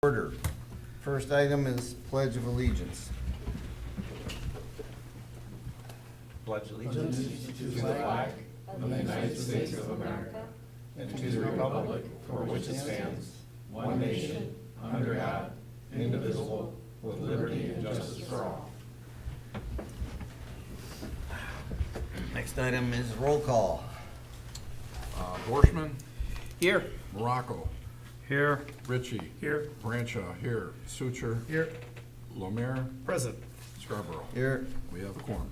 Order. First item is Pledge of Allegiance. Pledge allegiance to the flag of the United States of America and to the republic for which it stands, one nation, under God, indivisible, with liberty and justice for all. Next item is roll call. Borschman, Here. Morocco, Here. Ritchie, Here. Brancha, here, Suture, Here. Lomere, Present. Scarborough. Here. We have a quorum.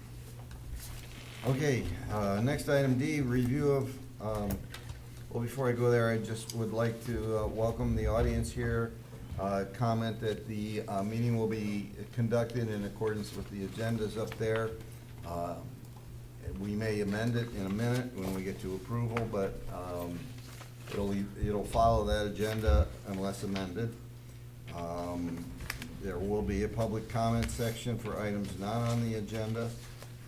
Okay, next item D, review of, well, before I go there, I just would like to welcome the audience here. Comment that the meeting will be conducted in accordance with the agendas up there. We may amend it in a minute when we get to approval, but it'll follow that agenda unless amended. There will be a public comment section for items not on the agenda,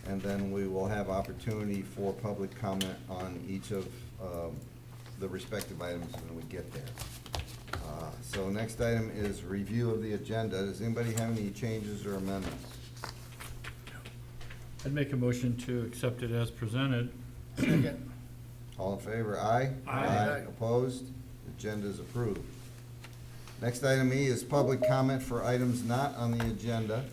and then we will have opportunity for public comment on each of the respective items when we get there. So next item is review of the agenda. Does anybody have any changes or amendments? I'd make a motion to accept it as presented. Second. All in favor, aye? Aye. Opposed? Agenda is approved. Next item E is public comment for items not on the agenda.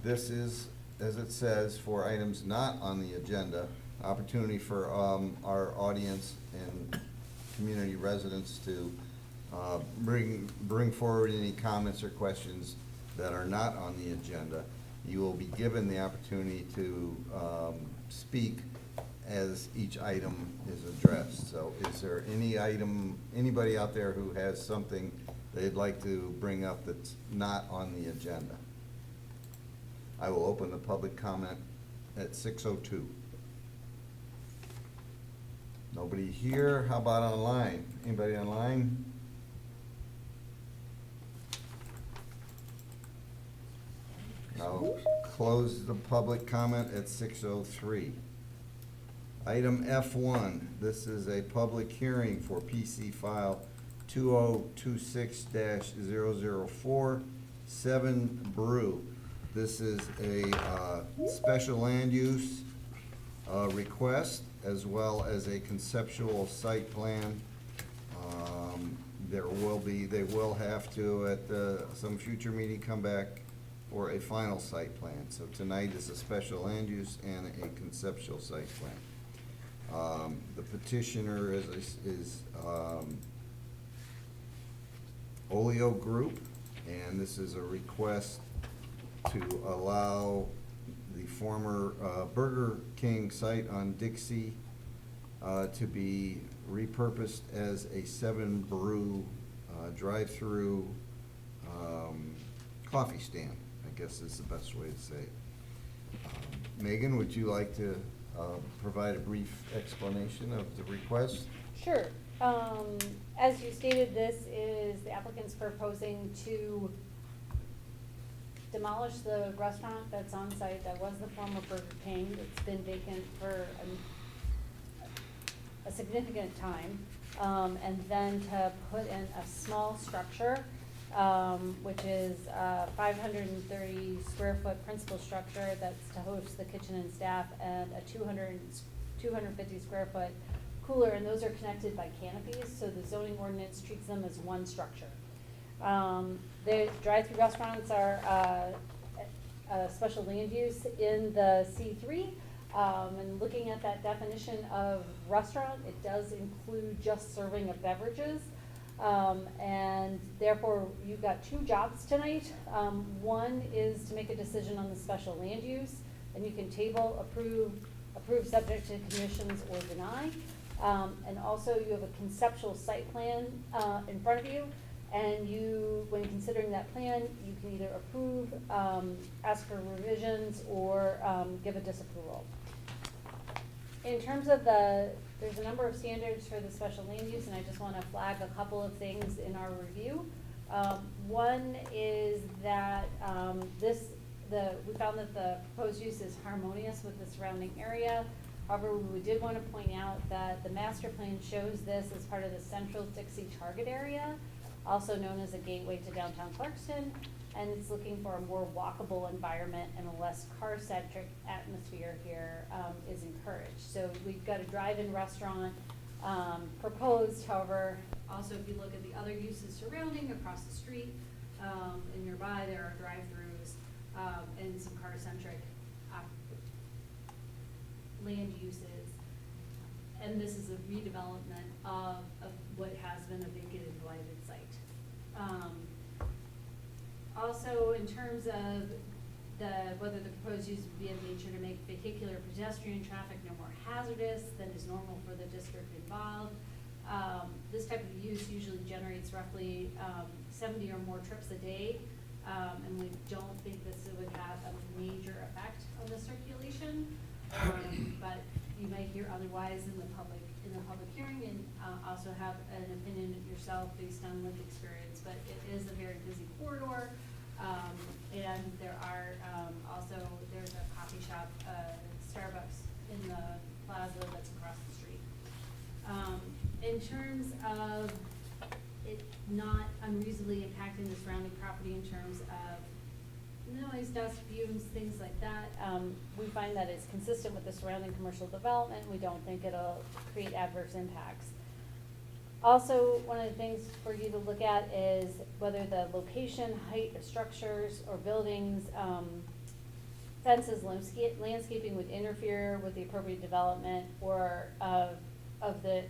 This is, as it says, for items not on the agenda, opportunity for our audience and community residents to bring forward any comments or questions that are not on the agenda. You will be given the opportunity to speak as each item is addressed. So is there anybody out there who has something they'd like to bring up that's not on the agenda? I will open the public comment at 6:02. Nobody here? How about online? Anybody online? I'll close the public comment at 6:03. Item F1, this is a public hearing for PC file 2026-004, 7 Brew. This is a special land use request as well as a conceptual site plan. They will have to, at some future meeting, come back for a final site plan. So tonight is a special land use and a conceptual site plan. The petitioner is Oleo Group, and this is a request to allow the former Burger King site on Dixie to be repurposed as a 7 Brew drive-through coffee stand, I guess is the best way to say it. Megan, would you like to provide a brief explanation of the request? Sure. As you stated, this is the applicant's proposing to demolish the restaurant that's on site that was the former Burger King. It's been vacant for a significant time. And then to put in a small structure, which is a 530 square foot principal structure that's to host the kitchen and staff, and a 250 square foot cooler, and those are connected by canopies, so the zoning ordinance treats them as one structure. The drive-through restaurants are a special land use in the C3, and looking at that definition of restaurant, it does include just serving of beverages. And therefore, you've got 2 jobs tonight. One is to make a decision on the special land use, and you can table, approve subject to conditions, or deny. And also, you have a conceptual site plan in front of you, and when considering that plan, you can either approve, ask for revisions, or give a disapproval. In terms of there's a number of standards for the special land use, and I just want to flag a couple of things in our review. One is that we found that the proposed use is harmonious with the surrounding area. However, we did want to point out that the master plan shows this as part of the central Dixie target area. also known as a gateway to downtown Clarkston, and it's looking for a more walkable environment and a less car-centric atmosphere here is encouraged. So we've got a drive-in restaurant proposed, however, also if you look at the other uses surrounding across the street and nearby, there are drive-throughs and some car-centric land uses. And this is a redevelopment of what has been a vacant and blighted site. Also, in terms of whether the proposed use would be of nature to make vehicular pedestrian traffic no more hazardous than is normal for the district involved. This type of use usually generates roughly 70 or more trips a day, and we don't think this would have a major effect on the circulation. But you might hear otherwise in the public hearing, and also have an opinion yourself based on lived experience. But it is a very busy corridor, and there are there's a coffee shop, Starbucks in the plaza that's across the street. In terms of it not unreasonably impacting the surrounding property in terms of noise, dust, fumes, things like that, we find that it's consistent with the surrounding commercial development. We don't think it'll create adverse impacts. Also, one of the things for you to look at is whether the location, height of structures or buildings, fences, landscaping would interfere with the appropriate development or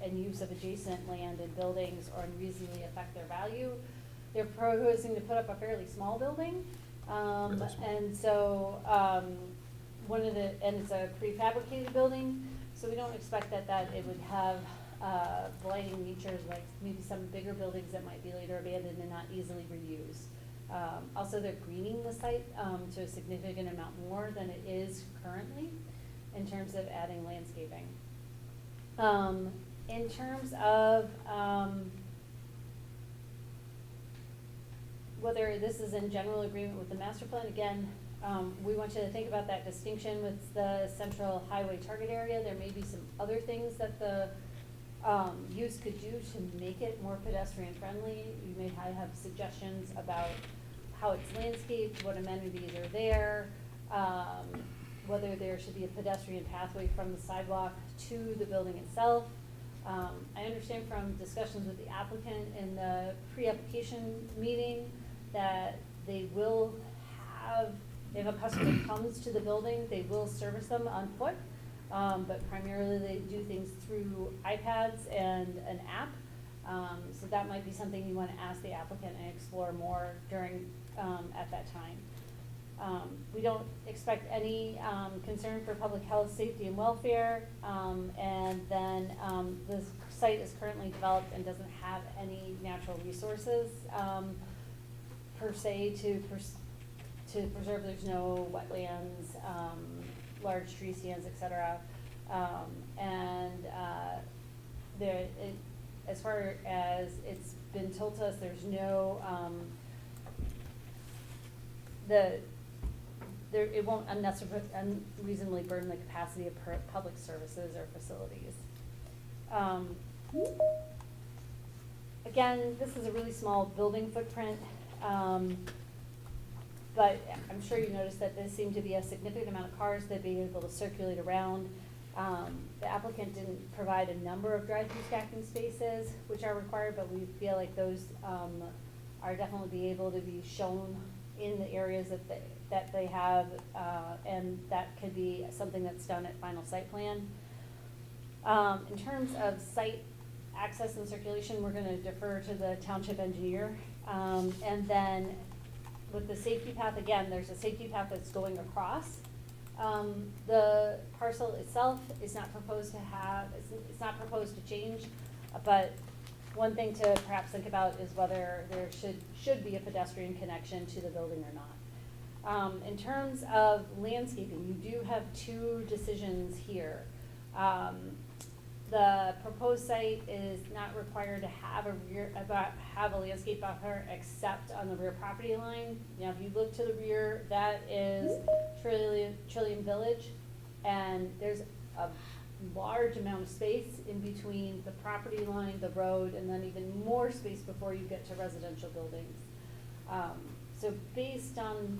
and use of adjacent land and buildings or unreasonably affect their value. They're proposing to put up a fairly small building. Really small. And so, and it's a prefabricated building, so we don't expect that it would have blighting features like maybe some bigger buildings that might be later abandoned and not easily reused. Also, they're greening the site to a significant amount more than it is currently in terms of adding landscaping. In terms of whether this is in general agreement with the master plan, again, we want you to think about that distinction with the central highway target area. There may be some other things that the use could do to make it more pedestrian friendly. You may have suggestions about how it's landscaped, what amenities are there, whether there should be a pedestrian pathway from the sidewalk to the building itself. I understand from discussions with the applicant in the pre-application meeting that they will have, if a customer comes to the building, they will service them on foot, but primarily they do things through iPads and an app. So that might be something you want to ask the applicant and explore more during, at that time. We don't expect any concern for public health, safety, and welfare. And then the site is currently developed and doesn't have any natural resources per se to preserve. There's no wetlands, large tree stands, etc. As far as it's been told to us, there's no it won't unreasonably burden the capacity of public services or facilities. Again, this is a really small building footprint, but I'm sure you noticed that there seemed to be a significant amount of cars that be able to circulate around. The applicant didn't provide a number of drive-through stacking spaces, which are required, but we feel like those are definitely be able to be shown in the areas that they have, and that could be something that's done at final site plan. In terms of site access and circulation, we're gonna defer to the township engineer. And then with the safety path, again, there's a safety path that's going across. The parcel itself is not proposed to it's not proposed to change, but one thing to perhaps think about is whether there should be a pedestrian connection to the building or not. In terms of landscaping, you do have two decisions here. The proposed site is not required to have a landscape buffer except on the rear property line. Now, if you look to the rear, that is Trillium Village, and there's a large amount of space in between the property line, the road, and then even more space before you get to residential buildings. So based on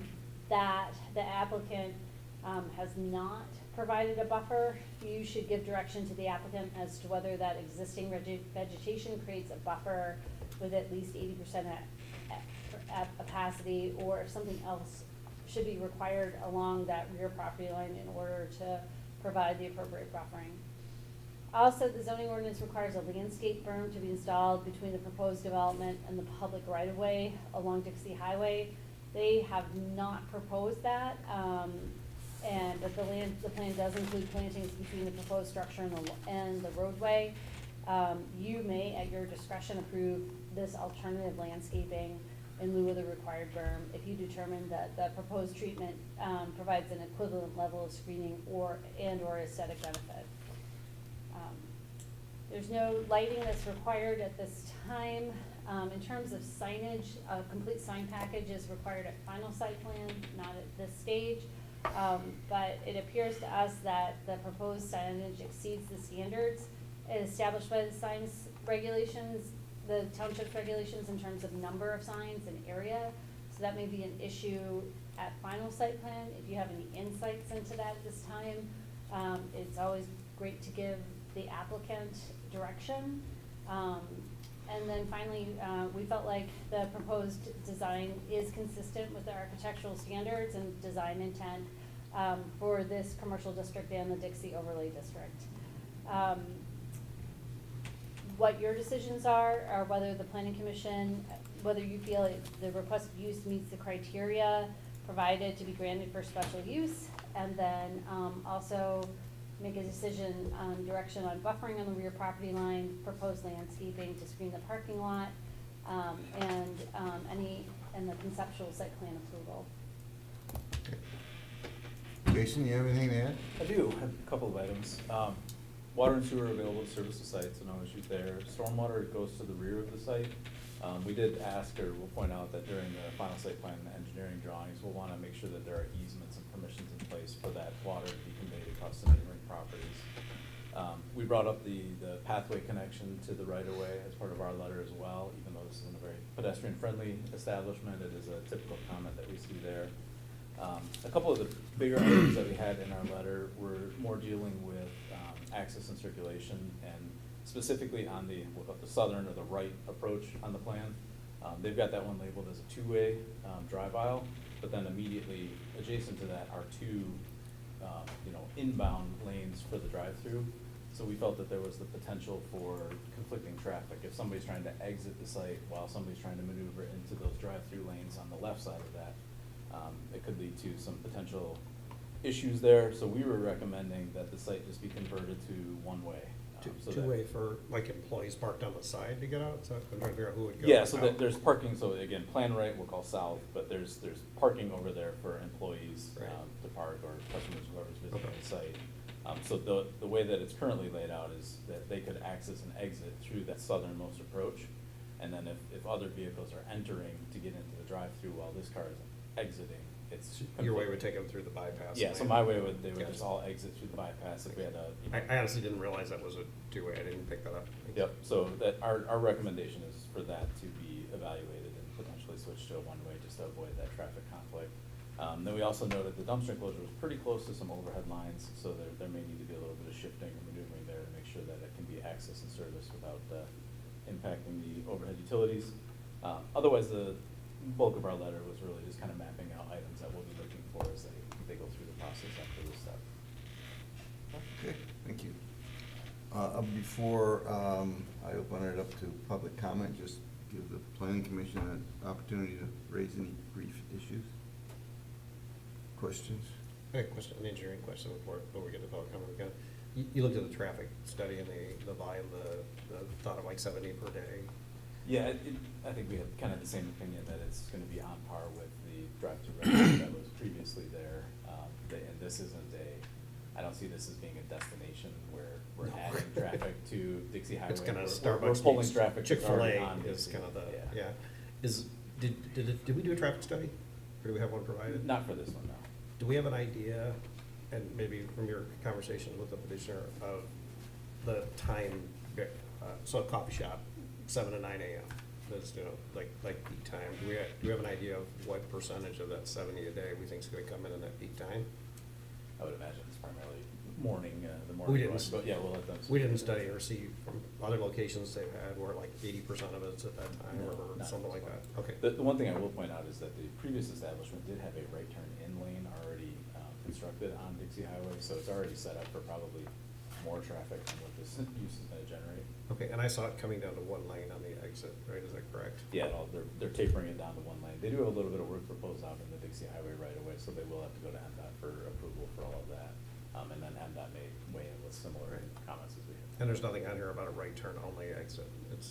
that, the applicant has not provided a buffer. You should give direction to the applicant as to whether that existing vegetation creates a buffer with at least 80% at capacity, or if something else should be required along that rear property line in order to provide the appropriate buffering. Also, the zoning ordinance requires a landscape berm to be installed between the proposed development and the public right-of-way along Dixie Highway. They have not proposed that, but the plan does include plantings between the proposed structure and the roadway. You may, at your discretion, approve this alternative landscaping in lieu of the required berm if you determine that the proposed treatment provides an equivalent level of screening or aesthetic benefit. There's no lighting that's required at this time. In terms of signage, a complete sign package is required at final site plan, not at this stage. But it appears to us that the proposed signage exceeds the standards established by the signs regulations, the township's regulations in terms of number of signs and area. So that may be an issue at final site plan. If you have any insights into that at this time, it's always great to give the applicant direction. And then finally, we felt like the proposed design is consistent with the architectural standards and design intent for this commercial district and the Dixie Overlay District. What your decisions are whether the planning commission, whether you feel the requested use meets the criteria provided to be granted for special use, and then also make a decision on direction on buffering on the rear property line, proposed landscaping to screen the parking lot, and the conceptual site plan approval. Jason, you have anything to add? I do, have a couple of items. Water and sewer are available to service the site, so no issues there. Stormwater goes to the rear of the site. We did ask, or we'll point out that during the final site plan and engineering drawings, we'll wanna make sure that there are easements and permissions in place for that water to be conveyed across the neighboring properties. We brought up the pathway connection to the right-of-way as part of our letter as well, even though this isn't a very pedestrian-friendly establishment, it is a typical comment that we see there. A couple of the bigger items that we had in our letter were more dealing with access and circulation, and specifically on the, we'll call it the southern or the right approach on the plan. They've got that one labeled as a two-way drive aisle, but then immediately adjacent to that are two inbound lanes for the drive-through. So we felt that there was the potential for conflicting traffic. If somebody's trying to exit the site while somebody's trying to maneuver into those drive-through lanes on the left side of that, it could lead to some potential issues there. So we were recommending that the site just be converted to one-way. so that- Two-way for, like, employees parked on the side to get out, so I'm trying to figure out who would go. Yeah, so out. there's parking, so again, plan right, we'll call south, but there's parking over there for employees Right. to park, or customers, whoever's visiting Okay. the site. So the way that it's currently laid out is that they could access and exit through that southernmost approach. And then if other vehicles are entering to get into the drive-through while this car is exiting, it's. Your way would take them through the bypass. Yeah, so lane. my way would, they would Gotcha. just all exit through the bypass if we had a. I honestly didn't realize that was a two-way, I didn't pick that up. Yep, so that, our recommendation is for that to be evaluated and potentially switch to a one-way just to avoid that traffic conflict. Then we also noted the dumpster enclosure was pretty close to some overhead lines, so there may need to be a little bit of shifting or maneuvering there to make sure that it can be accessed and serviced without impacting the overhead utilities. Otherwise, the bulk of our letter was really just kind of mapping out items that we'll be looking for as they go through the process after this step. Okay, thank you. Before I open it up to public comment, just give the planning commission an opportunity to raise any brief issues. Questions? I have a question, an engineering question before we get to public comment again. You looked at the traffic study and the volume, the thought of like 70 per day. Yeah, I think we had kind of the same opinion that it's gonna be on par with the drive-through revenue that was previously there. And this isn't I don't see this as being a destination where we're No. adding traffic to Dixie Highway. It's kind of We're Starbucks. pulling meets traffic that's already Chick-fil-A on is Dixie. kind of the, yeah. Did we do a traffic study? Or do we have one provided? Not for this one, no. Do we have an idea and maybe from your conversations with the petitioner of the time, so a coffee shop, 7 to 9 a.m. That's, like peak time. Do we have an idea of what percentage of that 70 a day we think is gonna come in that peak time? I would imagine it's primarily morning, the We morning didn't, rush, but yeah, we'll let them. we didn't study or see from other locations they've had where like 80% of it's at that time No, or not something this like one. that. Okay. The one thing I will point out is that the previous establishment did have a right turn in lane already constructed on Dixie Highway, so it's already set up for probably more traffic than what this use is gonna generate. Okay, and I saw it coming down to one lane on the exit, right? Is that correct? Yeah, they're tapering it down to one lane. They do have a little bit of work proposed out in the Dixie Highway right away, so they will have to go to MDOT for approval for all of that. And then MDOT may weigh in with similar comments as we have. And there's nothing on here about a right turn only exit. It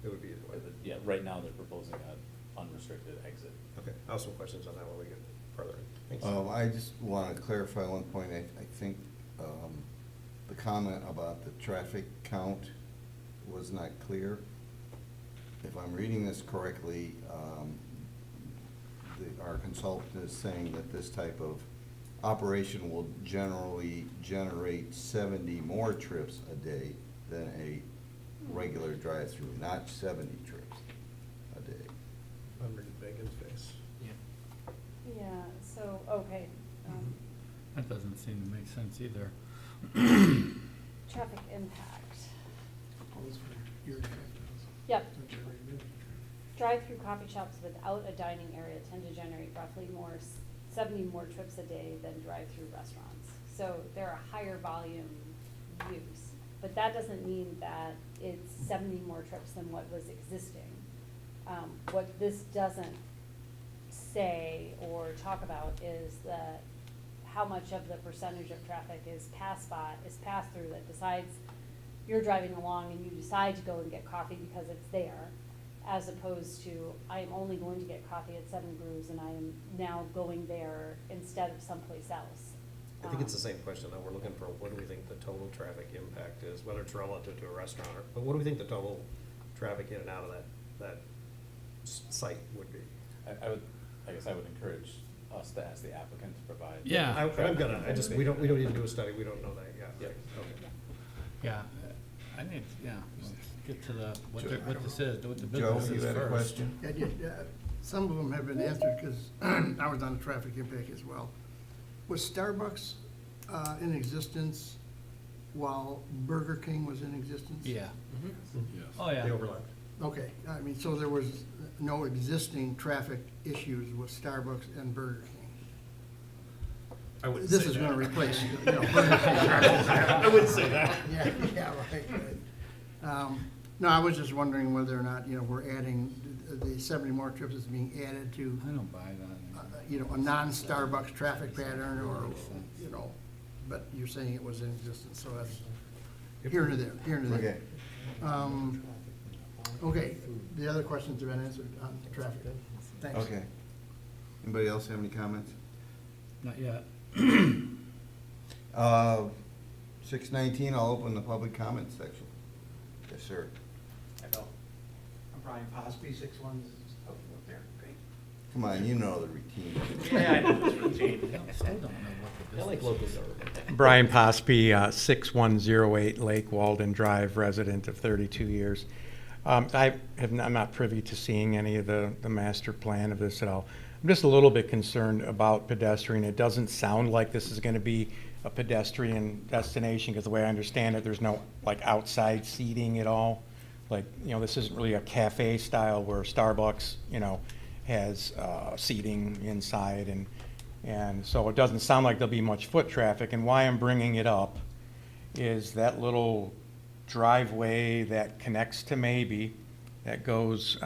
would be either way. Yeah, right now they're proposing an unrestricted exit. Okay, I'll have some questions on that when we get further in. Thanks. I just want to clarify one point. I think the comment about the traffic count was not clear. If I'm reading this correctly, our consultant is saying that this type of operation will generally generate 70 more trips a day than a regular drive-through, not 70 trips a day. I'm reading Bacon's face. Yeah, so, okay. That doesn't seem to make sense either. Traffic impact. Your Yep. Drive-through coffee shops without a dining area tend to generate roughly 70 more trips a day than drive-through restaurants. So they're a higher volume use, but that doesn't mean that it's 70 more trips than what was existing. What this doesn't say or talk about is that how much of the percentage of traffic is pass-through that decides you're driving along and you decide to go and get coffee because it's there, as opposed to, I am only going to get coffee at Seven Brews and I am now going there instead of someplace else. I think it's the same question, though. We're looking for what do we think the total traffic impact is, whether it's relative to a restaurant, but what do we think the total traffic in and out of that site would be? I guess I would encourage us to ask the applicant to provide. Yeah. We don't need to do a study, we don't know that yet. Yep. Okay. Yeah, let's get to what this is, what the Joe, business you is had a first. question? Some of them have been answered, because I was on the traffic impact as well. Was Starbucks in existence while Burger King was in existence? Yeah. Yes. Oh, yeah. They overlap. Okay, I mean, so there was no existing traffic issues with Starbucks and Burger King? I wouldn't This say is that. gonna replace, Burger King. I wouldn't say that. Yeah, right. No, I was just wondering whether or not, we're adding, the 70 more trips is being added to, I don't buy that. a non-Starbucks traffic pattern, or, but you're saying it was in existence, so that's here and there, here and there. Okay, Okay, the other questions have been answered on traffic. Thanks. okay. Anybody else have any comments? Not yet. 6:19, I'll open the public comment section. Yes, sir. I'm Brian Posby, 6-1, oh, up there, great. Come on, you know the routine. Yeah, I know this routine. Still don't know what the I like business local is. government. Brian Posby, 6108 Lake Walden Drive, resident of 32 years. I'm not privy to seeing any of the master plan of this at all. I'm just a little bit concerned about pedestrian. It doesn't sound like this is going to be a pedestrian destination, because the way I understand it, there's no outside seating at all. This isn't really a cafe style where Starbucks, has seating inside, and so it doesn't sound like there'll be much foot traffic. And why I'm bringing it up is that little driveway that connects to Maybe, that goes,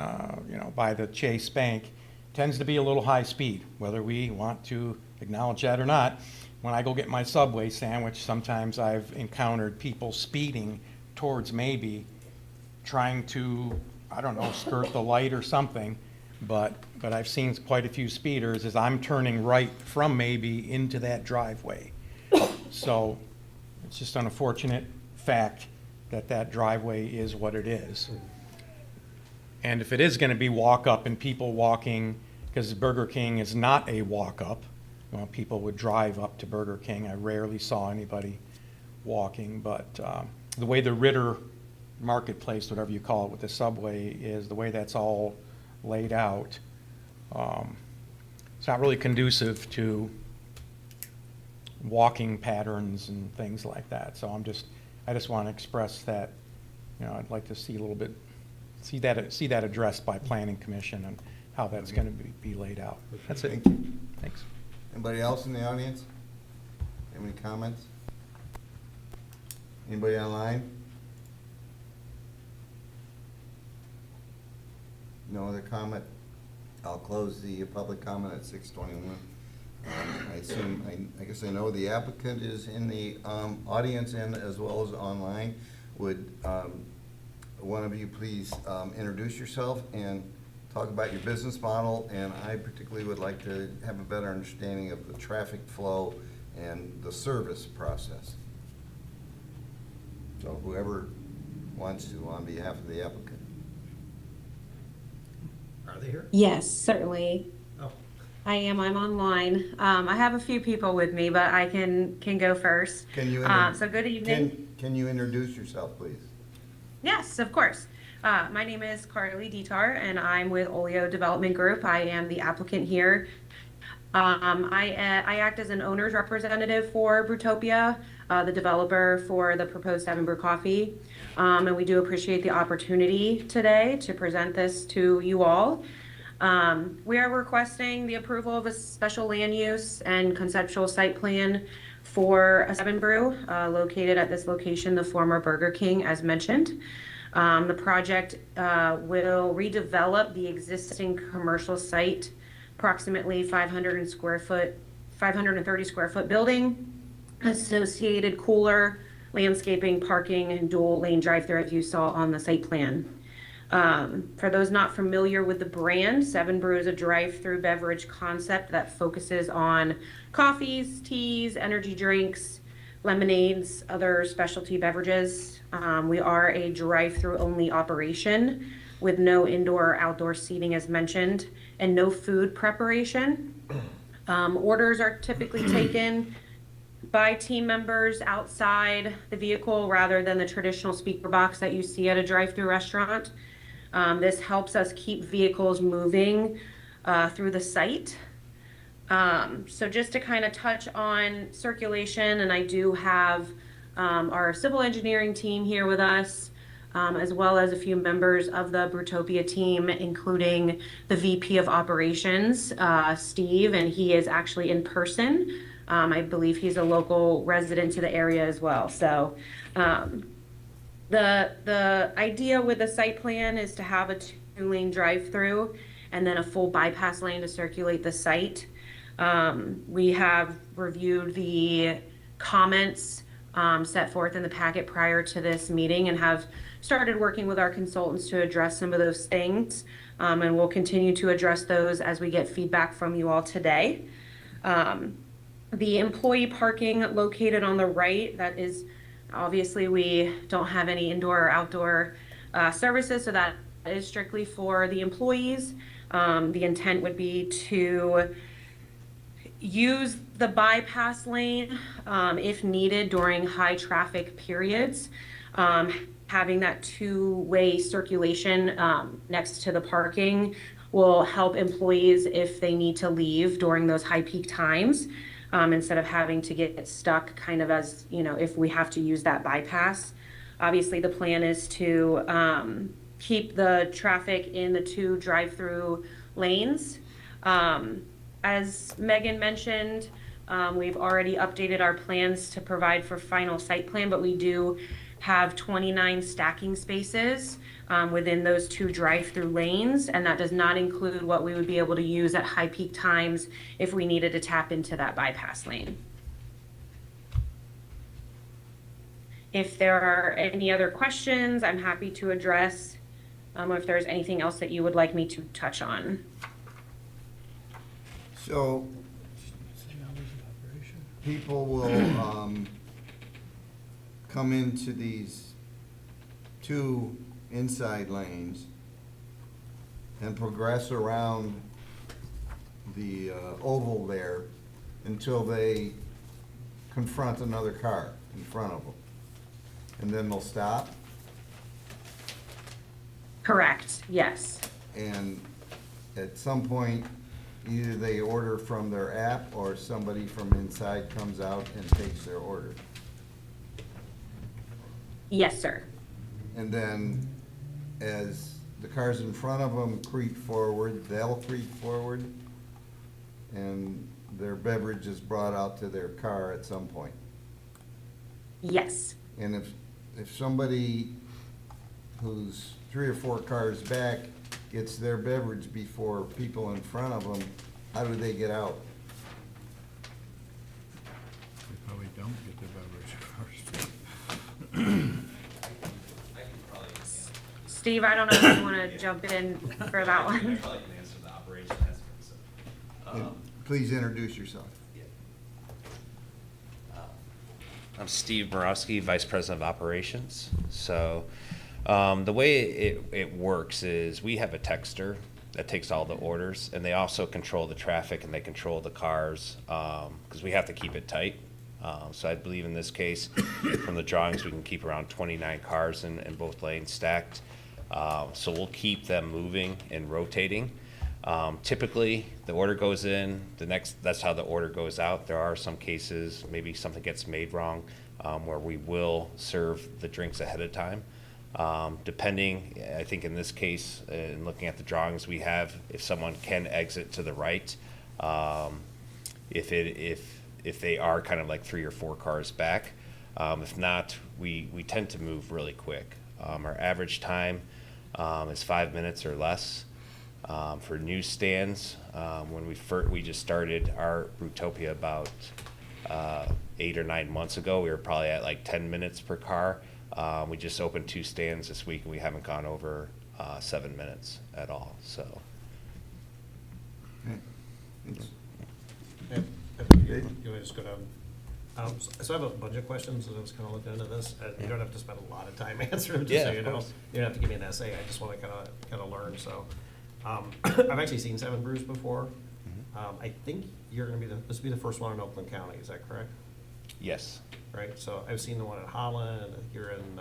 by the Chase Bank, tends to be a little high speed, whether we want to acknowledge that or not. When I go get my Subway sandwich, sometimes I've encountered people speeding towards Maybe, trying to, skirt the light or something, but I've seen quite a few speeders as I'm turning right from Maybe into that driveway. So it's just an unfortunate fact that driveway is what it is. And if it is gonna be walk up and people walking, because Burger King is not a walk up, people would drive up to Burger King. I rarely saw anybody walking, but the way the Ritter Marketplace, whatever you call it, with the subway is, the way that's all laid out, it's not really conducive to walking patterns and things like that. So I just want to express that, I'd like to see a little bit, see that addressed by Planning Commission and how that's going to be laid out. That's it. Thank you. Thanks. Anybody else in the audience? Have any comments? Anybody online? No other comment? I'll close the public comment at 6:21. I guess I know the applicant is in the audience and as well as online. Would one of you please introduce yourself and talk about your business model? And I particularly would like to have a better understanding of the traffic flow and the service process. So whoever wants to, on behalf of the applicant. Are they here? Yes, certainly. Oh, I'm online. I have a few people with me, but I can go first. Can you So good evening. Can you introduce yourself, please? Yes, of course. My name is Carly Ditar, and I'm with Olio Development Group. I am the applicant here. I act as an owner's representative for Brewtopia, the developer for the proposed 7 Brew Coffee. And we do appreciate the opportunity today to present this to you all. We are requesting the approval of a special land use and conceptual site plan for a 7 Brew located at this location, the former Burger King, as mentioned. The project will redevelop the existing commercial site, approximately 530 square foot building, associated cooler, landscaping, parking, and dual lane drive-through as you saw on the site plan. For those not familiar with the brand, 7 Brew is a drive-through beverage concept that focuses on coffees, teas, energy drinks, lemonades, other specialty beverages. We are a drive-through only operation with no indoor or outdoor seating as mentioned, and no food preparation. Orders are typically taken by team members outside the vehicle rather than the traditional speaker box that you see at a drive-through restaurant. This helps us keep vehicles moving through the site. So just to kind of touch on circulation, and I do have our civil engineering team here with us, as well as a few members of the Brewtopia team, including the VP of Operations, Steve, and he is actually in person. I believe he's a local resident to the area as well. So the idea with the site plan is to have a 2-lane drive-through and then a full bypass lane to circulate the site. We have reviewed the comments set forth in the packet prior to this meeting and have started working with our consultants to address some of those things. And we'll continue to address those as we get feedback from you all today. The employee parking located on the right, that is obviously we don't have any indoor or outdoor services, so that is strictly for the employees. The intent would be to use the bypass lane if needed during high traffic periods. Having that 2-way circulation next to the parking will help employees if they need to leave during those high peak times, instead of having to get stuck kind of as, if we have to use that bypass. Obviously, the plan is to keep the traffic in the 2 drive-through lanes. As Megan mentioned, we've already updated our plans to provide for final site plan, but we do have 29 stacking spaces within those 2 drive-through lanes, and that does not include what we would be able to use at high peak times if we needed to tap into that bypass lane. If there are any other questions, I'm happy to address, or if there's anything else that you would like me to touch on. So people will come into these 2 inside lanes and progress around the oval there until they confront another car in front of them. And then they'll stop, Correct, yes. and at some point, either they order from their app or somebody from inside comes out and takes their order. Yes, sir. And then as the cars in front of them creep forward, they'll creep forward, and their beverage is brought out to their car at some point. Yes. And if somebody who's 3 or 4 cars back gets their beverage before people in front of them, how do they get out? They probably don't get their beverage first. Steve, I don't know if you want to jump in for that one. Probably can answer the operation aspect, so. Please introduce yourself. I'm Steve Borowski, Vice President of Operations. So the way it works is we have a texter that takes all the orders, and they also control the traffic and they control the cars because we have to keep it tight. So I believe in this case, from the drawings, we can keep around 29 cars in both lanes stacked. So we'll keep them moving and rotating. Typically, the order goes in, that's how the order goes out. There are some cases, maybe something gets made wrong, where we will serve the drinks ahead of time. Depending, I think in this case, in looking at the drawings we have, if someone can exit to the right, if they are kind of like 3 or 4 cars back. If not, we tend to move really quick. Our average time is 5 minutes or less. For newsstands, when we just started our Brewtopia about 8 or 9 months ago, we were probably at like 10 minutes per car. We just opened 2 stands this week, and we haven't gone over 7 minutes at all. So. Okay. You want to just go down? So I have a bunch of questions, and I was kind of looking into this. You don't have to spend a lot of time answering them, just Yeah, so of you know. course. You don't have to give me an essay. I just want to kind of learn. So I've actually seen 7 brews before. I think you're going to be this will be the first one in Oakland County. Is that correct? Yes. Right. So I've seen the one in Holland. You're in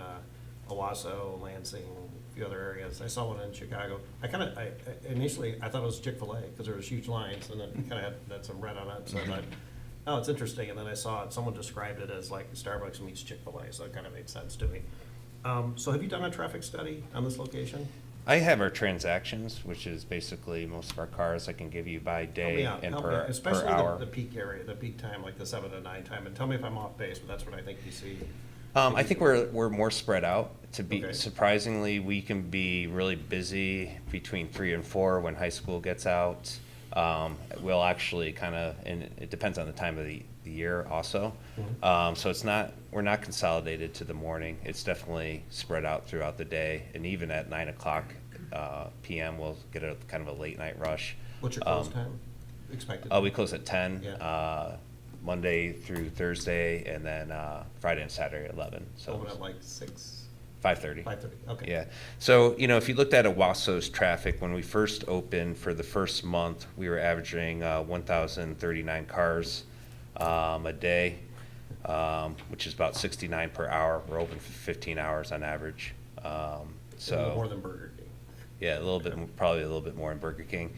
Owasso, Lansing, a few other areas. I saw one in Chicago. I initially I thought it was Chick-fil-A because there was huge lines, and then it kind of had some red on it. So I thought, oh, it's interesting. And then I saw it. Someone described it as like Starbucks meets Chick-fil-A, so it kind of made sense to me. So have you done a traffic study on this location? I have our transactions, which is basically most of our cars I can give you by day and Help me out. per Especially hour. the peak area, the peak time, like the 7 to 9 time. And tell me if I'm off base, but that's what I think you see. I think we're more spread out. To be Okay. surprisingly, we can be really busy between 3 and 4 when high school gets out. We'll actually kind of, and it depends on the time of the year also. So we're not consolidated to the morning. It's definitely spread out throughout the day, and even at 9 o'clock p.m. we'll get a kind of a late night rush. What's your close time expected? We close at 10. Yeah. Monday through Thursday, and then Friday and Saturday at 11. So Open at like 6, 5:30. 5:30, okay. Yeah. So, if you looked at Owasso's traffic, when we first opened for the first month, we were averaging 1,039 cars a day, which is about 69 per hour. We're open for 15 hours on average. So More than Burger King. yeah, probably a little bit more in Burger King.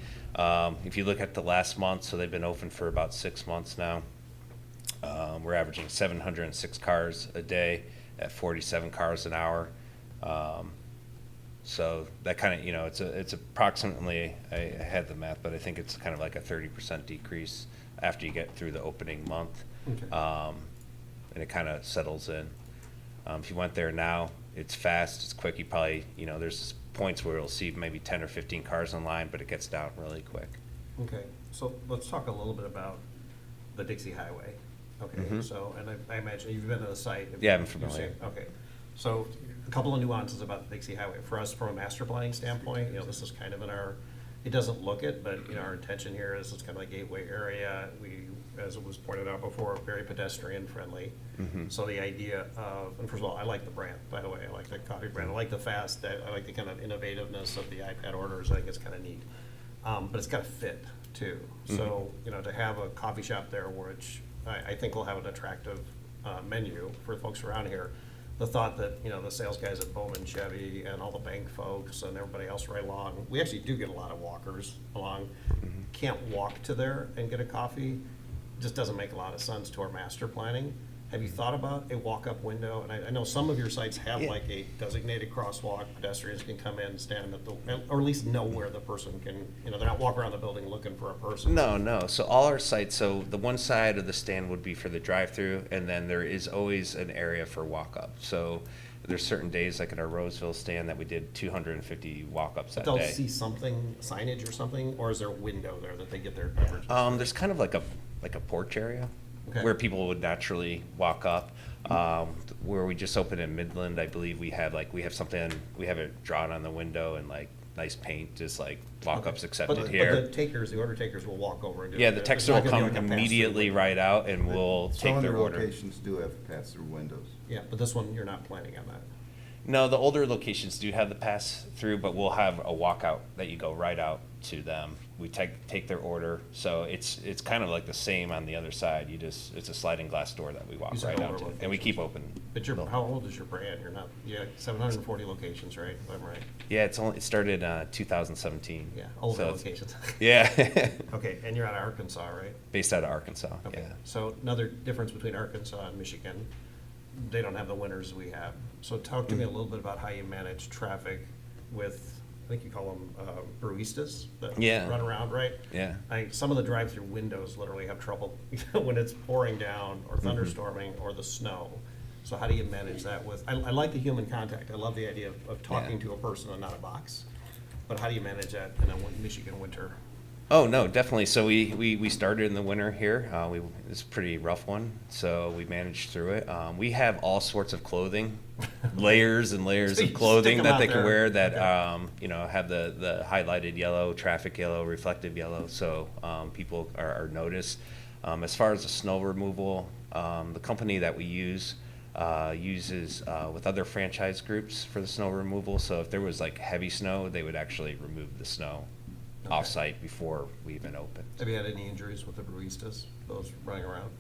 If you look at the last month, so they've been open for about 6 months now. We're averaging 706 cars a day at 47 cars an hour. So that kind of, it's approximately, I had the math, but I think it's kind of like a 30% decrease after you get through the opening month. Okay. And it kind of settles in. If you went there now, it's fast, it's quick. You probably, there's points where you'll see maybe 10 or 15 cars in line, but it gets down really quick. Okay, so let's talk a little bit about the Dixie Highway. Okay, so, and I imagine you've been to the site. Yeah, I'm You've familiar. seen- Okay, so a couple of nuances about the Dixie Highway. For us, from a master planning standpoint, this is kind of in our, it doesn't look it, but, our intention here is it's kind of a gateway area. We, as it was pointed out before, very pedestrian friendly. So the idea of, and first of all, I like the brand, by the way. I like the coffee brand. I like the I like the kind of innovativeness of the iPad orders. I think it's kind of neat. But it's got to fit, too. too. So, to have a coffee shop there, which I think will have an attractive menu for folks around here. The thought that, the sales guys at Bowman Chevy and all the bank folks and everybody else right along, we actually do get a lot of walkers along, can't walk to there and get a coffee, just doesn't make a lot of sense to our master planning. Have you thought about a walk-up window? And I know some of your sites have Yeah. like a designated crosswalk, pedestrians can come in, stand at the, or at least know where the person can, they're not walking around the building looking for a person. No. So all our sites, so the one side of the stand would be for the drive-through, and then there is always an area for walk-up. So there's certain days, like at our Roseville stand, that we did 250 walk-ups that They'll day. see something, signage or something, or is there a window there that they get their coverage? There's kind of like a porch area Okay. where people would naturally walk up. Where we just opened in Midland, I believe we have something, we have it drawn on the window and like nice paint, just like walk-ups Okay. accepted But here. the order takers will walk over and do it. Yeah, the There's texter not will gonna be come like a pass-through immediately window. right out and we'll Some take of the their order. locations do have pass-through windows. Yeah, but this one, you're not planning on that. No, the older locations do have the pass through, but we'll have a walkout that you go right out to them. We take their order, so it's kind of like the same on the other side. It's a sliding glass door that we walk You said right out older to, and we keep open. But how old is your brand? You're not, 740 locations, right? If I'm right. Yeah, it started 2017. Yeah, older So it's- locations. Yeah, Okay, and you're out of Arkansas, right? based out of Arkansas. Okay, Yeah. so another difference between Arkansas and Michigan, they don't have the winters we have. So talk to me a little bit about how you manage traffic with, I think you call them baristas that Yeah. run around, right? Yeah. Some of the drive-through windows literally have trouble when it's pouring down or thunderstorming or the snow. So how do you manage that with, I like the human contact. I love the idea of talking Yeah. to a person and not a box. But how do you manage that in a Michigan winter? Oh, no, definitely. So we started in the winter here. It's a pretty rough one, so we managed through it. We have all sorts of clothing, layers and layers So you of clothing stick 'em that out they can there. wear that, Okay. have the highlighted yellow, traffic yellow, reflective yellow, so people are noticed. As far as the snow removal, the company that we use uses with other franchise groups for the snow removal. So if there was like heavy snow, they would actually remove the snow Okay. off-site before we even open. Have you had any injuries with the baristas, those running around?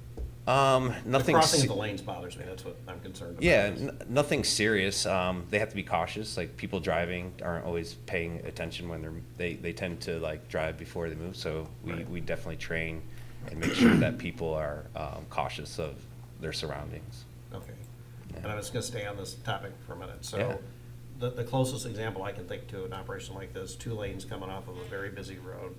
Nothing. The crossing of the lanes bothers me, that's what I'm concerned about. Yeah, nothing serious. They have to be cautious. Like people driving aren't always paying attention when they tend to like drive before they move. So Right. we definitely train and make sure that people are cautious of their surroundings. Okay. Yeah. And I was gonna stay on this topic for a minute. Yeah. So the closest example I can think to an operation like this, 2 lanes coming off of a very busy road,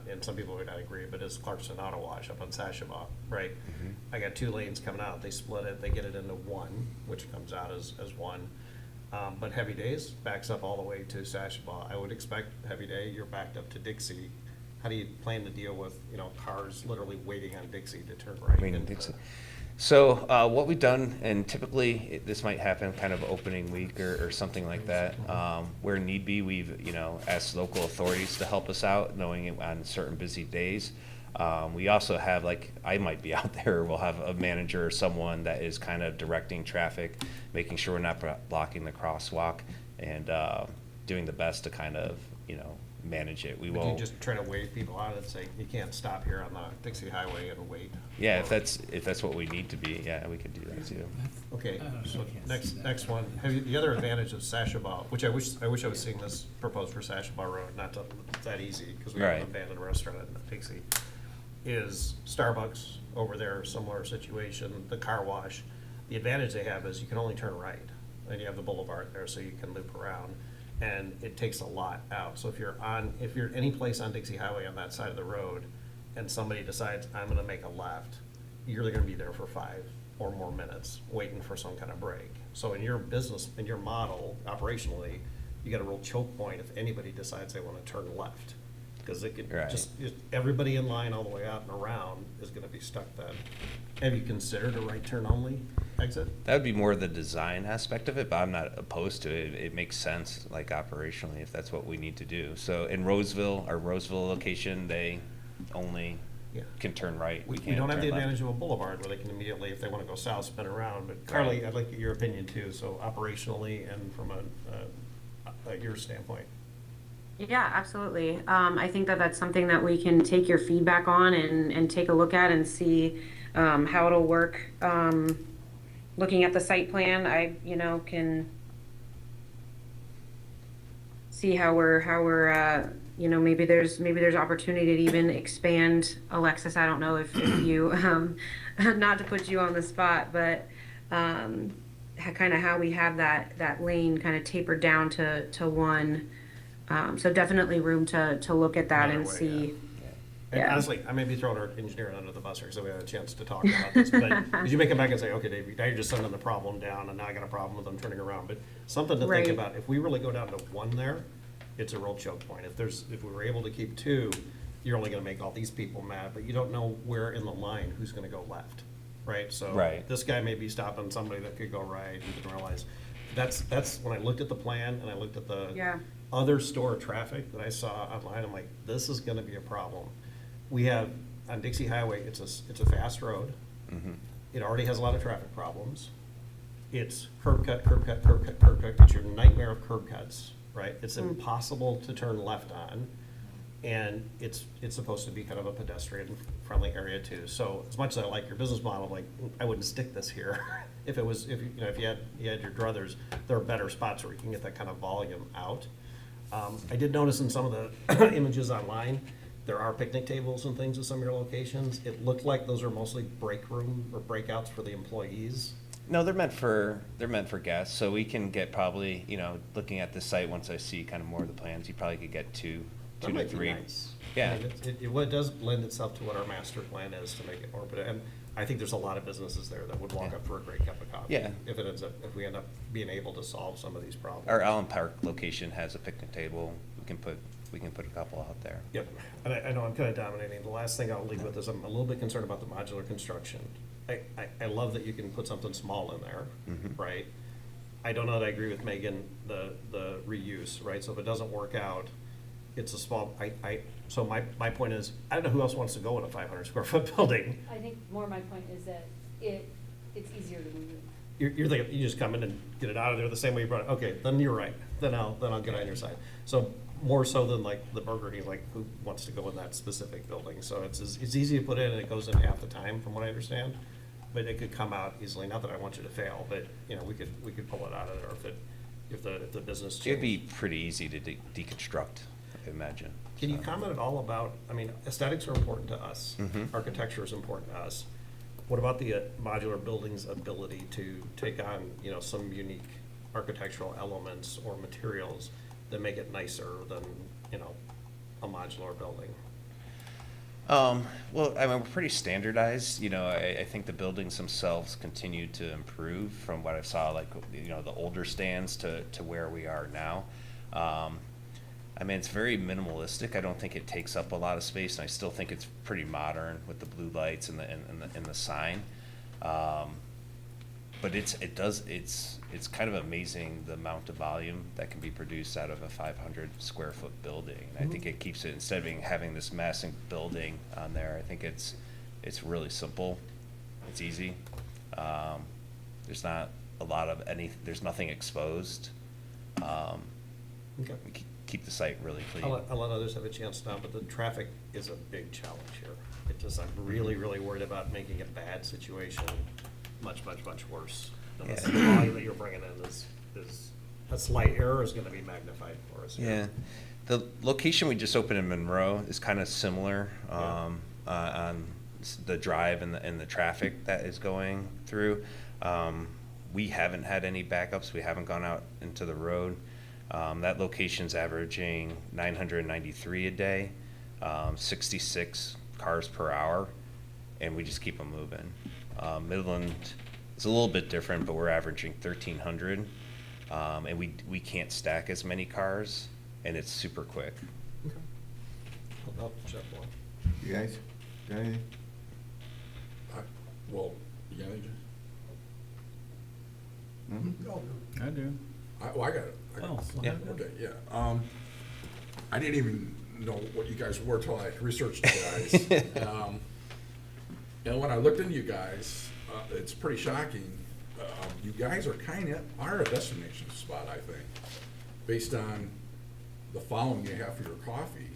and some people would not agree, but it's Clarkson Auto Wash up on Sashabaw, right? Mm-hmm. I got 2 lanes coming out, they split it, they get it into one, which comes out as one. But heavy days backs up all the way to Sashabaw. I would expect heavy day, you're backed up to Dixie. How do you plan to deal with, cars literally waiting on Dixie to turn right? Waiting on into- Dixie. So what we've done, and typically this might happen kind of opening week or something like that, where need be, we've asked local authorities to help us out, knowing it on certain busy days. We also have, like, I might be out there, we'll have a manager or someone that is kind of directing traffic, making sure we're not blocking the crosswalk, and doing the best to kind of manage it. We Would you won't. just try to wave people out and say, you can't stop here on the Dixie Highway and wait? Yeah, if that's what we need to be, yeah, we could do that too. Okay, I don't know, so I can't next, see that. next one, the other advantage of Sashabaw, which I wish I was seeing this proposed for Sashabaw Road, not that easy, because we have an Right. abandoned restaurant in Dixie, is Starbucks over there, similar situation, the car wash. The advantage they have is you can only turn right, and you have the boulevard there, so you can loop around, and it takes a lot out. So if you're any place on Dixie Highway on that side of the road, and somebody decides, I'm gonna make a left, you're gonna be there for 5 or more minutes, waiting for some kind of break. So in your business, in your model, operationally, you got a real choke point if anybody decides they wanna turn left. Because it could Right. everybody in line all the way out and around is gonna be stuck then. Have you considered a right turn only exit? That would be more the design aspect of it, but I'm not opposed to it. It makes sense, like operationally, if that's what we need to do. So in Roseville, our Roseville location, they only Yeah. can turn right. We can't don't have turn the left. advantage of a boulevard where they can immediately, if they wanna go south, spin around. But Carly, I'd like your opinion too, so operationally and from your standpoint. Yeah, absolutely. I think that that's something that we can take your feedback on and take a look at and see how it'll work. Looking at the site plan, I, can see how we're maybe there's opportunity to even expand. Alexis, I don't know if you not to put you on the spot, but kind of how we have that lane kind of tapered down to one. So definitely room to look at that Another and way, see. And Yeah. honestly, I may be throwing our engineer under the bus here, so we had a chance to talk about this, but, because you may come back and say, okay, Dave, now you're just sending the problem down, and now I got a problem with them turning around, but something to think Right. about, if we really go down to one there, it's a real choke point. If we were able to keep two, you're only gonna make all these people mad, but you don't know where in the line who's gonna go left, right? So, Right. this guy may be stopping somebody that could go right, you didn't realize. That's, when I looked at the plan, and I looked at the Yeah. other store traffic that I saw online, I'm like, this is gonna be a problem. We have, on Dixie Highway, it's a fast road. It already has a lot of traffic problems. It's curb cut, curb cut, curb cut, curb cut. It's your nightmare of curb cuts, right? It's impossible to turn left on. And it's supposed to be kind of a pedestrian-friendly area too. So as much as I like your business model, like, I wouldn't stick this here. If you had your druthers, there are better spots where you can get that kind of volume out. I did notice in some of the images online, there are picnic tables and things at some of your locations. It looked like those are mostly break room or breakouts for the employees. No, they're meant for guests, so we can get probably, looking at the site, once I see kind of more of the plans, you probably could get two That to might be three. nice. Yeah. I mean, it does lend itself to what our master plan is to make it more, but, and I think there's a lot of businesses there that would walk Yeah. up for a great cup of coffee. Yeah. If we end up being able to solve some of these problems. Our Allen Park location has a picnic table. We can put a couple out there. Yep, and I know I'm kind of dominating. The last thing I'll leave with is I'm a little bit concerned about the modular construction. I love that you can put something small in there, right? I don't know that I agree with Megan, the reuse, right? So if it doesn't work out, it's a small, so my point is, I don't know who else wants to go in a 500 square foot building. I think more my point is that it's easier to move. You're thinking, you just come in and get it out of there the same way you brought it. Okay, then you're right. Then I'll get on your side. So more so than like the Burger King, like who wants to go in that specific building? So it's easy to put in and it goes in half the time from what I understand. But it could come out easily. Not that I want you to fail, but we could pull it out of there if the business changes. It'd be pretty easy to deconstruct, I imagine. Can you comment at all about, I mean, aesthetics are important to us. Architecture is important to us. What about the modular building's ability to take on, some unique architectural elements or materials that make it nicer than, a modular building? Well, I mean, we're pretty standardized. I think the buildings themselves continue to improve from what I saw, like, the older stands to where we are now. I mean, it's very minimalistic. I don't think it takes up a lot of space, and I still think it's pretty modern with the blue lights and the sign. But it's kind of amazing the amount of volume that can be produced out of a 500 square foot building. And I think it keeps it, instead of having this massive building on there, I think it's really simple. It's easy. There's not a lot of there's nothing exposed. Okay. We keep the site really clean. I'll let others have a chance now, but the traffic is a big challenge here. I'm really, really worried about making a bad situation much, much, much worse. And Yeah. the volume that you're bringing in is a slight error is gonna be magnified for us here. Yeah, the location we just opened in Monroe is kind of similar Yeah. on the drive and the traffic that is going through. We haven't had any backups. We haven't gone out into the road. That location's averaging 993 a day, 66 cars per hour, and we just keep them moving. Midland is a little bit different, but we're averaging 1,300, and we can't stack as many cars, and it's super quick. Okay. I'll check one. You guys, got anything? Well, you got anything? I do. I got it. Oh, Yeah. Okay, yeah. I didn't even know what you guys were till I researched you guys. And when I looked into you guys, it's pretty shocking. You guys are a destination spot, I think, based on the following you have for your coffee.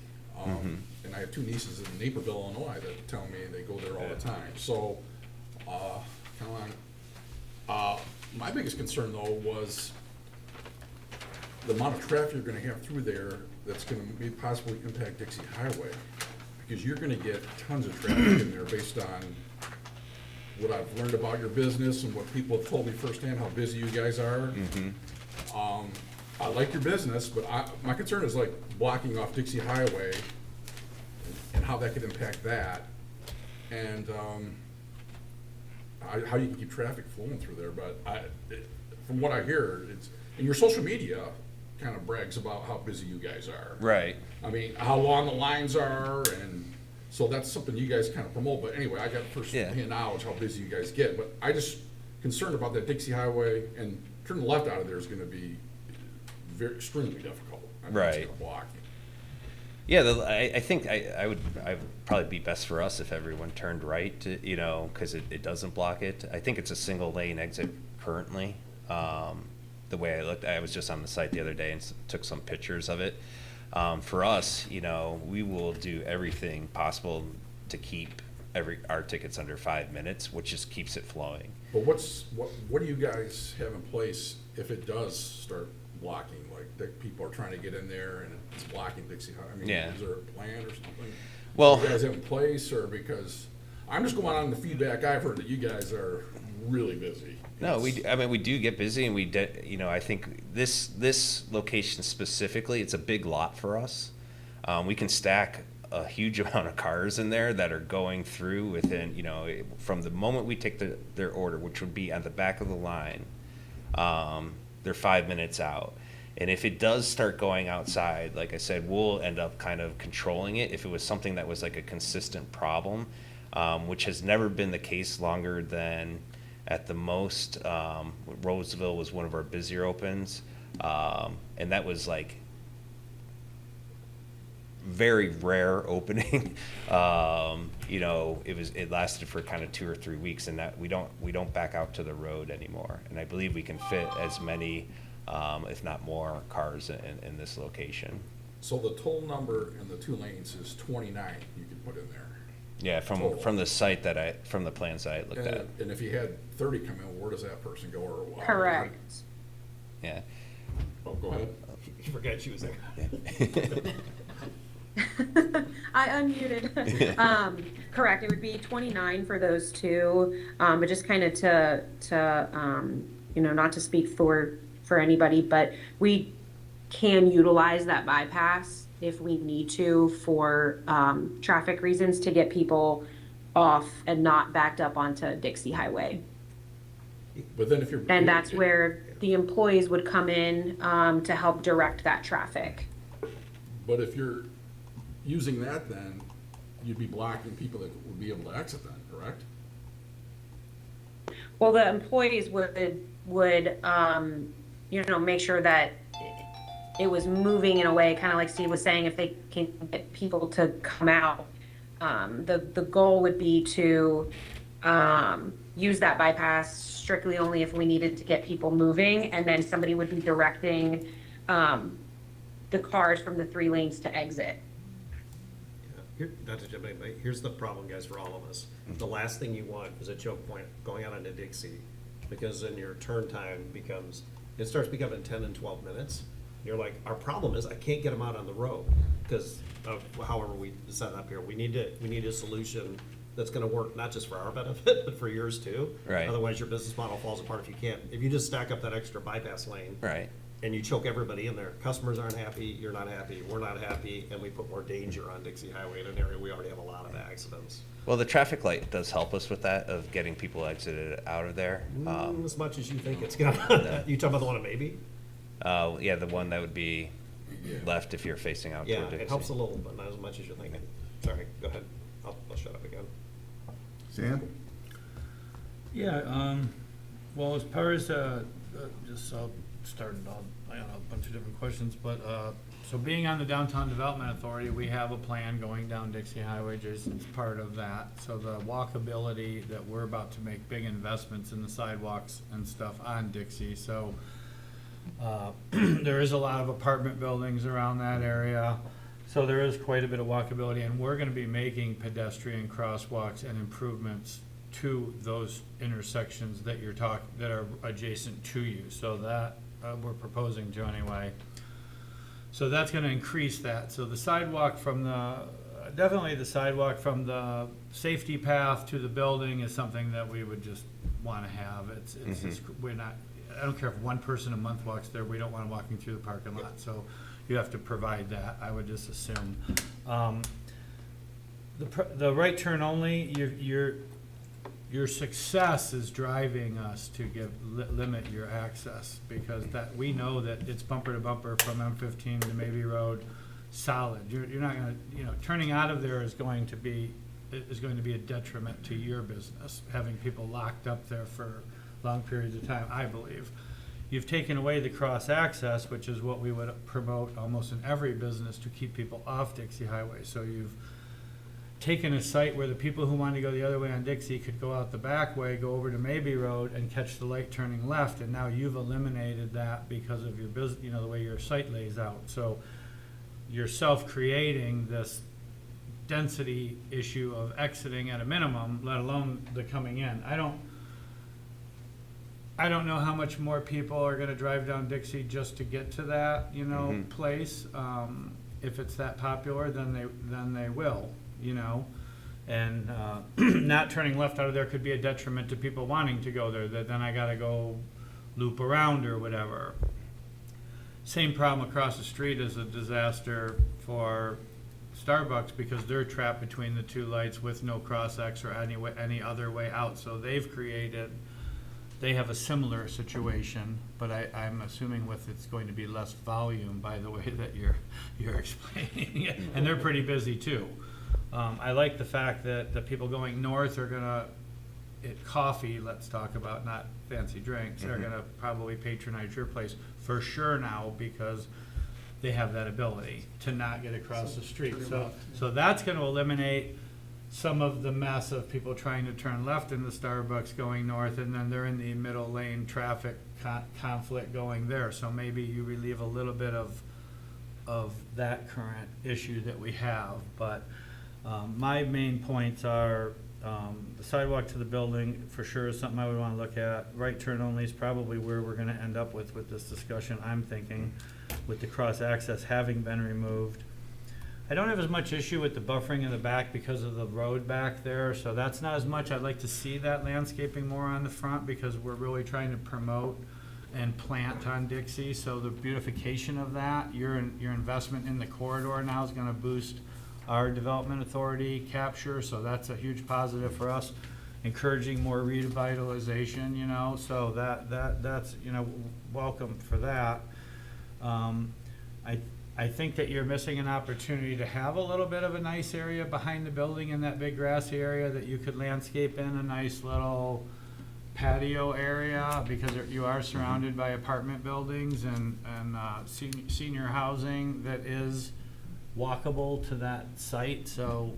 And I have two nieces in Naperville, Illinois, that tell me they go there all the time. So, my biggest concern though was the amount of traffic you're gonna have through there that's gonna be possibly impact Dixie Highway. Because you're gonna get tons of traffic in there based on what I've learned about your business and what people have told me firsthand, how busy you guys are. I like your business, but my concern is like blocking off Dixie Highway and how that could impact that. And, how you can keep traffic flowing through there, but from what I hear, and your social media kind of brags about how busy you guys are. Right. I mean, how long the lines are, and so that's something you guys kind of promote, but anyway, I got first-hand knowledge how busy you guys get, but I just concerned about that Dixie Highway, and turning left out of there is gonna be extremely difficult. I mean, it's Right. gonna block. Yeah, I think I would probably be best for us if everyone turned right, because it doesn't block it. I think it's a single lane exit currently. The way I looked, I was just on the site the other day and took some pictures of it. For us, we will do everything possible to keep our tickets under 5 minutes, which just keeps it flowing. But what do you guys have in place if it does start blocking, like that people are trying to get in there and it's blocking Dixie Highway? I mean, Yeah. is there a plan or something? Well- You guys have in place, or because I'm just going on the feedback I've heard that you guys are really busy. No, we do get busy, and I think this location specifically, it's a big lot for us. We can stack a huge amount of cars in there that are going through within, from the moment we take their order, which would be at the back of the line, they're 5 minutes out. And if it does start going outside, like I said, we'll end up kind of controlling it. If it was something that was like a consistent problem, which has never been the case longer than at the most, Roseville was one of our busier opens. And that was like very rare opening. It lasted for kind of 2 or 3 weeks, and that we don't back out to the road anymore. And I believe we can fit as many, if not more, cars in this location. So the total number in the 2 lanes is 29 you can put in there. Yeah, Total. from the site from the plans that I looked at. And if you had 30 come in, where does that person go, or? Correct. Yeah. Oh, go ahead. You forgot she was there. I unmuted. Correct, it would be 29 for those two, but just kind of not to speak for anybody, but we can utilize that bypass if we need to for traffic reasons to get people off and not backed up onto Dixie Highway. But then if you're. And that's where the employees would come in to help direct that traffic. But if you're using that, then you'd be blocking people that would be able to exit then, correct? Well, the employees would make sure that it was moving in a way, kind of like Steve was saying, if they can get people to come out. The goal would be to use that bypass strictly only if we needed to get people moving, and then somebody would be directing the cars from the 3 lanes to exit. Not to jump in, but here's the problem, guys, for all of us. The last thing you want is a choke point going out onto Dixie, because then your turn time starts becoming 10 and 12 minutes. You're like, our problem is I can't get them out on the road because of however we set up here. We need a solution that's gonna work not just for our benefit, but for yours too. Right. Otherwise, your business model falls apart if you just stack up that extra bypass lane. Right. And you choke everybody in there. Customers aren't happy, you're not happy, we're not happy, and we put more danger on Dixie Highway in an area we already have a lot of accidents. Well, the traffic light does help us with that, of getting people exited out of there. As much as you think it's gonna, you talking about the one at Maybe? Yeah, the one that would be left if you're facing out Yeah, toward Dixie. it helps a little, but not as much as you're thinking. Sorry, go ahead. I'll shut up again. Sam? Yeah, well, as far as, just starting on, I don't know, a bunch of different questions, but, so being on the Downtown Development Authority, we have a plan going down Dixie Highway, Jason's part of that. So the walkability that we're about to make big investments in the sidewalks and stuff on Dixie, so, There is a lot of apartment buildings around that area, so there is quite a bit of walkability, and we're gonna be making pedestrian crosswalks and improvements to those intersections that that are adjacent to you, so that, we're proposing to anyway. So that's gonna increase that, so the sidewalk from definitely the sidewalk from the safety path to the building is something that we would just wanna have. It's just, we're not, I don't care if one person a month walks there, we don't want them walking through the parking lot, so you have to provide that, I would just assume. The right turn only, your success is driving us to limit your access, because we know that it's bumper to bumper from M15 to Mabee Road, solid. You're not gonna, turning out of there is going to be a detriment to your business, having people locked up there for long periods of time, I believe. You've taken away the cross-access, which is what we would promote almost in every business to keep people off Dixie Highway. So you've taken a site where the people who want to go the other way on Dixie could go out the back way, go over to Mabee Road and catch the light turning left, and now you've eliminated that because of your business, the way your site lays out. So you're self-creating this density issue of exiting at a minimum, let alone the coming in. I don't know how much more people are gonna drive down Dixie just to get to that, place. If it's that popular, then they will, And not turning left out of there could be a detriment to people wanting to go there, that then I gotta go loop around or whatever. Same problem across the street is a disaster for Starbucks, because they're trapped between the two lights with no cross-X or any other way out. So they have a similar situation, but I'm assuming it's going to be less volume by the way that you're explaining it. And they're pretty busy too. I like the fact that the people going north are gonna, coffee, let's talk about, not fancy drinks, they're gonna probably patronize your place for sure now, because they have that ability to not get across the street. So that's gonna eliminate some of the mess of people trying to turn left in the Starbucks going north, and then they're in the middle lane traffic conflict going there. So maybe you relieve a little bit of that current issue that we have. But my main points are the sidewalk to the building for sure is something I would want to look at. Right turn only is probably where we're going to end up with this discussion, I'm thinking, with the cross access having been removed. I don't have as much issue with the buffering in the back because of the road back there, so that's not as much. I'd like to see that landscaping more on the front, because we're really trying to promote and plant on Dixie. So the beautification of that, your investment in the corridor now is gonna boost our development authority capture, so that's a huge positive for us. Encouraging more revitalization, so that's, welcome for that. I think that you're missing an opportunity to have a little bit of a nice area behind the building in that big grassy area that you could landscape in, a nice little patio area, because you are surrounded by apartment buildings and senior housing that is walkable to that site. So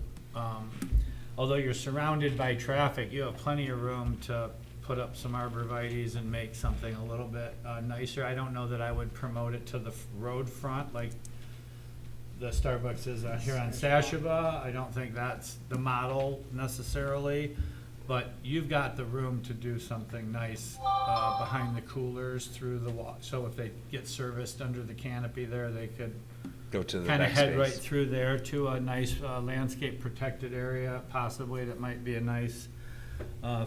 although you're surrounded by traffic, you have plenty of room to put up some arborvitaes and make something a little bit nicer. I don't know that I would promote it to the road front like the Starbucks is here on Sashaba. I don't think that's the model necessarily, but you've got the room to do something nice behind the coolers through the wall. So if they get serviced under the canopy there, they could Go to the kind of back head space. right through there to a nice landscape protected area, possibly, that might be a nice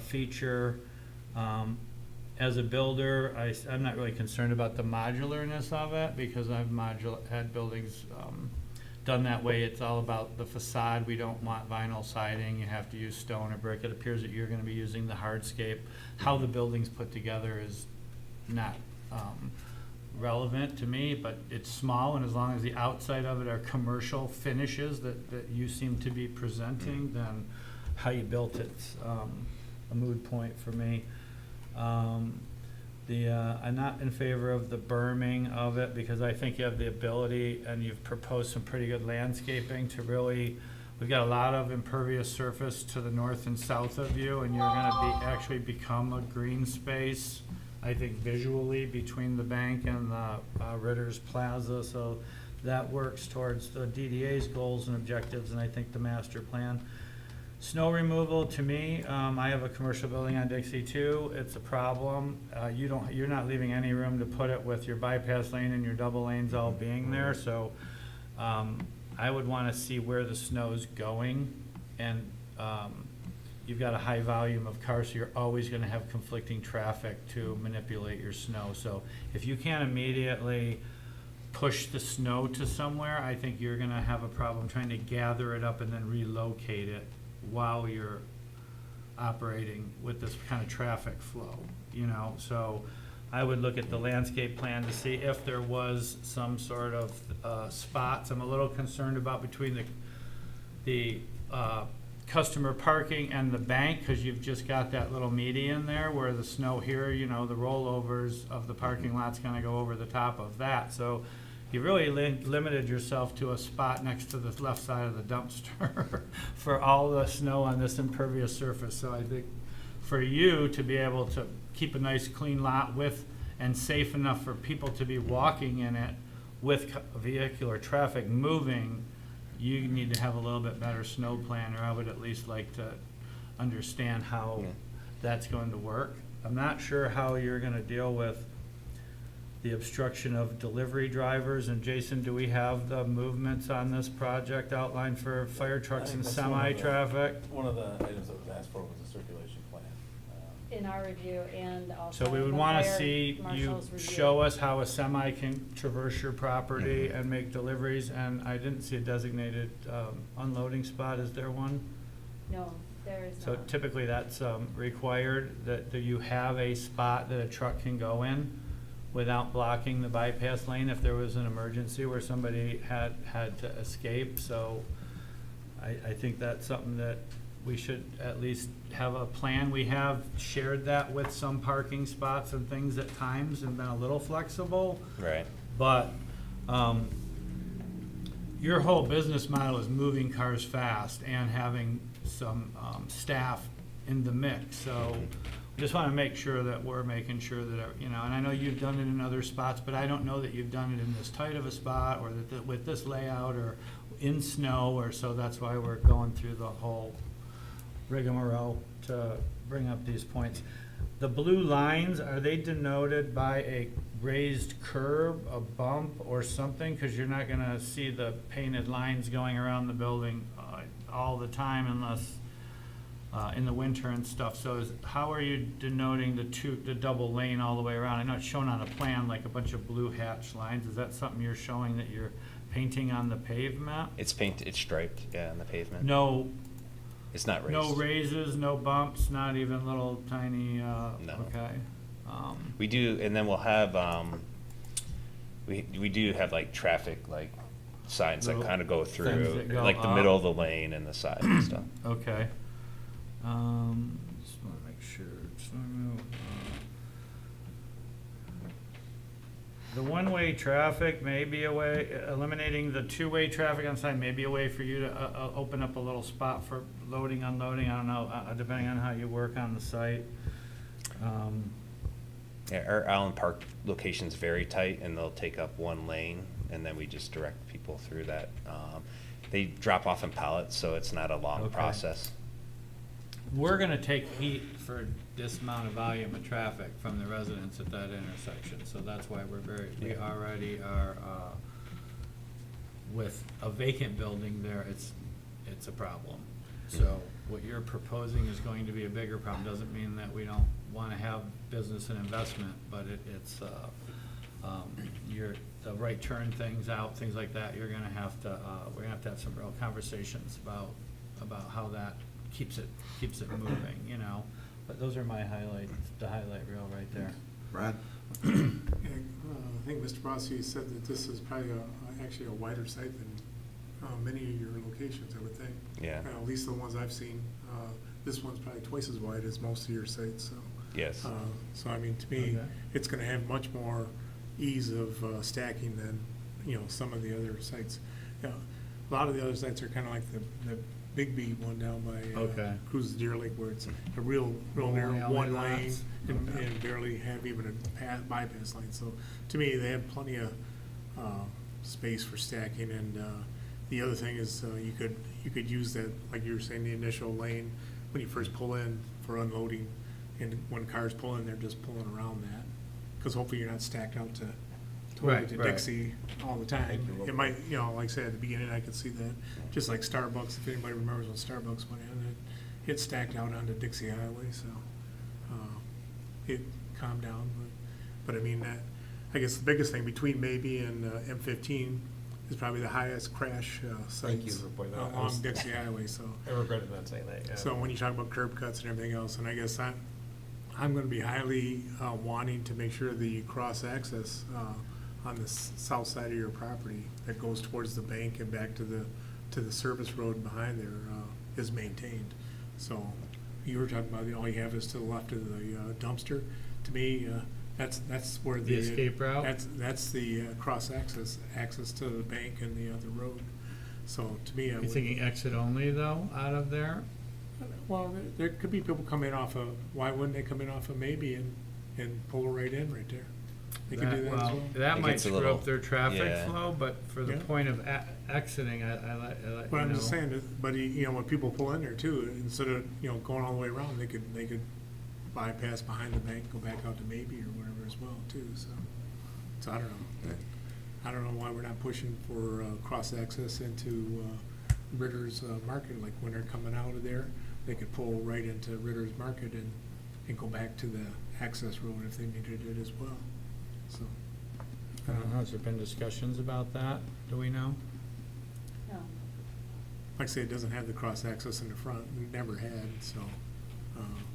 feature. As a builder, I'm not really concerned about the modularness of it, because I've had buildings done that way. It's all about the facade. We don't want vinyl siding. You have to use stone or brick. It appears that you're going to be using the hardscape. How the building's put together is not relevant to me, but it's small, and as long as the outside of it are commercial finishes that you seem to be presenting, then how you built it's a moot point for me. I'm not in favor of the berming of it, because I think you have the ability, and you've proposed some pretty good landscaping to really, we've got a lot of impervious surface to the north and south of you, and you're gonna actually become a green space. I think visually between the bank and the Ritter's Plaza, so that works towards the DDA's goals and objectives, and I think the master plan. Snow removal, to me, I have a commercial building on Dixie too, it's a problem. You're not leaving any room to put it with your bypass lane and your double lanes all being there, so I would wanna see where the snow's going, and you've got a high volume of cars, so you're always gonna have conflicting traffic to manipulate your snow. So if you can't immediately push the snow to somewhere, I think you're gonna have a problem trying to gather it up and then relocate it while you're operating with this kind of traffic flow, you know? So I would look at the landscape plan to see if there was some sort of spots. I'm a little concerned about between the customer parking and the bank, because you've just got that little median there where the snow here, you know, the rollovers of the parking lot's gonna go over the top of that. So you really limited yourself to a spot next to the left side of the dumpster for all the snow on this impervious surface. So I think for you to be able to keep a nice clean lot with, and safe enough for people to be walking in it with vehicular traffic moving, you need to have a little bit better snow plan, or I would at least like to understand how that's going to work. I'm not sure how you're gonna deal with the obstruction of delivery drivers. And Jason, do we have the movements on this project outlined for fire trucks and semi-traffic? One of the items that was asked for was a circulation plan. In our review and also. So we would the wanna fire see you marshal's review. show us how a semi can traverse your property and make deliveries, and I didn't see a designated unloading spot. Is there one? No, there is So not. typically that's required, that you have a spot that a truck can go in without blocking the bypass lane if there was an emergency where somebody had to escape. So I think that's something that we should at least have a plan. We have shared that with some parking spots and things at times and been a little flexible. Right. But your whole business model is moving cars fast and having some staff in the mix. So just want to make sure that we're making sure that, you know, and I know you've done it in other spots, but I don't know that you've done it in this tight of a spot, or that with this layout, or in snow, or so that's why we're going through the whole rigmarole to bring up these points. The blue lines, are they denoted by a raised curb, a bump, or something? Because you're not gonna see the painted lines going around the building all the time unless in the winter and stuff. So how are you denoting the double lane all the way around? I know it's shown on a plan like a bunch of blue hatch lines. Is that something you're showing that you're painting on the pavement? It's it's striped, yeah, on the pavement. No, It's not raised. no raises, no bumps, not even little tiny, No. okay. We do, and then we'll have, we do have like traffic, like signs that Little kind of go things through, that go like the up. middle of the lane and the side and stuff. Okay. Just wanna make sure. The one-way traffic may be a way, eliminating the two-way traffic on site may be a way for you to open up a little spot for loading, unloading, I don't know, depending on how you work on the site. Yeah, our Allen Park location's very tight, and they'll take up one lane, and then we just direct people through that. They drop off in pallets, so it's not a long Okay. process. We're gonna take heat for this amount of volume of traffic from the residents at that intersection, so that's why we already are, with a vacant building there, it's a problem. So what you're proposing is going to be a bigger problem, doesn't mean that we don't wanna have business and investment, but the right turn things out, things like that, you're gonna have to, we're gonna have to have some real conversations about how that keeps it moving, you know? But those are my highlights, the highlight reel right there. Brad? I think Mr. Brosky said that this is probably actually a wider site than many of your locations, I would think. Yeah. At least the ones I've seen. This one's probably twice as wide as most of your sites, so. Yes. So I mean, to me, Okay. it's gonna have much more ease of stacking than, some of the other sites. A lot of the other sites are kinda like the Bigby one down by Okay. Cruises Deer Lake, where it's a real narrow alley one lane lots. and barely have even a bypass lane. So to me, they have plenty of space for stacking. And the other thing is you could use that, like you were saying, the initial lane when you first pull in for unloading, and when cars pull in, they're just pulling around that, because hopefully you're not stacked out to totally Right, to right. Dixie all the time. It might, like I said, at the beginning, I could see that, just like Starbucks, if anybody remembers when Starbucks went in, it stacked out onto Dixie Highway, so it calmed down. But I mean, I guess the biggest thing between maybe and M15 is probably the highest crash Thank you sites for pointing that out. along Dixie Highway, so. I regretted not saying that, yeah. So when you talk about curb cuts and everything else, and I guess I'm gonna be highly wanting to make sure the cross-access on the south side of your property that goes towards the bank and back to the service road behind there is maintained. So you were talking about all you have is to the left of the dumpster. To me, that's where The escape route? That's the access to the bank and the other road. So to me, I You would. thinking exit only though, out of there? Well, there could be people come in off of, why wouldn't they come in off of Maybe and pull right in right there? They could do that as well. That It might gets a screw little- up their traffic yeah. flow, but for the Yeah. point of exiting, I like, But I'm you just know. saying, but when people pull in there too, instead of, going all the way around, they could bypass behind the bank, go back out to Maybe or whatever as well too, so I don't know. I don't know why we're not pushing for cross-access into Ritter's Market, like when they're coming out of there, they could pull right into Ritter's Market and go back to the access road if they needed it as well, so. I don't know, has there been discussions about that? Do we know? No. Like I say, it doesn't have the cross-access in the front, it never had, so,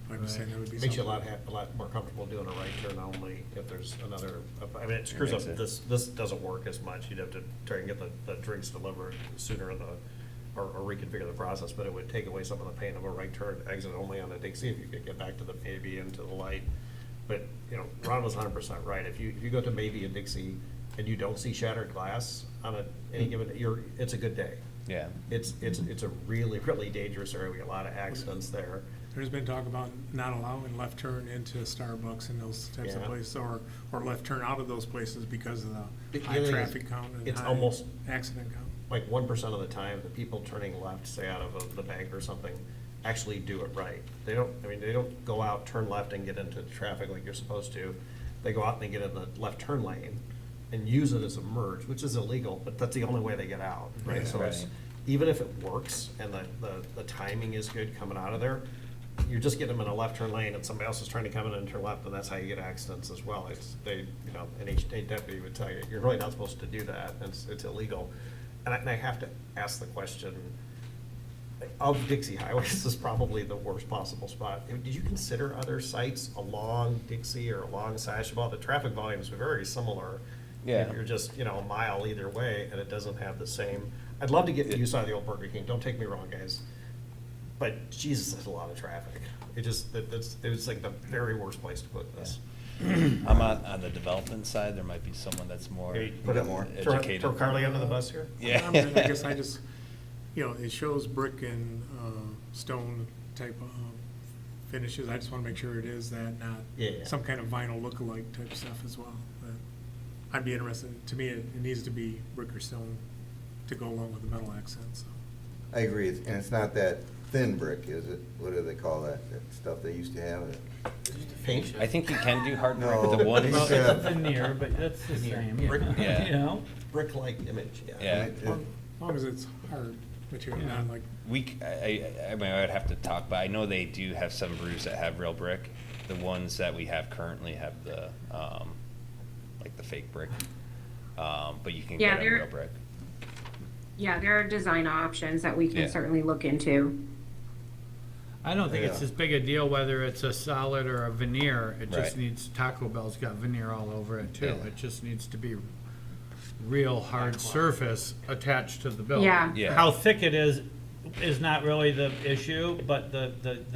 I'm just saying that would be Makes you something. a lot more comfortable doing a right turn only if there's another, I mean, it screws up, this doesn't work as much. You'd have to try and get the drinks delivered sooner or reconfigure the process, but it would take away some of the pain of a right turn exit only on a Dixie if you could get back to the Maybe and to the light. But, Ron was 100% right. If you go to Maybe and Dixie and you don't see shattered glass on any given, it's a good day. Yeah. It's a really, really dangerous area. We get a lot of accidents there. There's been talk about not allowing left turn into Starbucks and those types of Yeah. places, or left turn out of those places because of the The high other thing is, traffic count and it's high almost- accident count. Like 1% of the time, the people turning left, say out of the bank or something, actually do it right. They don't go out, turn left and get into traffic like you're supposed to. They go out and they get in the left turn lane and use it as a merge, which is illegal, but that's the only way they get out, right? So it's, Right. even if it works and the timing is good coming out of there, you're just getting them in a left turn lane and somebody else is trying to come in and turn left, and that's how you get accidents as well. An state deputy would tell you, you're really not supposed to do that, it's illegal. And I have to ask the question, of Dixie Highway, this is probably the worst possible spot. Did you consider other sites along Dixie or along Sashabaw? The traffic volumes are very similar. Yeah. You're just, a mile either way, and it doesn't have the same, I'd love to get use out of the old Burger King, don't take me wrong, guys. But Jesus, there's a lot of traffic. It was like the very worst place to put this. I'm on the development side, there might be someone that's more Put it more, educated. throw Carly under the bus here? Yeah. I guess I just, it shows brick and stone type of finishes. I just want to make sure it is that, not Yeah. some kind of vinyl look-alike type stuff as well. But I'd be interested, to me, it needs to be brick or stone to go along with the metal accents. I agree, and it's not that thin brick, is it? What do they call that stuff they used to have? Paint? I think you can do hard brick, No. the ones, Well, Well, it's a veneer, but that's the same, Yeah. you know? Brick-like image, yeah. yeah. As long as it's hard material, not like, I mean, I would have to talk, but I know they do have some brews that have real brick. The ones that we have currently have the, like the fake brick. But you can Yeah, get a they're- real brick. Yeah, there are design options that we Yeah. can certainly look into. I don't think it's Yeah. as big a deal whether it's a solid or a veneer. It just Right. needs, Taco Bell's got veneer all over it too. Yeah. It just needs to be real hard surface attached to the building. Yeah. Yeah. How thick it is not really the issue, but the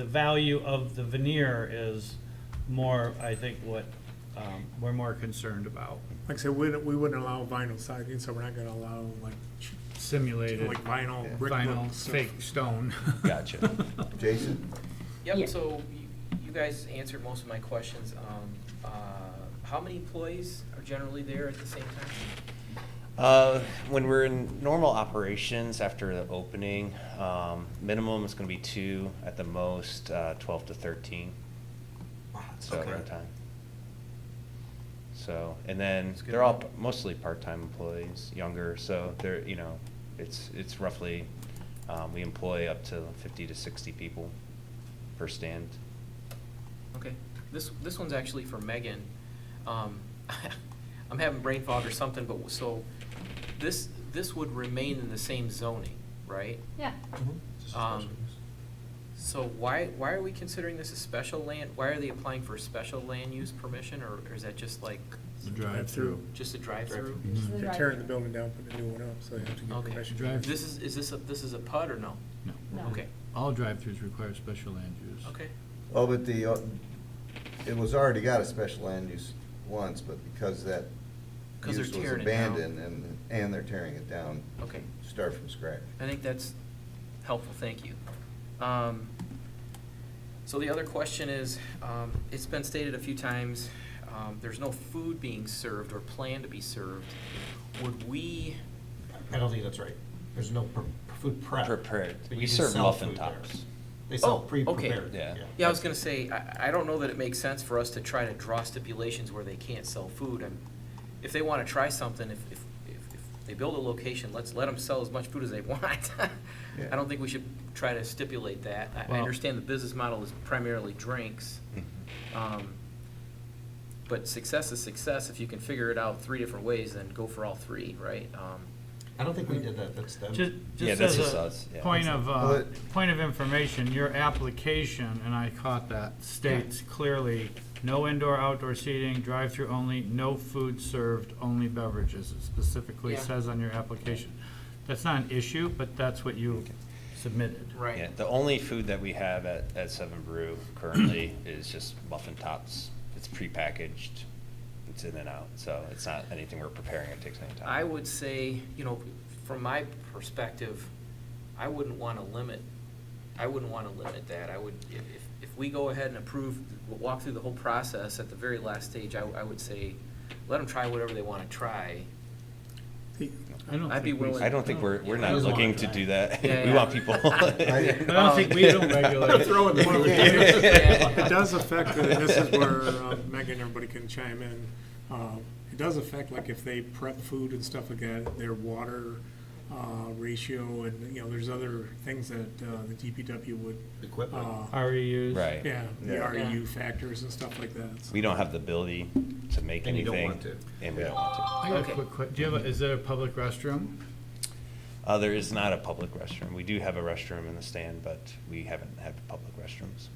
value of the veneer is more, I think, what we're more concerned about. Like I said, we wouldn't allow vinyl siding, so we're not gonna allow like Simulated vinyl brick vinyl, look stuff. fake stone. Gotcha. Jason? Yeah. Yep, so you guys answered most of my questions. How many employees are generally there at the same time? When we're in normal operations after the opening, minimum is gonna be 2, at the most, 12 to 13. So Okay. at a time. So, and then That's good they're all to know. mostly part-time employees, younger, so they're, you know, it's roughly, we employ up to 50 to 60 people per stand. Okay, this one's actually for Megan. I'm having brain fog or something, but so this would remain in the same zoning, right? Yeah, So why are we considering this a special land? Why are they applying for a special land use permission, or is that just like The drive-through. just a drive-through? This is the They're right- tearing the building down, putting a new one up, so they have to get Okay. permission. Drive- This is a PUD or no? No. No. Okay, All drive-throughs require special land use. okay. Well, but it was already got a special land use once, but because that 'Cause they're use was tearing it down. abandoned and they're tearing it down, Okay. start from scratch. I think that's helpful, thank you. So the other question is, it's been stated a few times, there's no food being served or planned to be served. Would we, I don't think that's right. There's no food prep. Prepared. But We you can serve sell muffin food there. tops. They sell Oh, okay. pre-prepared. Yeah. yeah, I was gonna say, I don't know that it makes sense for us to try to draw stipulations where they can't sell food. And if they wanna try something, if they build a location, let's let them sell as much food as they want. Yeah. I don't think we should try to stipulate that. I Well- understand the business model is primarily drinks. But success is success. If you can figure it out 3 different ways, then go for all 3, right? I don't think we did that, that's them. Just, Yeah, just that's as just a us, yeah. point of, Well, it- point of information, your application, and I caught that, states clearly, no indoor, outdoor seating, drive-through only, no food served, only beverages. It specifically Yeah. says on your application. That's not an issue, but that's what you submitted. Right. Yeah, the only food that we have at Seven Brew currently is just muffin tops. It's prepackaged, it's in and out, so it's not anything we're preparing, it takes any time. I would say, from my perspective, I wouldn't want to limit that. I would, if we go ahead and approve, walk through the whole process at the very last stage, I would say, let them try whatever they want to try. I don't I'd be think we- willing- I don't think we're Yeah, not I just looking want to to do that. Yeah, We yeah. want people. I don't think we don't regulate. Throw in the food. It does affect, and this is where Megan, everybody can chime in. It does affect, like, if they prep food and stuff like that, their water ratio, and, there's other things that the DPW would. Equipment. REUs. Right. Yeah, the Yeah. REU factors and stuff like that. so. We don't have the ability to make And you anything. don't want to. And we Yeah. don't want I got a Okay. quick question. Do you have is there a public restroom? to. There is not a public restroom. We do have a restroom in the stand, but we haven't had public restrooms.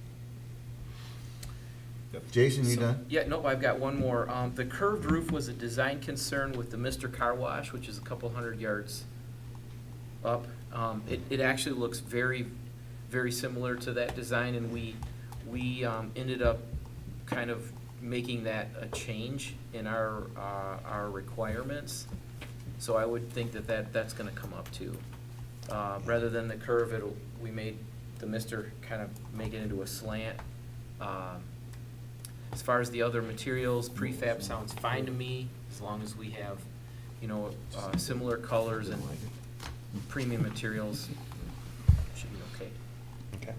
Jason, you So- done? Yeah, nope, I've got one more. The curved roof was a design concern with the Mr. Car Wash, which is a couple hundred yards up. It actually looks very, very similar to that design, and we ended up kind of making that a change in our requirements. So I would think that's gonna come up too. Rather than the curve, we made the Mr. kind of make it into a slant. As far as the other materials, prefab sounds fine to me, as long as we have, similar colors and premium materials, should be okay.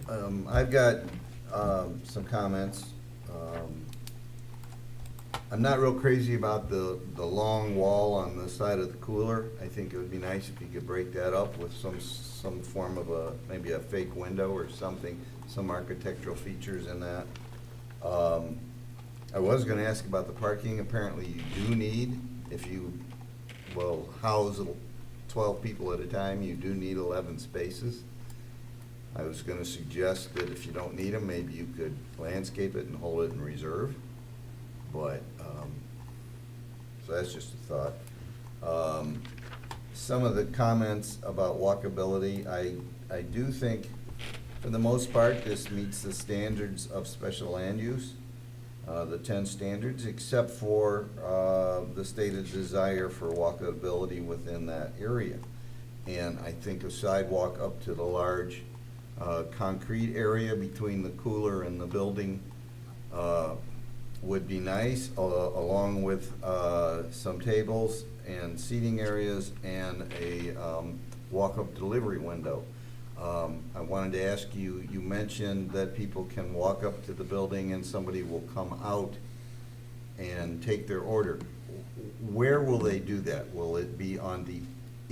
Okay. I've got some comments. I'm not real crazy about the long wall on the side of the cooler. I think it would be nice if you could break that up with some form of maybe a fake window or something, some architectural features in that. I was gonna ask about the parking. Apparently you do need, if you will house 12 people at a time, you do need 11 spaces. I was gonna suggest that if you don't need them, maybe you could landscape it and hold it in reserve. But, so that's just a thought. Some of the comments about walkability, I do think, for the most part, this meets the standards of special land use. the 10 standards, except for the stated desire for walkability within that area. And I think a sidewalk up to the large concrete area between the cooler and the building would be nice, along with some tables and seating areas and a walk-up delivery window. I wanted to ask you, you mentioned that people can walk up to the building and somebody will come out and take their order. Where will they do that? Will it be on the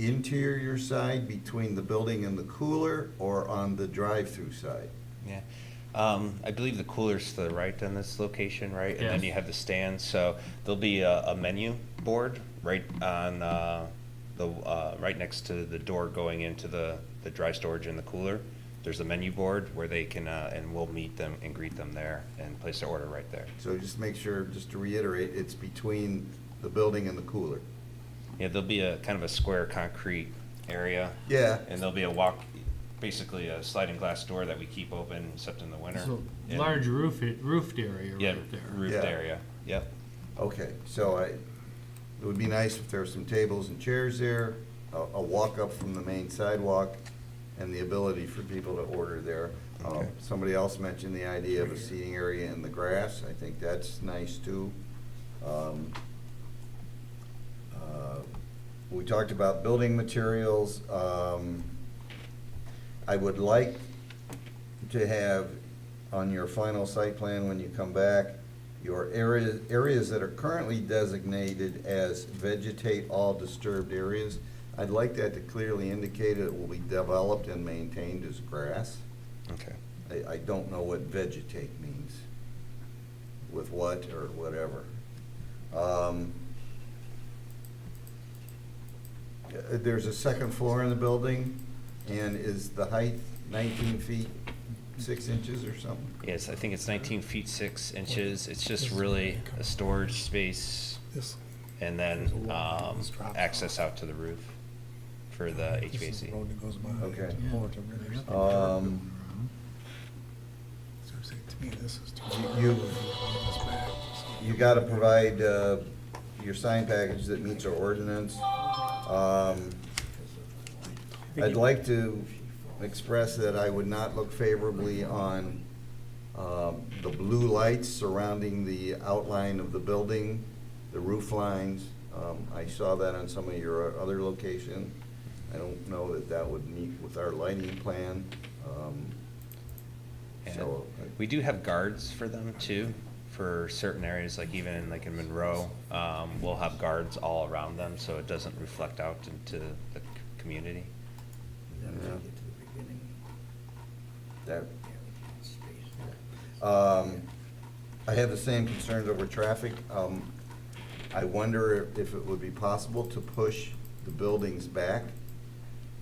interior side between the building and the cooler, or on the drive-through side? Yeah. I believe the cooler's to the right in this location, right? And then Yes. you have the stands, so there'll be a menu board right on right next to the door going into the dry storage and the cooler. There's a menu board where they can, and we'll meet them and greet them there and place their order right there. So just make sure, just to reiterate, it's between the building and the cooler. Yeah, there'll be a kind of a square concrete area. Yeah. And there'll be basically a sliding glass door that we keep open except in the winter. So And- large roofed area Yeah, right there. roofed Yeah. area, yep. Okay, so it would be nice if there were some tables and chairs there, a walk up from the main sidewalk, and the ability for people to order there. Okay. Somebody else mentioned the idea of a seating area in the grass. I think that's nice too. We talked about building materials. I would like to have on your final site plan when you come back, your areas that are currently designated as vegetate all disturbed areas. I'd like that to clearly indicate it will be developed and maintained as grass. Okay. I don't know what vegetate means, with what or whatever. There's a second floor in the building, and is the height 19 feet 6 inches or something? Yes, I think it's 19 feet 6 inches. It's just really a storage space This, and then access out to the roof for the this is the HVAC. road that goes by. Okay. Over to Ritters. Um, So I'm saying, to me, this is too. You- This back, so- You gotta provide your sign package that meets our ordinance. I'd like to express that I would not look favorably on the blue lights surrounding the outline of the building, the roof lines. I saw that on some of your other locations. I don't know that that would meet with our lighting plan. And So, we do have guards for them too, for certain areas, like even like in Monroe. We'll have guards all around them, so it doesn't reflect out into the community. yeah. That, I have the same concerns over traffic. I wonder if it would be possible to push the buildings back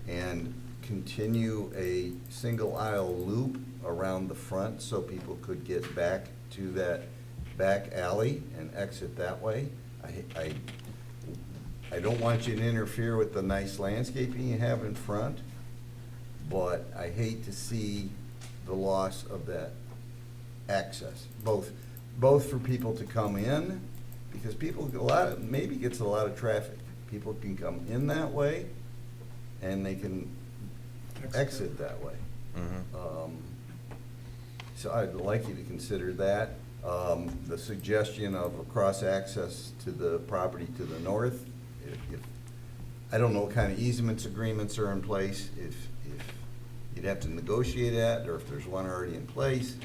and continue a single aisle loop around the front so people could get back to that back alley and exit that way. I don't want you to interfere with the nice landscaping you have in front, but I hate to see the loss of that access, both for people to come in, because people, maybe gets a lot of traffic. People can come in that way, and they can exit that way. So I'd like you to consider that. The suggestion of a cross-access to the property to the north, if I don't know what kind of easements agreements are in place, if you'd have to negotiate that, or if there's one already in place,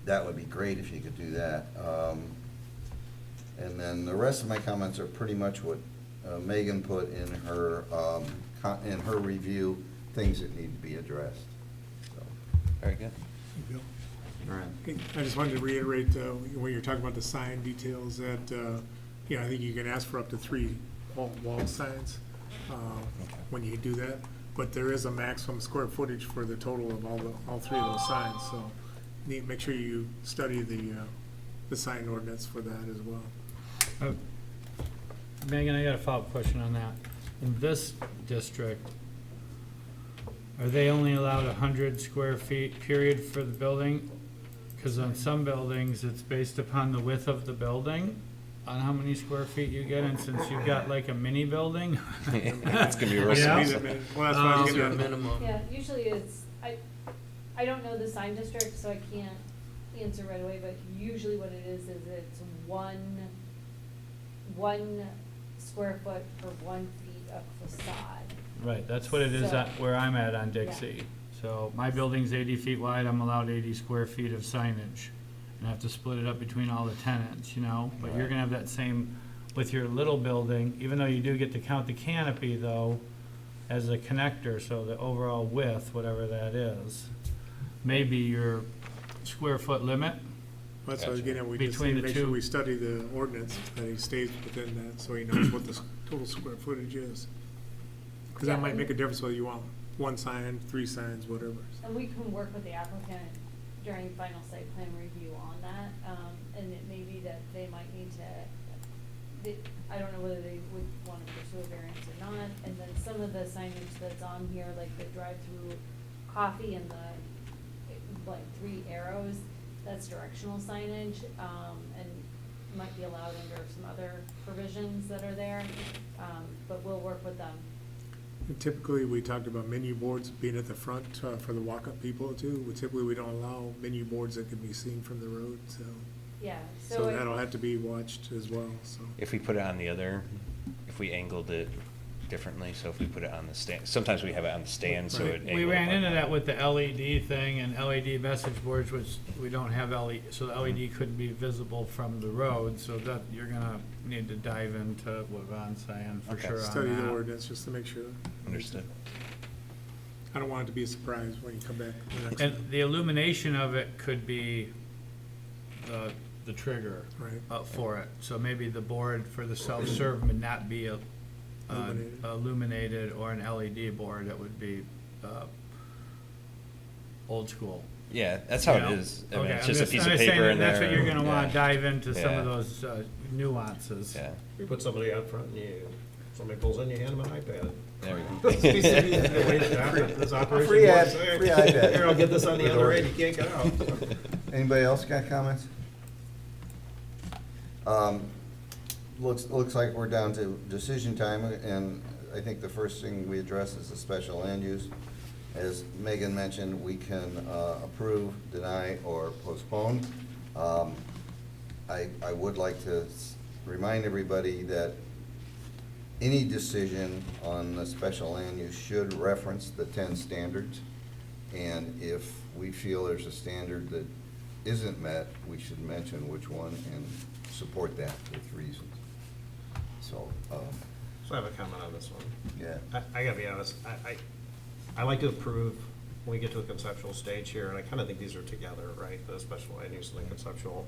that would be great if you could do that. And then the rest of my comments are pretty much what Megan put in her review, things that need to be addressed. So, Very good. Bill? all right. Hey, I just wanted to reiterate, when you're talking about the sign details, that, I think you can ask for up to 3 wall signs when you do that, but there is a maximum square footage for the total of all 3 of those signs, so make sure you study the sign ordinance for that as well. Megan, I got a follow-up question on that. In this district, are they only allowed 100 square feet period for the building? Cause on some buildings, it's based upon the width of the building, on how many square feet you get, and since you've got like a mini building. It's gonna be real Yeah. simple. Well, that's why I was Um, getting at. minimum. Yeah, usually it's, I don't know the sign district, so I can't answer right away, but usually what it is it's one square foot per 1 feet of facade. Right, that's what it is So- at, where I'm at on Dixie. So my building's 80 feet wide, I'm allowed 80 square feet of signage. And I have to split it up between all the tenants, you know? But you're gonna have that same, with your little building, even though you do get to count the canopy though, as a connector, so the overall width, whatever that is, may be your square foot limit. That's what I was getting at, we just Between need to the make sure two. we study the ordinance, that he stays within that, so he knows what the total square footage is. Because that Yeah, might and- make a difference whether you want 1 sign, 3 signs, whatever. And we can work with the applicant during final site plan review on that, and it may be that they might need to, I don't know whether they would wanna pursue a variance or not, and then some of the signage that's on here, like the drive-through coffee and the, like, 3 arrows, that's directional signage, and might be allowed under some other provisions that are there, but we'll work with them. And typically, we talked about menu boards being at the front for the walk-up people too. Typically, we don't allow menu boards that can be seen from the road, so. Yeah, So that'll have to be watched as well, so. If we put it on the other, if we angled it differently, so if we put it on the stand, sometimes we have it on the stand, so it. We angled ran up. into that with the LED thing and LED message boards, which we don't have LED, so the LED couldn't be visible from the road, so that, you're gonna need to dive into what Von's saying for Okay. sure on Study the that. ordinance just to make sure. Understood. I don't want it to be a surprise when you come back the next And time. the illumination of it could be the trigger Right. for it. So maybe the board for the self-serve would not be Illuminated. illuminated or an LED board, it would be old school. Yeah, that's how you it know? is. I mean, Okay, it's I'm just a piece I'm of saying paper in there. That's what you're gonna wanna Yeah. dive into some Yeah. of those nuances. Yeah, You put somebody out front and somebody pulls in, you hand them an iPad. there we This go. operation Free works. iPad. Here, I'll get this on the other end, you can't get out. Anybody else got comments? Looks like we're down to decision time, and I think the first thing we address is the special land use. As Megan mentioned, we can approve, deny, or postpone. I would like to remind everybody that any decision on the special land use should reference the 10 standards. And if we feel there's a standard that isn't met, we should mention which one and support that with reasons. So, So I have a comment on this one. yeah. I gotta be honest, I like to approve when we get to a conceptual stage here, and I kinda think these are together, right? The special land use and the conceptual.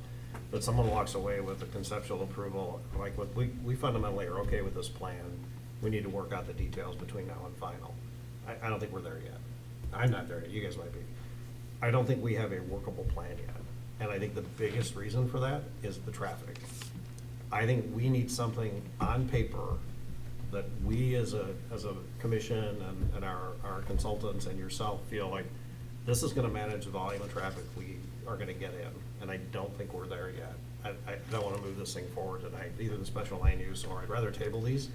But someone walks away with a conceptual approval, like, look, we fundamentally are okay with this plan. We need to work out the details between now and final. I don't think we're there yet. I'm not there yet, you guys might be. I don't think we have a workable plan yet. And I think the biggest reason for that is the traffic. I think we need something on paper that we as a commission and our consultants and yourself feel like this is gonna manage the volume of traffic we are gonna get in, and I don't think we're there yet. I don't wanna move this thing forward tonight, either the special land use, or I'd rather table these,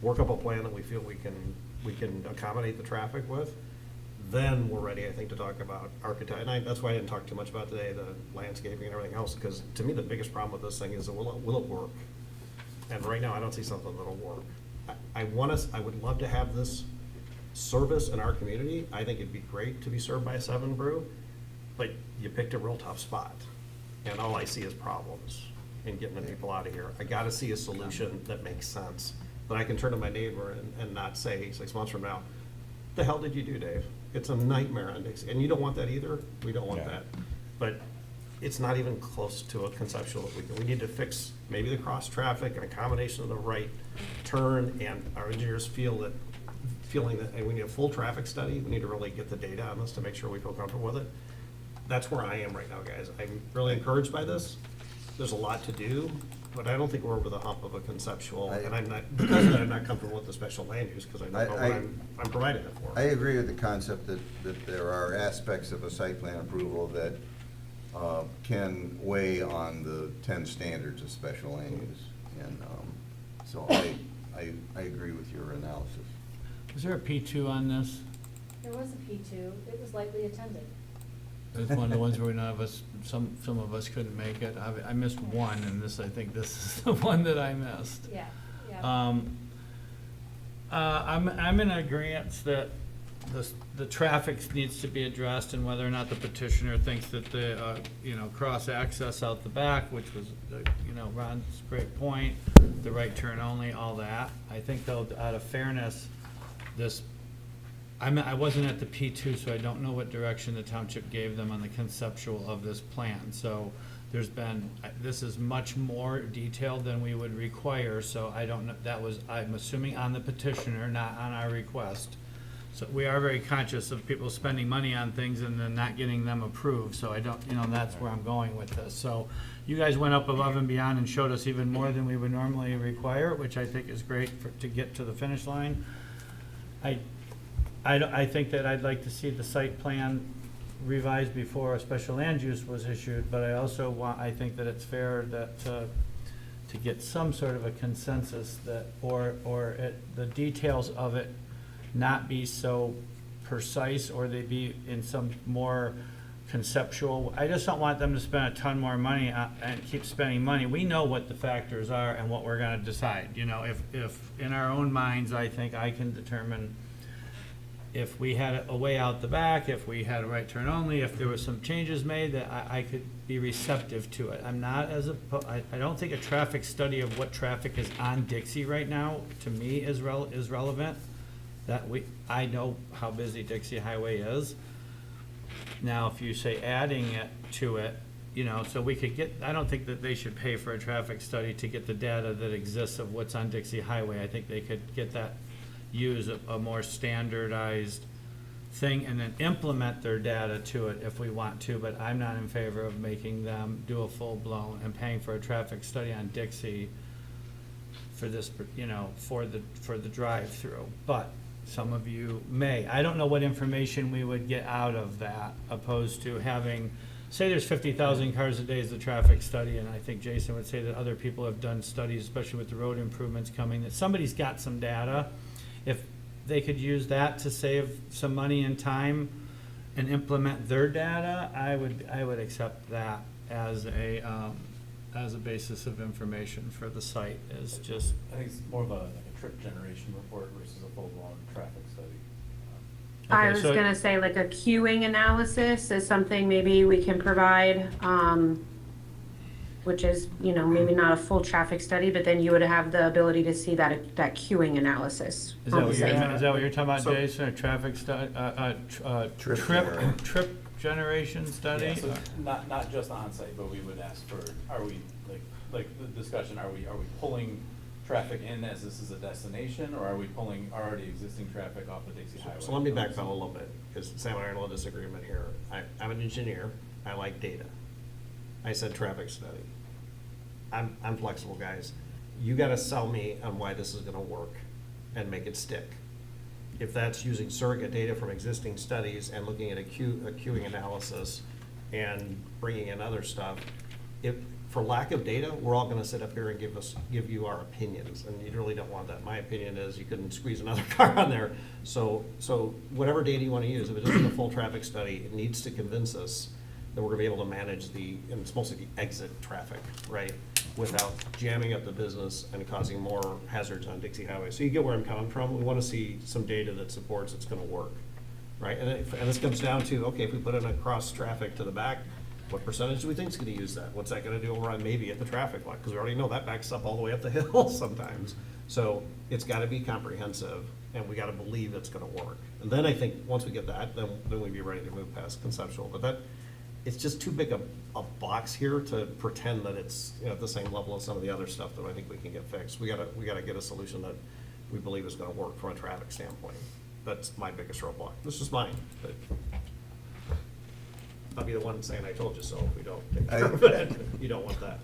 work up a plan that we feel we can accommodate the traffic with. Then we're ready, I think, to talk about architect, and that's why I didn't talk too much about today, the landscaping and everything else, because to me, the biggest problem with this thing is, will it work? And right now, I don't see something that'll work. I would love to have this service in our community. I think it'd be great to be served by a 7 Brew, but you picked a real tough spot. And all I see is problems in getting the people out of here. I gotta see a solution that makes sense, that I can turn to my neighbor and not say 6 months from now, the hell did you do, Dave? It's a nightmare on Dixie, and you don't want that either. We don't want Yeah. that. But it's not even close to a conceptual. We need to fix maybe the cross traffic and accommodation of the right turn, and our engineers feeling that, hey, we need a full traffic study. We need to really get the data on this to make sure we feel comfortable with it. That's where I am right now, guys. I'm really encouraged by this. There's a lot to do, but I don't think we're over the hump of a conceptual, and I'm not, because of that, I'm not comfortable with the special land use, because I don't know what I'm providing it for. I agree with the concept that there are aspects of a site plan approval that can weigh on the 10 standards of special land use. And so I agree with your analysis. Was there a P2 on this? There was a P2, it was lightly attended. It was one of the ones where none of us, some of us couldn't make it. I missed one, and I think this is the one that I missed. Yeah, yeah. I'm in agreement that the traffic needs to be addressed, and whether or not the petitioner thinks that the, cross access out the back, which was, Ron's great point, the right turn only, all that. I think though, out of fairness, I wasn't at the P2, so I don't know what direction the township gave them on the conceptual of this plan. So this is much more detailed than we would require, so I don't know, I'm assuming on the petitioner, not on our request. So we are very conscious of people spending money on things and then not getting them approved, so I don't, that's where I'm going with this. So you guys went up above and beyond and showed us even more than we would normally require, which I think is great to get to the finish line. I think that I'd like to see the site plan revised before a special land use was issued, but I think that it's fair that, to get some sort of a consensus that, the details of it not be so precise, or they be in some more conceptual. I just don't want them to spend a ton more money and keep spending money. We know what the factors are and what we're gonna decide. If in our own minds, I think I can determine if we had a way out the back, if we had a right turn only, if there were some changes made, that I could be receptive to it. I'm not I don't think a traffic study of what traffic is on Dixie right now, to me, is relevant. I know how busy Dixie Highway is. Now, if you say adding it to it, so we could I don't think that they should pay for a traffic study to get the data that exists of what's on Dixie Highway. I think they could use a more standardized thing and then implement their data to it if we want to, but I'm not in favor of making them do a full-blown and paying for a traffic study on Dixie for this, for the drive-through. But some of you may. I don't know what information we would get out of that, opposed to having, say there's 50,000 cars a day is the traffic study, and I think Jason would say that other people have done studies, especially with the road improvements coming, that somebody's got some data. If they could use that to save some money and time and implement their data, I would accept that as a basis of information for the site. Is just, I think it's more of a trip generation report versus a full-blown traffic study. I Okay, was so- gonna say, like, a queuing analysis is something maybe we can provide, which is, maybe not a full traffic study, but then you would have the ability to see that queuing analysis. is that what you're talking about, So- Jason? A traffic study, Trip generation. trip generation study? Yeah, so not just on-site, but we would ask for, are we, like the discussion, are we pulling traffic in as this is a destination, or are we pulling already existing traffic off the Dixie Highway? So let me backpedal a little bit, because Sam and I are in a little disagreement here. I'm an engineer, I like data. I said traffic study. I'm flexible, guys. You gotta sell me on why this is gonna work and make it stick. If that's using surrogate data from existing studies and looking at a queuing analysis and bringing in other stuff, for lack of data, we're all gonna sit up here and give you our opinions, and you really don't want that. My opinion is you couldn't squeeze another car on there. So whatever data you wanna use, if it isn't a full traffic study, it needs to convince us that we're gonna be able to manage and it's mostly the exit traffic, right? Without jamming up the business and causing more hazards on Dixie Highway. So you get where I'm coming from. We wanna see some data that supports it's gonna work, right? And this comes down to, okay, if we put in a cross traffic to the back, what percentage do we think is gonna use that? What's that gonna do over on maybe at the traffic light? Because we already know that backs up all the way up the hill sometimes. So it's gotta be comprehensive, and we gotta believe it's gonna work. And then I think, once we get that, then we'd be ready to move past conceptual. But it's just too big a box here to pretend that it's, at the same level as some of the other stuff that I think we can get fixed. We gotta get a solution that we believe is gonna work from a traffic standpoint. That's my biggest roadblock. This is mine, but I'll be the one saying I told you so if we don't take care of it. You don't want that.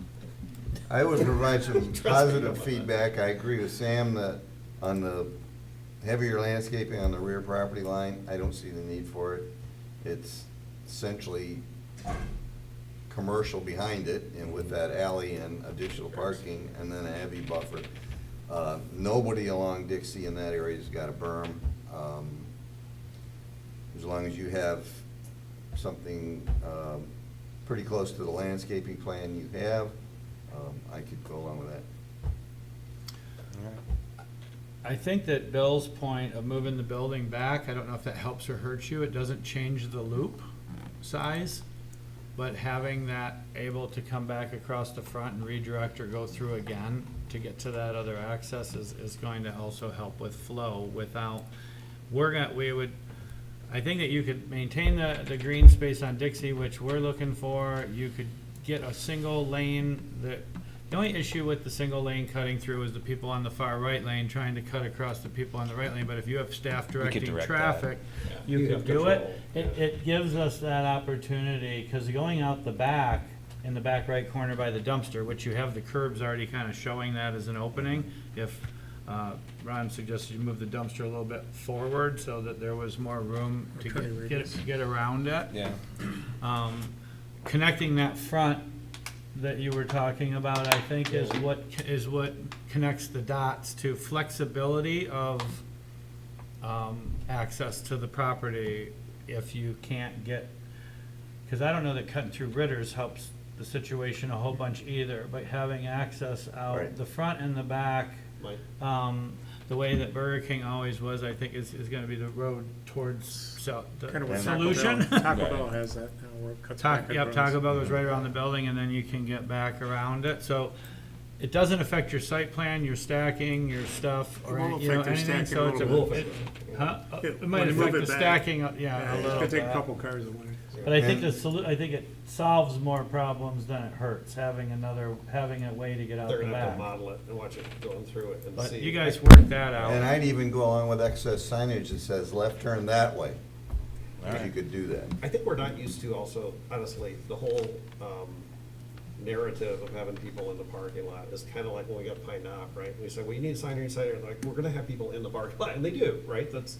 I would provide some Trust me, positive you don't want that. feedback. I agree with Sam that on the heavier landscaping on the rear property line, I don't see the need for it. It's essentially commercial behind it, and with that alley and additional parking, and then a heavy buffer. Nobody along Dixie in that area's got a berm. As long as you have something pretty close to the landscaping plan you have, I could go along with that. I think that Bill's point of moving the building back, I don't know if that helps or hurts you, it doesn't change the loop size, but having that able to come back across the front and redirect or go through again to get to that other access is going to also help with flow without, I think that you could maintain the green space on Dixie, which we're looking for. You could get a single lane. The only issue with the single lane cutting through is the people on the far right lane trying to cut across the people on the right lane. But if you have staff directing direct that. traffic, you You could have do it. control, It gives us that opportunity, because going out the back, in the back right corner by the dumpster, which you have the curbs already kind of showing that as an opening, if Ron suggested you move the dumpster a little bit forward so that there was more room to Attorney Regis. get around it. Yeah. Connecting that front that you were talking about, I think, is what connects the dots to flexibility of access to the property if you can't get, because I don't know that cutting through Ritter's helps the situation a whole bunch either, but having access out Right. the front and the back, Mike? the way that Burger King always was, I think is gonna be the road towards the Kind of what solution. Taco Bell has that now, where it cuts back Yep, across. Taco Bell goes right around the building, and then you can get back around it, so it doesn't affect your site plan, your stacking, your stuff, or, It won't you know, affect your anything, stacking so a it's little a, bit. huh? Yeah, It when might you move affect it the back. stacking, yeah, a Yeah, little it could take a bit. couple cars away. But I think And- I think it solves more problems than it hurts, having a way to get out They're the gonna have to back. model it and watch it going through it and see. But you guys work that out. And I'd even go along with excess signage that says left turn that way, if you could do that. I think we're not used to also, honestly, the whole narrative of having people in the parking lot is kind of like when we got Pine Knob, right? We said, well, you need a sign here, and like, we're gonna have people in the parking lot, and they do, right? That's,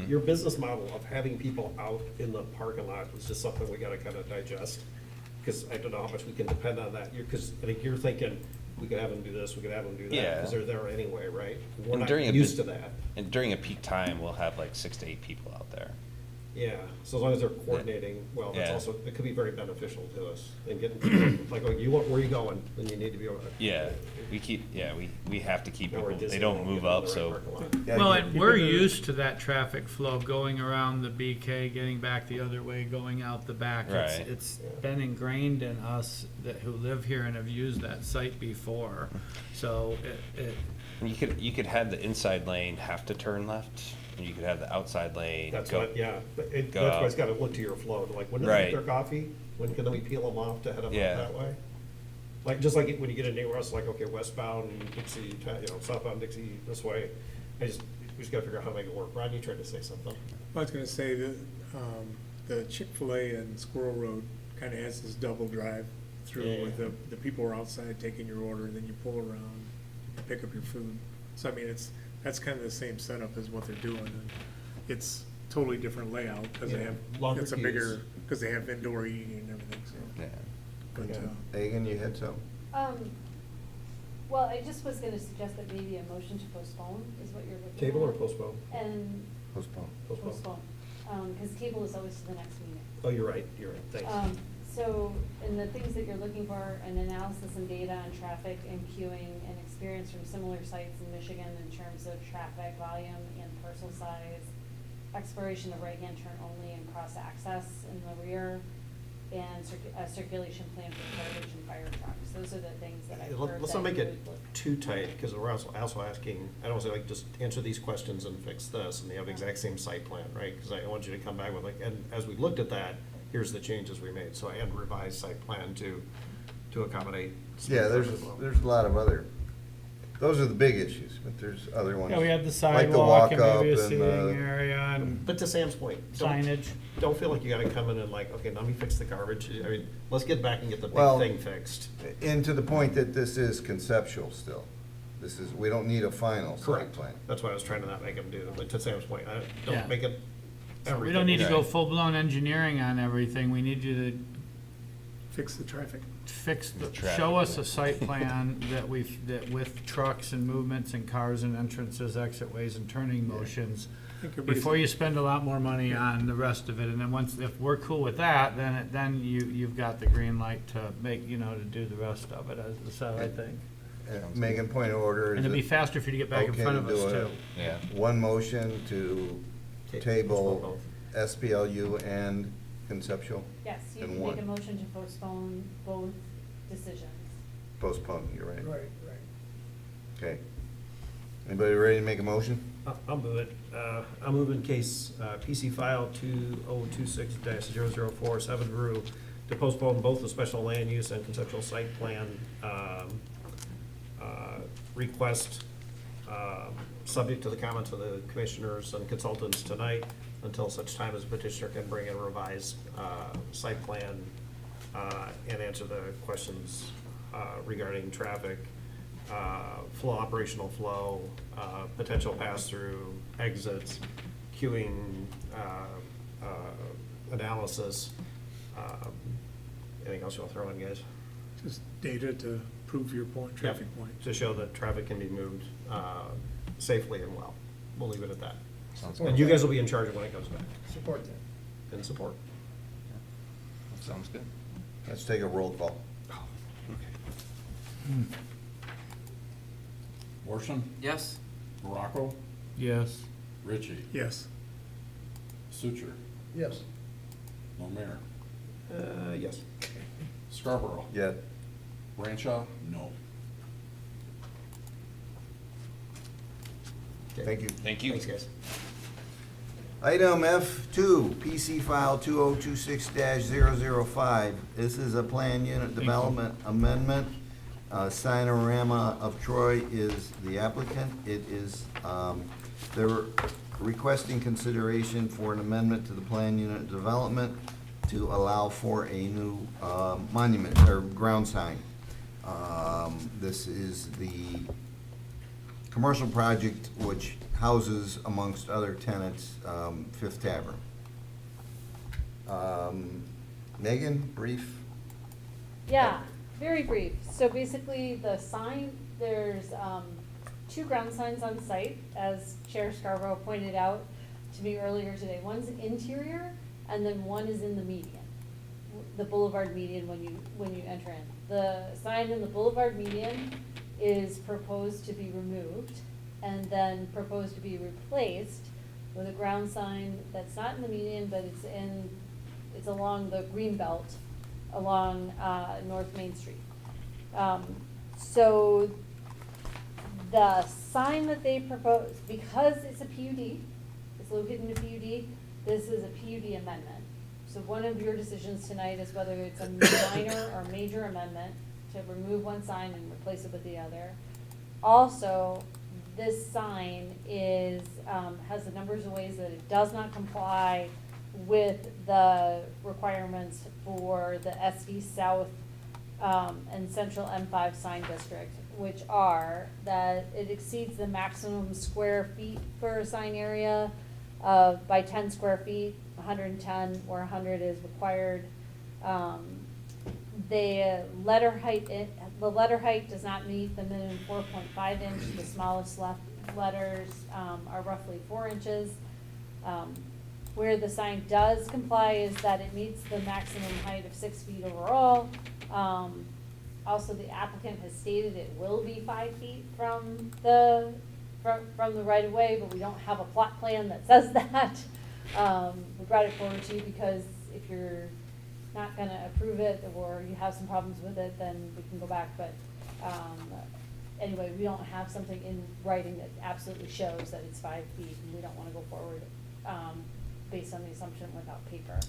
your business model of having people out in the parking lot is just something we gotta kind of digest. Because I don't know how much we can depend on that, because I think you're thinking, we could have them do this, we could have them do that, Yeah. because they're there anyway, right? We're And not during a used to bus- that. And during a peak time, we'll have like 6 to 8 people out there. Yeah, so as long as they're coordinating, well, that's Yeah. also, it could be very beneficial to us in getting people, like, oh, you want, where you going, then you need to be able to. Yeah, we have to keep Now we're people, they Disneyland, don't get move in the up, right so, parking lot. Yeah, Well, you- and we're used to that traffic flow going around the BK, getting back the other way, going out the back. Right. It's been ingrained in us who live here and have used that site before. So you could have the inside lane have to turn left, and you could have the outside lane That's go. what, yeah, that's go why it's out. gotta look to your flow, like, when do they Right. get their coffee? When can we peel them off to head up Yeah. that way? Like, just like when you get anywhere else, like, okay, westbound Dixie, southbound Dixie this way, we just gotta figure out how to make it work. Ron, you tried to say something? I was gonna say that, the Chick-fil-A and Squirrel Road kind of has this double drive through Yeah. with the people are outside taking your order, and then you pull around, pick up your food. So I mean, that's kind of the same setup as what they're doing, and it's totally different layout, because they Yeah, have, longer it's a queues. bigger, because they have indoor eating and everything, so. Yeah. But, Yeah. Egan, you had some? Well, I just was gonna suggest that maybe a motion to postpone is what you're looking at. Table or postpone? And Postpone. postpone, cause table is always to the next meeting. Oh, you're right, thanks. So, in the things that you're looking for, an analysis and data on traffic and queuing and experience from similar sites in Michigan in terms of traffic volume and parcel size, exploration of right-hand turn only and cross-access in the rear, and a circulation plan for garbage and fire trucks. Those are the things that I've heard. Let's that not make you it would look- too tight, because we're also asking, I don't want to say like, just answer these questions and fix this, and they have the exact same site plan, right? Because I want you to come back with like, and as we looked at that, here's the changes we made. So I had revised site plan to accommodate. some Yeah, of there's those as well. a lot of other, those are the big issues, but there's other ones. yeah, we had the like sidewalk and walk-up maybe a and, seating uh, area and But to Sam's point, signage. don't feel like you gotta come in and like, okay, now let me fix the garbage. I mean, let's get back and get the Well- big thing fixed. And to the point that this is conceptual still. This is, we don't need a final site Correct. plan. That's why I was trying to not make them do, but to Sam's point, Yeah. don't make it So everything. we don't need to go Right. full-blown engineering on everything, we need you to Fix the traffic. show us a site plan that that with trucks and movements and cars and entrances, exitways and turning motions, I think everybody's- before you spend a lot more money on the rest of it. And then if we're cool with that, then you've got the green light to make, to do the rest of it, so I think. Megan, point of order. And it'd be faster for you to get back in Okay front to of us do too. Yeah. One motion to table SPLU and conceptual, Yes, you And can one. make a motion to postpone both decisions. postpone, you're right. Right. Okay. Anybody ready to make a motion? I'll move it. I'll move in case PC file 2026-0047 Rue to postpone both the special land use and conceptual site plan request, subject to the comments of the commissioners and consultants tonight, until such time as petitioner can bring in a revised site plan and answer the questions regarding traffic, operational flow, potential pass-through, exits, queuing, analysis. Anything else you want to throw in, guys? Just data to prove your point, traffic point. To show that traffic can be moved safely and well. We'll leave it at that. Sounds And good. you guys will be in charge of when it comes back, Support that. and support. Sounds good. Let's take a roll call. Worsham, Yes. Morocco, Yes. Ritchie, Yes. Suture, Yes. Lemaire, Yes. Scarborough, Yeah, Branshaw, no. thank you. Thank you. Thanks, guys. Item F2, PC file 2026-005. This is a plan unit development amendment. Sinorama of Troy is the applicant. It is, they're requesting consideration for an amendment to the plan unit development to allow for a new monument or ground sign. This is the commercial project which houses, amongst other tenants, Fifth Tavern. Megan, brief? Yeah, very brief. So basically, the sign, there's two ground signs on site, as Chair Scarborough pointed out to me earlier today. One's interior, and then one is in the median, the boulevard median when you enter in. The sign in the boulevard median is proposed to be removed and then proposed to be replaced with a ground sign that's not in the median, but it's along the green belt along North Main Street. So the sign that they propose, because it's a PUD, it's located in a PUD, this is a PUD amendment. So one of your decisions tonight is whether it's a minor or major amendment to remove one sign and replace it with the other. Also, this sign is, has a numbers of ways that it does not comply with the requirements for the SV South and Central M5 sign district, which are that it exceeds the maximum square feet for a sign area by 10 square feet, 110 or 100 is required. The letter height does not meet the minimum 4.5 inch. The smallest letters are roughly 4 inches. Where the sign does comply is that it meets the maximum height of 6 feet overall. Also, the applicant has stated it will be 5 feet from the right of way, but we don't have a plot plan that says that. We brought it forward to you because if you're not gonna approve it or you have some problems with it, then we can go back, but, anyway, we don't have something in writing that absolutely shows that it's 5 feet, and we don't wanna go forward, based on the assumption without paper.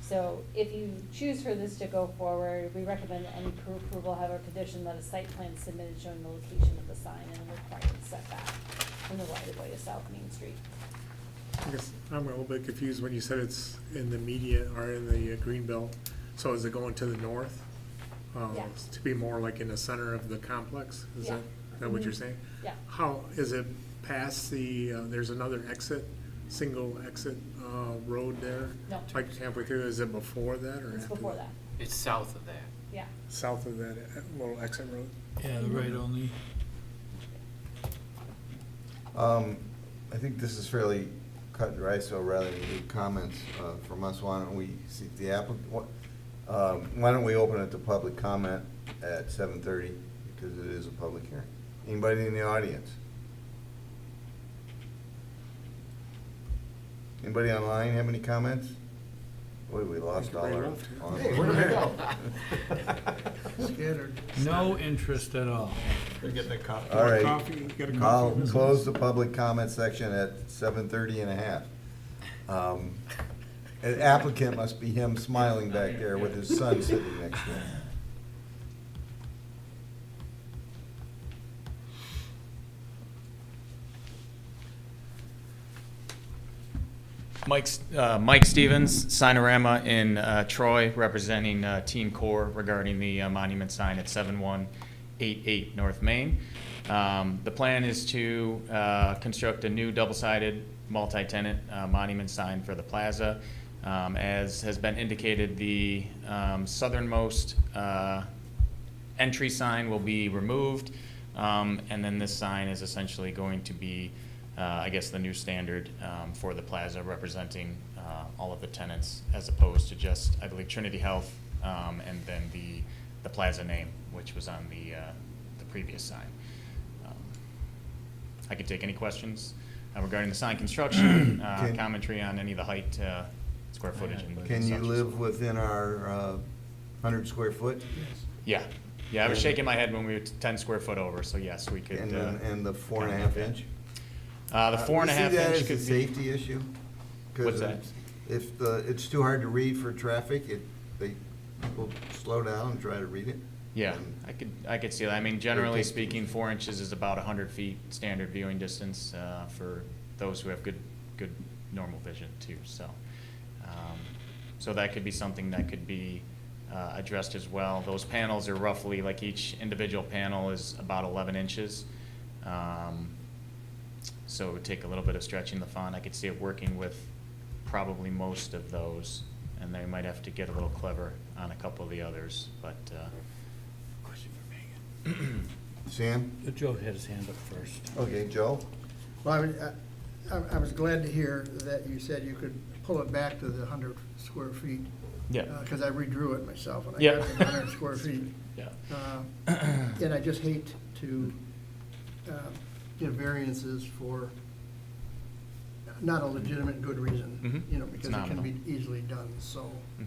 So if you choose for this to go forward, we recommend that any approval have a condition that a site plan submitted showing the location of the sign and a required setback from the right of way to South Main Street. I guess I'm a little bit confused when you said it's in the media or in the green belt. So is it going to the north? Yeah. To be more like in the center of the complex? Is Yeah. that what you're saying? Yeah. How, is it past the, there's another exit, single exit road there? No. Like halfway through, is it before that or after? It's before that. It's south of that. Yeah. south of that little exit road. Yeah, the right only. I think this is fairly cut and dry, so rather than do comments from us, why don't we see if the applicant, why don't we open it to public comment at 7:30, because it is a public hearing. Anybody in the audience? Anybody online have any comments? Boy, we lost all our. Hey, where'd they go? Scattered. No interest at all. They're getting a coffee. All right, Coffee, get a coffee. I'll in this close the public comment section at 7:30 and a half. An applicant must be him smiling back there with his son sitting next to him. Mike Stevens, Signorama in Troy, representing Team Core regarding the monument sign at 7188 North Main. The plan is to construct a new double-sided, multi-tenant monument sign for the plaza. As has been indicated, the southernmost entry sign will be removed, and then this sign is essentially going to be I guess the new standard for the plaza, representing all of the tenants, as opposed to just, I believe, Trinity Health, and then the plaza name, which was on the previous sign. I could take any questions regarding the sign construction, commentary on any of the height, square footage. And Can you such. live within our 100 square foot? Yeah, I was shaking my head when we were 10 square foot over, so yes, we could. And the 4.5 inch? The 4.5 You see that inch as a could be. safety issue? 'Cause What's that? If it's too hard to read for traffic, people slow down and try to read it. Yeah, And I could see that. I mean, generally take- speaking, 4 inches is about 100 feet standard viewing distance for those who have good normal vision too. So that could be something that could be addressed as well. Those panels are roughly, like each individual panel is about 11 inches. So it would take a little bit of stretching the font. I could see it working with probably most of those, and they might have to get a little clever on a couple of the others, but. Question for Megan. Sam? Joe had his hand up first. Okay, Joe? Well, I was glad to hear that you said you could pull it back to the 100 square feet. Yeah. Because I redrew it myself, and I Yeah. got the 100 square feet. Yeah. And I just hate to give variances for not a legitimate good reason, Mhm. you know, because it can nominal. be easily done. So Mhm.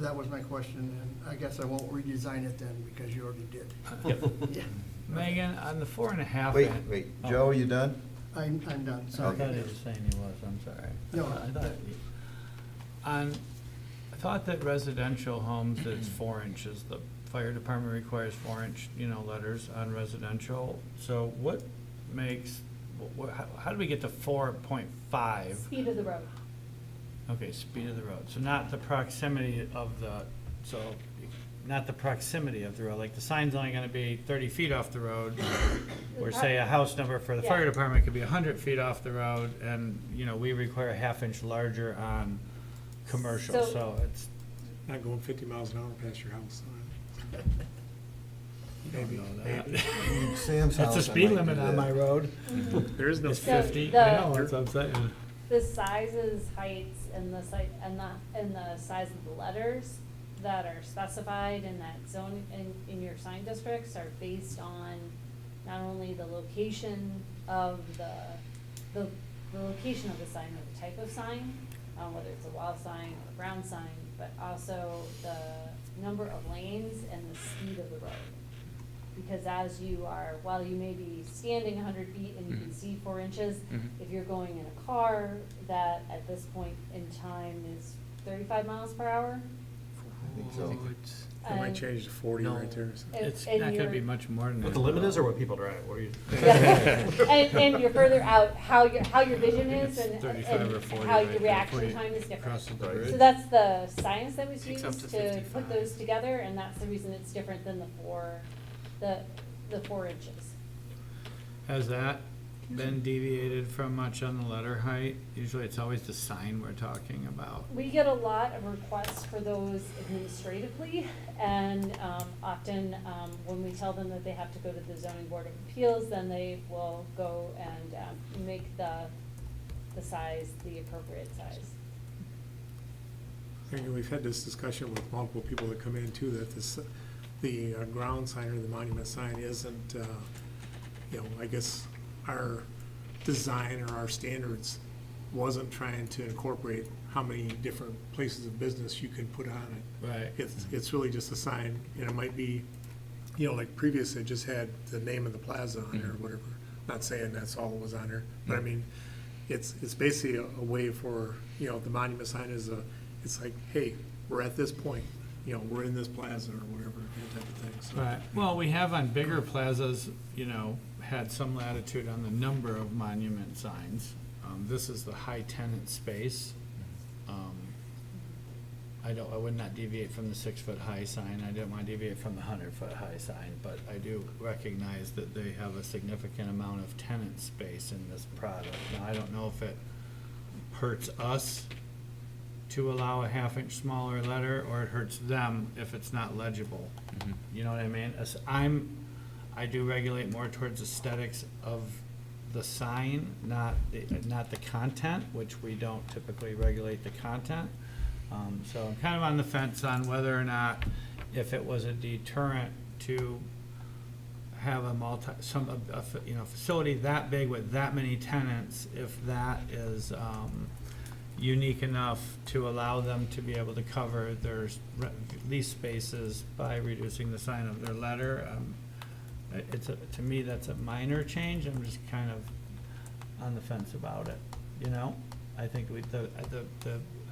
that was my question, and I guess I won't redesign it then, because you already did. Yeah, Megan, on the 4.5. Wait, Joe, you done? I'm done, I sorry. thought he was saying he was, I'm sorry. No. I thought that residential homes, it's 4 inches. The fire department requires 4-inch, letters on residential. So what makes, how do we get to 4.5? Speed of the road. Okay, speed of the road. So not the proximity of the road. Like the sign's only gonna be 30 feet off the road. Or say a house number for the fire Yeah. department could be 100 feet off the road, and, we require a 1/2 inch larger on commercial, So- so it's. Not going 50 miles an hour past your house. You don't know that. Sam's That's the house, I speed might limit do on that. my road. There is no. It's So 50, the- I know, that's what I'm saying. The sizes, heights, and the size of the letters that are specified in that zone, in your sign districts are based on not only the location of the location of the sign or the type of sign, whether it's a wall sign or a ground sign, but also the number of lanes and the speed of the road. Because while you may be standing 100 feet and you can see 4 inches, if you're going in a car that at this point in time is 35 miles per hour. I think so. I might and- change to 40 right there. So. It's and not gonna you're- be much more than that. What the limit is or what people drive? What are you? And you're further out, how your vision is It's and 35 or 40 how right your there, reaction 40 time is different. crosses the So bridge. that's the science that was Takes used up to to 55. put those together, and that's the reason it's different than the 4 inches. Has that been deviated from much on the letter height? Usually it's always the sign we're talking about. We get a lot of requests for those administratively, and often when we tell them that they have to go to the zoning board of appeals, then they will go and make the size the appropriate size. I think we've had this discussion with multiple people that come in too, that the ground sign or the monument sign isn't, I guess our design or our standards wasn't trying to incorporate how many different places of business you can put on it. Right. It's really just a sign, and it might be, like previous, it just had the name of the plaza on there or whatever. Not saying that's all that was on there, but I mean, it's basically a way for, the monument sign is it's like, hey, we're at this point, we're in this plaza or whatever, that type of thing, so. Right, well, we have on bigger plazas, had some latitude on the number of monument signs. This is the high tenant space. I would not deviate from the 6-foot high sign, I didn't want to deviate from the 100-foot high sign, but I do recognize that they have a significant amount of tenant space in this product. Now, I don't know if it hurts us to allow a half-inch smaller letter, or it hurts them if it's not legible. You know what I mean? I do regulate more towards aesthetics of the sign, not the content, which we don't typically regulate the content. So I'm kind of on the fence on whether or not, if it was a deterrent to have a facility that big with that many tenants, if that is unique enough to allow them to be able to cover their lease spaces by reducing the sign of their letter. To me, that's a minor change. I'm just kind of on the fence about it, I think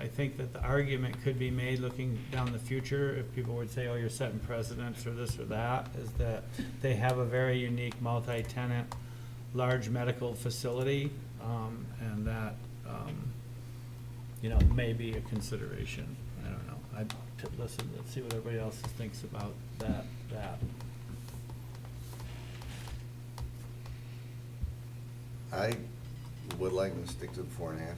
I think that the argument could be made looking down the future, if people would say, oh, you're setting precedents or this or that, is that they have a very unique multi-tenant, large medical facility, and that, may be a consideration. I don't know. I'd listen, let's see what everybody else thinks about that. I would like them to stick to the 4.5.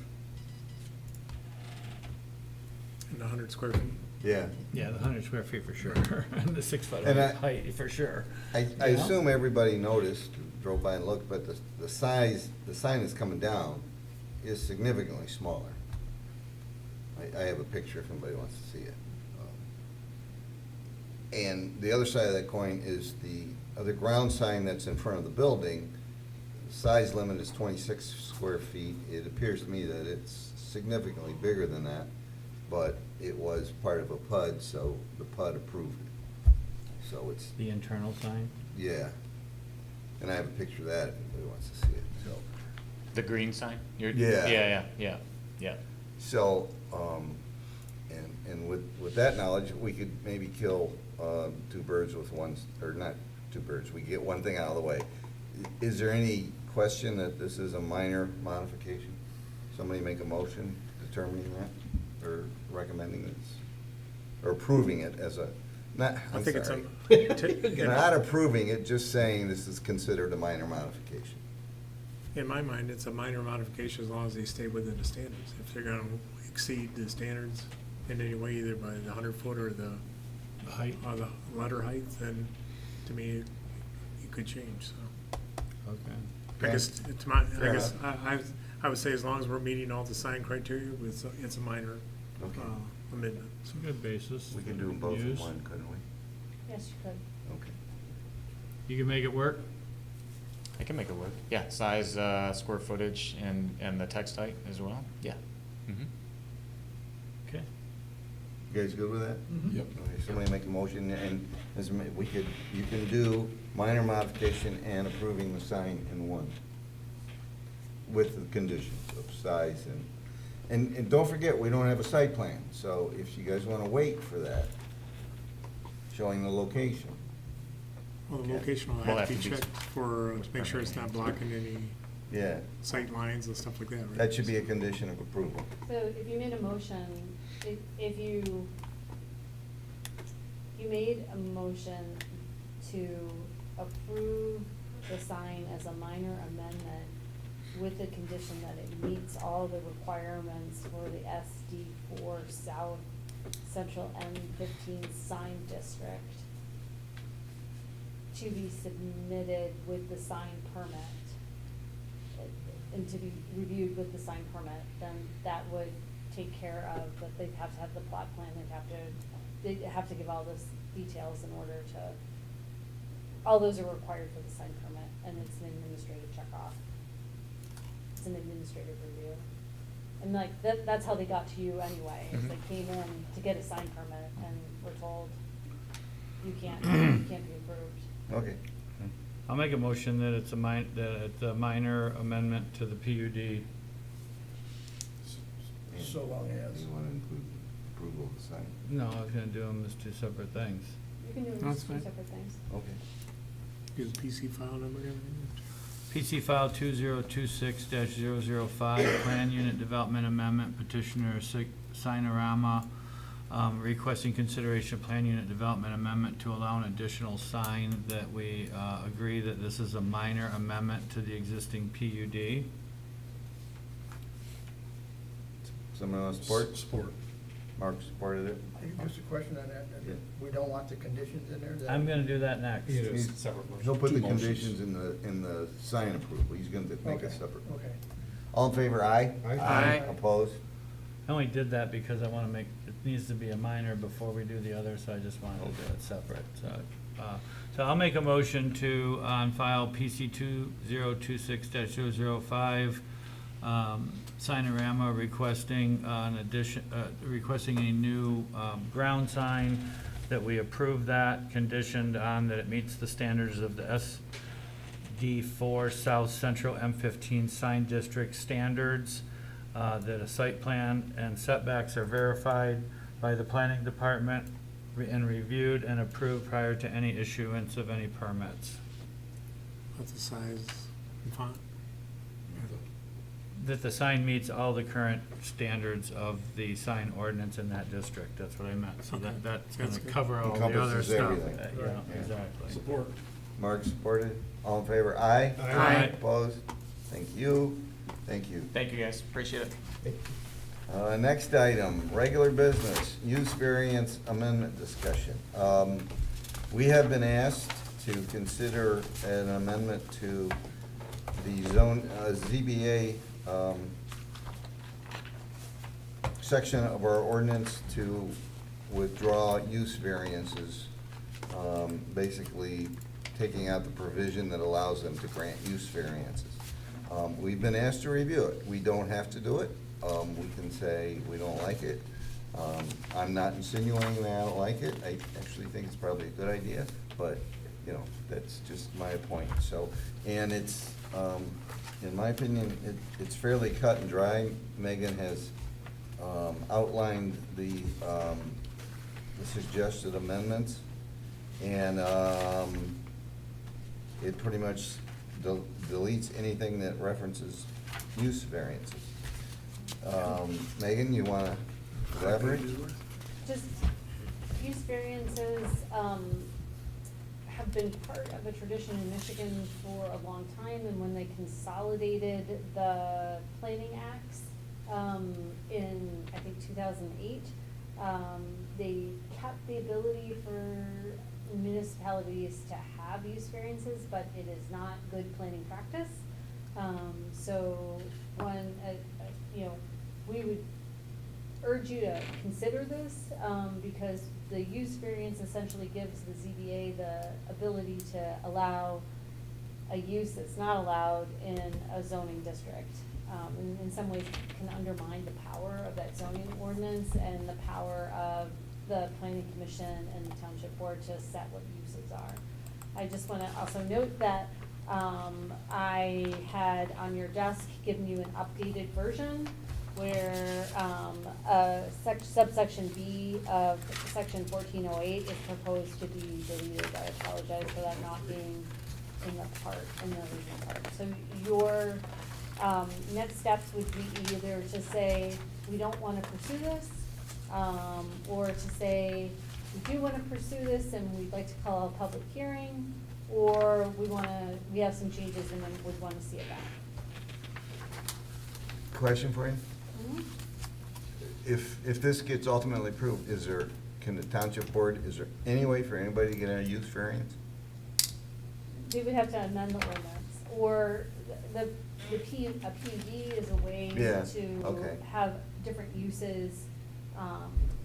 And 100 square feet. Yeah. Yeah, the 100 square feet for sure, and the 6-foot And height for sure. I assume everybody noticed, drove by and looked, but the sign that's coming down is significantly smaller. I have a picture if anybody wants to see it. And the other side of that coin is the other ground sign that's in front of the building. The size limit is 26 square feet. It appears to me that it's significantly bigger than that, but it was part of a PUD, so the PUD approved it. So it's, The internal sign? yeah. And I have a picture of that if anybody wants to see it, so. The green sign? Yeah. Yeah. So, and with that knowledge, we could maybe kill two birds with one, or not two birds, we get one thing out of the way. Is there any question that this is a minor modification? Somebody make a motion determining that, or recommending this, or approving it as a, not, I'm think sorry. it's Not approving it, just saying this is considered a minor modification. in my mind, it's a minor modification as long as they stay within the standards. If they're gonna exceed the standards in any way, either by the 100-foot or the Height? letter height, then to me, it could change, so. Okay. I guess, Fair I would say as long as we're meeting all the sign criteria, it's a minor Okay. amendment. It's a good basis. We could do them both in Use. one, couldn't we? Yes, you could. Okay. You can make it work? I can make it work. Yeah, size, square footage, and the text height as well. Yeah. Mhm. Okay. You guys good with that? Yep. Okay, somebody make a motion, and you can do minor modification and approving the sign in one, with the conditions of size and don't forget, we don't have a site plan, so if you guys wanna wait for that, showing the location. Well, the location will We'll have to be have to be- checked to make sure it's not blocking any Yeah, sight lines and stuff like that, right? that should be a condition of approval. So if you made a motion, if you made a motion to approve the sign as a minor amendment with the condition that it meets all the requirements for the SD4 South Central M15 sign district to be submitted with the sign permit, and to be reviewed with the sign permit, then that would take care of, that they'd have to have the plot plan, they'd have to give all those details in order to, all those are required for the sign permit, and it's an administrative check off. It's an administrative review. And like, that's how they got to you anyway, is they came in to get a sign permit and were told, you can't be approved. Okay. I'll make a motion that it's a minor amendment to the PUD. So long Do as. you want to include approval of the sign? No, I was gonna do them as two separate things. You can do it That's as two fine. separate things. Okay. Give the PC file number again. PC file 2026-005, Plan Unit Development Amendment, petitioner Signarama, requesting consideration of Plan Unit Development Amendment to allow an additional sign that we agree that this is a minor amendment to the existing PUD. Someone else support? Support. Mark supported it. Just a question on that, Yeah. we don't want the conditions in there? that- I'm gonna do that next. It is He's- separate motion. He'll put Two the motions. conditions in the sign approval. He's going to make Okay, it separate. Okay. All in favor, aye? Aye. Opposed? I only did that because I wanna make, it needs to be a minor before we do the other, so I just wanted to do it separate, so I'll make a motion to, on file PC 2026-005, Signarama requesting an addition, requesting a new, ground sign, that we approve that, conditioned on that it meets the standards of the SD4 South Central M15 Sign District standards, that a site plan and setbacks are verified by the planning department and reviewed and approved prior to any issuance of any permits. What's the size and font? That the sign meets all the current standards of the sign ordinance in that district, that's what I meant, so Okay. that's That's gonna good. cover all the other Encompasses stuff. everything. Yeah, Yeah. exactly. Support. Mark supported. All in favor, aye? Aye. Opposed? Thank you. Thank you. Thank you, guys, appreciate it. Next item, regular business, use variance amendment discussion. We have been asked to consider an amendment to the ZBA section of our ordinance to withdraw use variances, basically taking out the provision that allows them to grant use variances. We've been asked to review it. We don't have to do it. We can say we don't like it. I'm not insinuating that I don't like it. I actually think it's probably a good idea, but, you know, that's just my point. So, and it's, in my opinion, it's fairly cut and dry. Megan has outlined the suggested amendments, and it pretty much deletes anything that references use variances. Megan, you want to elaborate? Just, use variances, have been part of a tradition in Michigan for a long time, and when they consolidated the planning acts, in, I think, 2008, they kept the ability for municipalities to have use variances, but it is not good planning practice. So when, you know, we would urge you to consider this, because the use variance essentially gives the ZBA the ability to allow a use that's not allowed in a zoning district. And in some ways can undermine the power of that zoning ordinance and the power of the planning commission and the township board to set what uses are. I just wanna also note that, I had on your desk given you an updated version where, subsection B of section 1408 is proposed to be deleted. I apologize for that not being in the original part. So your, next steps would be either to say, we don't wanna pursue this, or to say, we do wanna pursue this and we'd like to call a public hearing, or we have some changes and then would wanna see it back. question for you. Mhm. If this gets ultimately approved, can the township board, is there any way for anybody to get a use variance? We would have to amend the ordinance, or a PUD is a way Yeah, to okay. have different uses,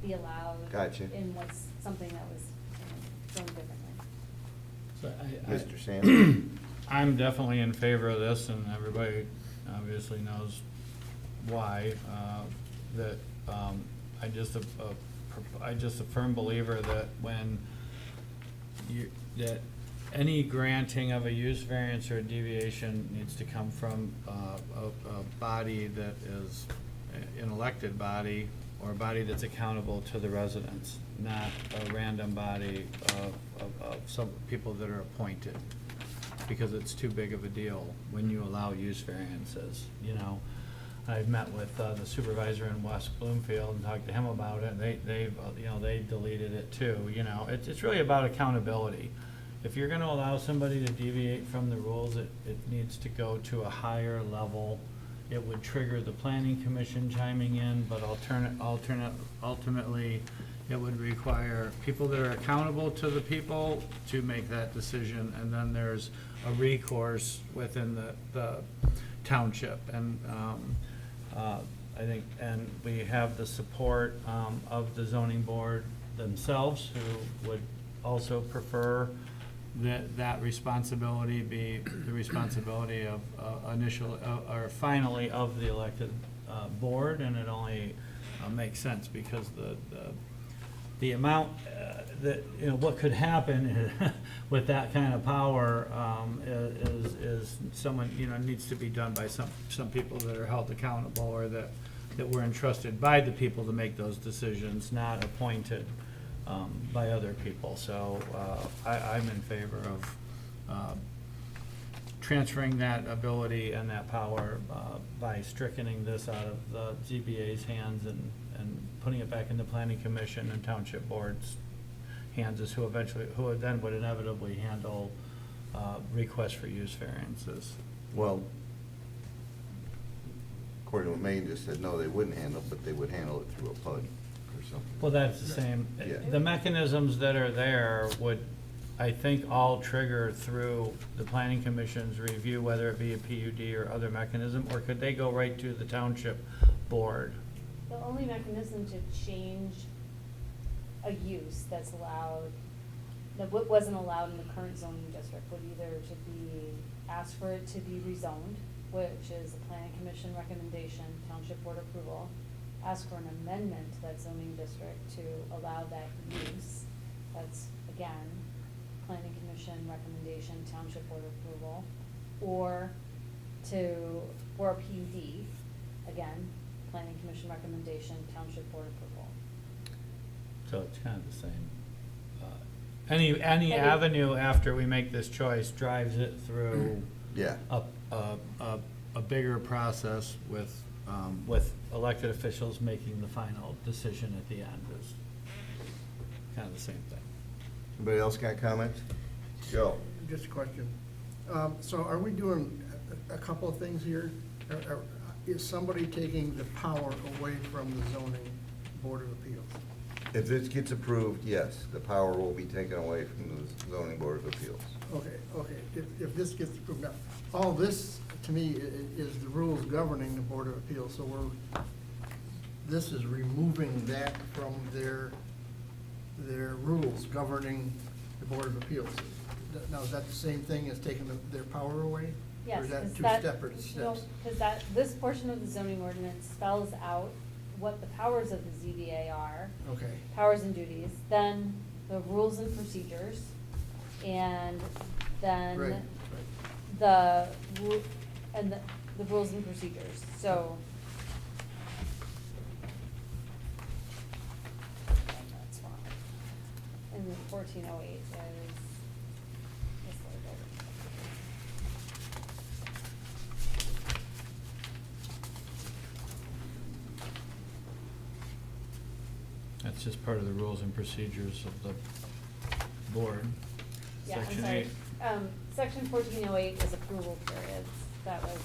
be allowed. Gotcha. In what's something that was done differently. So Mr. Sanders? I'm definitely in favor of this, and everybody obviously knows why, that, I'm just a firm believer that when that any granting of a use variance or a deviation needs to come from a body that is an elected body, or a body that's accountable to the residents, not a random body of some people that are appointed, because it's too big of a deal when you allow use variances, you know. I've met with the supervisor in West Bloomfield and talked to him about it, and they deleted it too, you know. It's really about accountability. If you're gonna allow somebody to deviate from the rules, it needs to go to a higher level. It would trigger the planning commission chiming in, but ultimately, it would require people that are accountable to the people to make that decision, and then there's a recourse within the township. And I think, and we have the support of the zoning board themselves, who would also prefer that responsibility be the responsibility of or finally of the elected board. And it only makes sense because the amount that, you know, what could happen with that kind of power is someone, you know, needs to be done by some people that are held accountable, or that were entrusted by the people to make those decisions, not appointed by other people. So I'm in favor of transferring that ability and that power by stricken this out of the ZBA's hands and putting it back in the planning commission and township board's hands, is who then would inevitably handle requests for use variances. Well, according to what Maine just said, no, they wouldn't handle it, but they would handle it through a PUD or something. Well, that's the same. Yeah. The mechanisms that are there would, I think, all trigger through the planning commission's review, whether it be a PUD or other mechanism, or could they go right to the township board? The only mechanism to change a use that's allowed, that wasn't allowed in the current zoning district, would either to be, ask for it to be rezoned, which is a planning commission recommendation, township board approval, ask for an amendment to that zoning district to allow that use, that's, again, planning commission recommendation, township board approval, or for a PUD, again, planning commission recommendation, township board approval. So it's kind of the same. Any avenue after we make this choice drives it through Yeah. a bigger process with elected officials making the final decision at the end is kind of the same thing. Anybody else got comments? Joe? Just a question. So are we doing a couple of things here? Is somebody taking the power away from the zoning board of appeals? If this gets approved, yes, the power will be taken away from the zoning board of appeals. Okay. If this gets approved, now, all this, to me, is the rules governing the board of appeals, so this is removing that from their rules governing the board of appeals. Now, is that the same thing as taking their power away? Yes, Or is that 'cause two separate steps? Because this portion of the zoning ordinance spells out what the powers of the ZBA are. Okay. Powers and duties, then the rules and procedures, and then Right. the rules and procedures, so. That's wrong. And the 1408 is this label. That's just part of the rules and procedures of the board. Yeah, I'm Section sorry. 8. Section 1408 is approval periods. That was,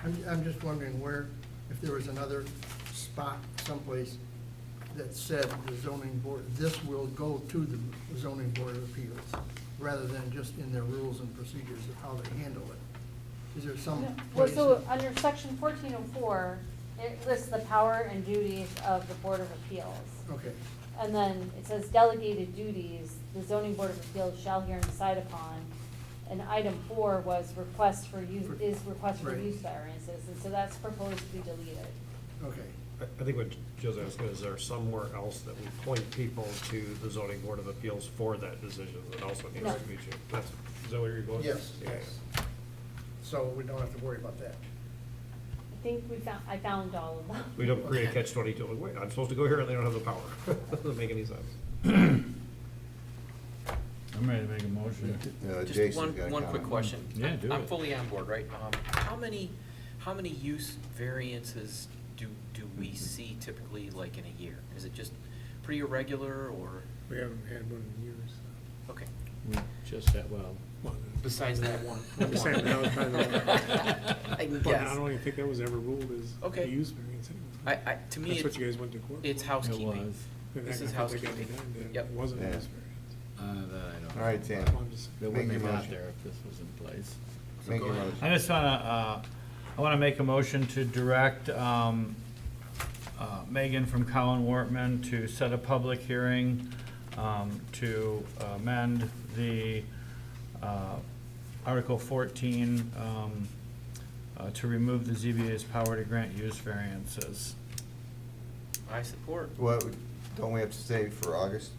I'm just wondering where, if there was another spot someplace that said the zoning board, this will go to the zoning board of appeals, rather than just in their rules and procedures of how they handle it. Is there some Well, place? so under section 1404, it lists the power and duties of the Board of Appeals. Okay, And then it says delegated duties, the zoning board of appeals shall hear and decide upon. And item 4 was request for use, request for Right. use variances, and so that's proposed to be deleted. okay. I think what Joe's asking is there somewhere else that we point people to the zoning board of appeals for that decision that also needs No. to be changed? That's, is that where you're going? Yes, Yeah. yes. So we don't have to worry about that. I think I found all of them. We don't create a catch-22, like, wait, I'm supposed to go here and they don't have the power. Doesn't make any sense. I'm ready to make a motion. Just Jason's got a one quick comment. question. Yeah, do I'm it. fully on board, right? How many use variances do we see typically, like, in a year? Is it just pretty irregular, or, We haven't had one in years. okay, We just had, well, Well, besides that one? I'm just saying that was probably the one. I can But I guess. don't even think that was ever ruled as Okay. a use variance anyway. To me, That's what you guys went to court for. it's it housekeeping. was. And This I is thought they got housekeeping. denied that Yep. It wasn't a Yeah. use variance. That I don't know. All right, Sam. Well, I'm just- They Make wouldn't your have got motion. there if this was in place. Make your motion. I just I wanna make a motion to direct, Megan from Colin Wortman to set a public hearing, to amend the, Article 14, to remove the ZBA's power to grant use variances. I support. What, don't we have to say for August?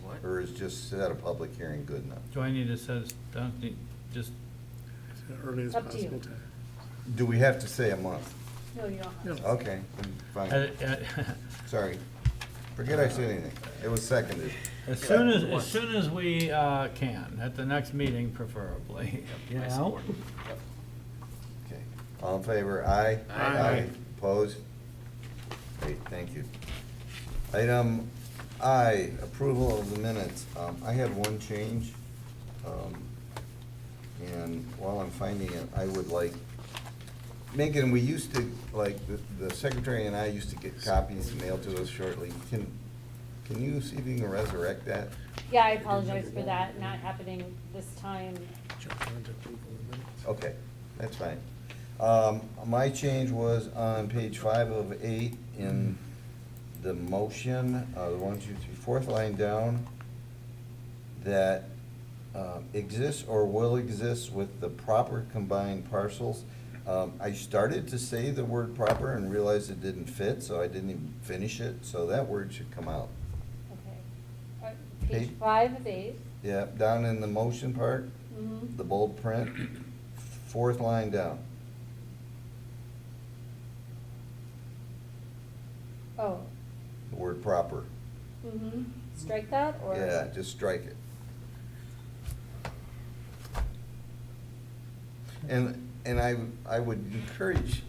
What? Or is just set a public hearing good enough? Do I need to set, don't need, just, As early as Up to you. possible time. Do we have to say a month? No, you don't have to. Okay, then fine. Sorry. Forget I said anything. It was seconded. as soon as we, can, at the next meeting preferably, you I know? support. Yep. Okay. All in favor? Aye? Aye. Opposed? Great, thank you. Item I, approval of the minutes. I had one change. And while I'm finding it, I would like, Megan, we used to, like, the secretary and I used to get copies mailed to us shortly. Can you see if you can resurrect that? Yeah, I apologize for that not happening this time. Jump on to approval of the minutes. Okay, that's fine. My change was on page 5 of 8 in the motion, the 1, 2, 3, 4th line down, that exists or will exist with the proper combined parcels. I started to say the word proper and realized it didn't fit, so I didn't even finish it, so that word should come out. Okay. Page Page- 5 of 8. Yeah, down in the motion part, Mhm. the bold print, 4th line down. Oh, The word proper. mm-hmm. Strike that, or? Yeah, just strike it. And I would encourage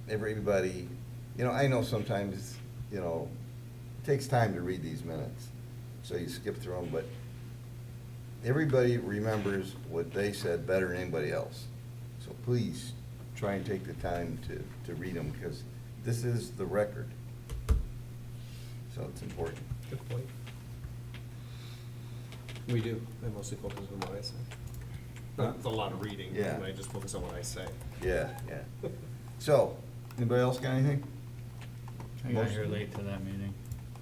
everybody, I know sometimes, it takes time to read these minutes, so you skip through them, but everybody remembers what they said better than anybody else. So please, try and take the time to read them, because this is the record. So it's important. Good point. We do. I mostly focus on what I say. It's a lot of reading, Yeah. and I just focus on what I say. Yeah, yeah. So, anybody else got anything? I got here late to that meeting.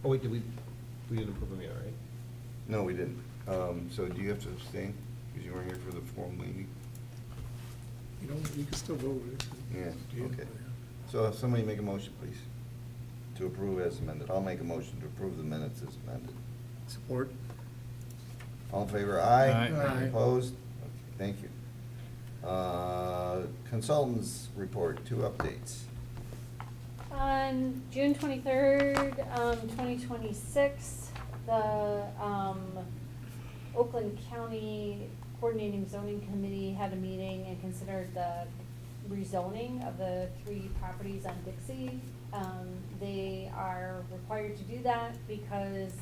Oh, wait, we didn't approve them yet, right? No, we didn't. So do you have to abstain, because you weren't here for the formal meeting? You know, you can still vote. Yeah, okay. So if somebody make a motion, please, to approve as amended. I'll make a motion to approve the minutes as amended. Support. All in favor, aye? Aye. Aye. Opposed? Okay, thank you. Consultants report, 2 updates. On June 23rd, 2026, the Oakland County Coordinating Zoning Committee had a meeting and considered the rezoning of the 3 properties on Dixie. They are required to do that because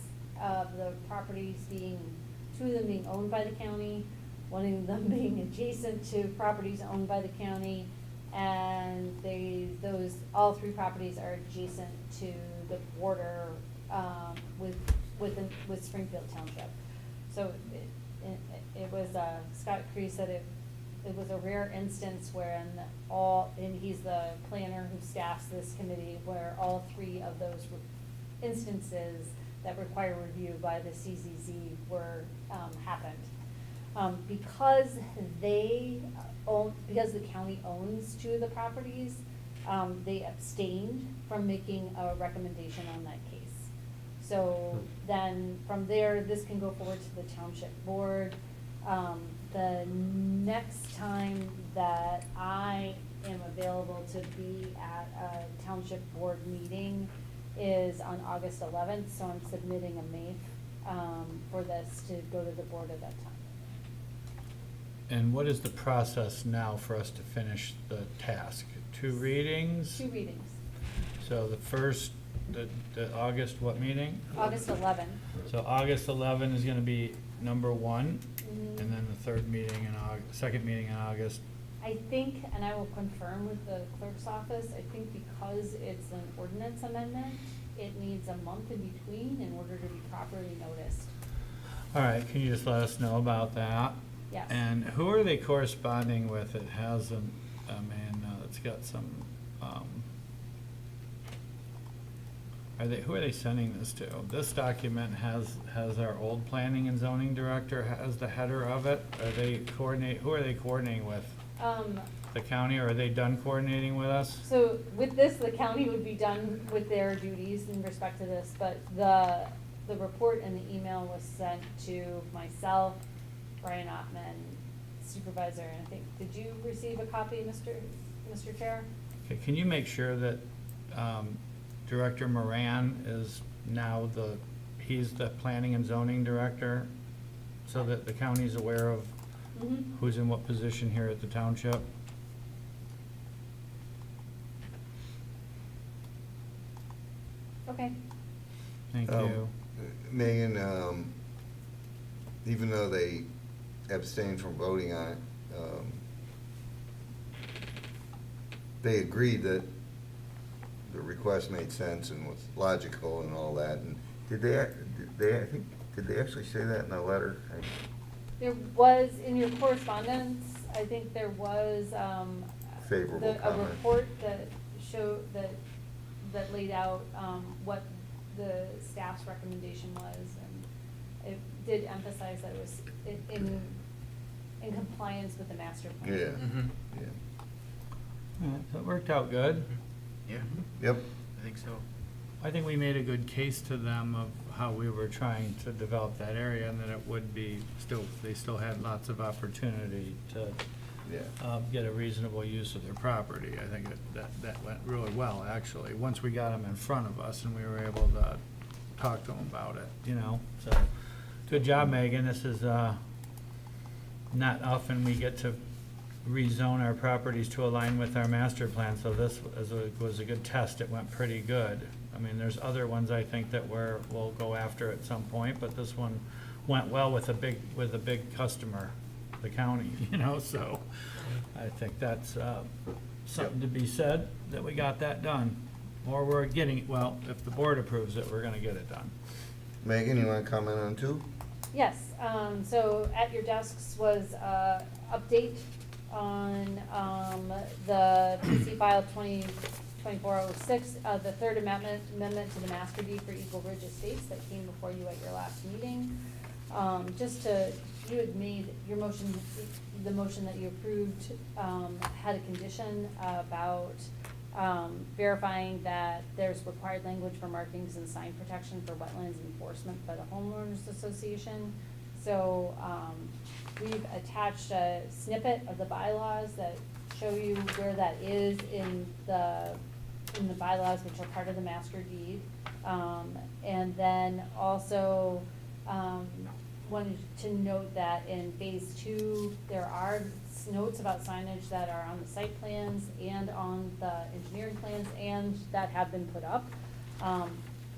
of the properties being, 2 of them being owned by the county, one of them being adjacent to properties owned by the county. and all three properties are adjacent to the border, with Springfield Township. So it was, Scott Cree said it was a rare instance wherein and he's the planner who staffs this committee, where all three of those instances that require review by the CZZ were, happened. Because because the county owns two of the properties, they abstained from making a recommendation on that case. So then from there, this can go forward to the township board. The next time that I am available to be at a township board meeting is on August 11th, so I'm submitting a MAIF for this to go to the board at that time. And what is the process now for us to finish the task? 2 readings? 2 readings. So the first, the August what meeting? August 11th. So August 11 is gonna be number 1, Mhm. and then the third meeting in second meeting in August. I think, and I will confirm with the clerk's office, I think because it's an ordinance amendment, it needs a month in between in order to be properly noticed. All right, can you just let us know about that? Yes. And who are they corresponding with? It has it's got some, who are they sending this to? This document has our old planning and zoning director, has the header of it. Who are they coordinating with? The county, or are they done coordinating with us? So with this, the county would be done with their duties in respect to this, but the report and the email was sent to myself, Brian Ottman, supervisor, and I think, did you receive a copy, Mr. Chair? Okay, can you make sure that Director Moran is now he's the planning and zoning director, so that the county's aware of Mm-hmm. who's in what position here at the township? Okay. Thank you. Megan, even though they abstained from voting on it, they agreed that the request made sense and was logical and all that. And did they actually say that in the letter? There was, in your correspondence, I think there was, Favorable a comment. report that showed, that laid out, what the staff's recommendation was, and it did emphasize that it was in compliance with the master plan. Yeah, Mhm. yeah. All right, so it worked out good. Yeah, Yep. I think so. I think we made a good case to them of how we were trying to develop that area, and that it would be they still had lots of opportunity to Yeah. get a reasonable use of their property. I think that went really well, actually, once we got them in front of us and we were able to talk to them about it, so. Good job, Megan. This is, not often we get to rezone our properties to align with our master plan, so this was a good test. It went pretty good. I mean, there's other ones I think that we'll go after at some point, but this one went well with a big customer, the county, so I think that's something to be said, that we got that done. Or we're getting, well, if the board approves it, we're gonna get it done. Megan, you want to comment on 2? Yes, so at your desks was update on the PC file 2406, the third amendment to the master deed for Eagle Ridge Estates that came before you at your last meeting. You had made your motion, the motion that you approved had a condition about verifying that there's required language for markings and sign protection for wetlands enforcement by the homeowners association. So we've attached a snippet of the bylaws that show you where that is in the bylaws, which are part of the master deed. And then also wanted to note that in phase 2, there are notes about signage that are on the site plans and on the engineering plans and that have been put up.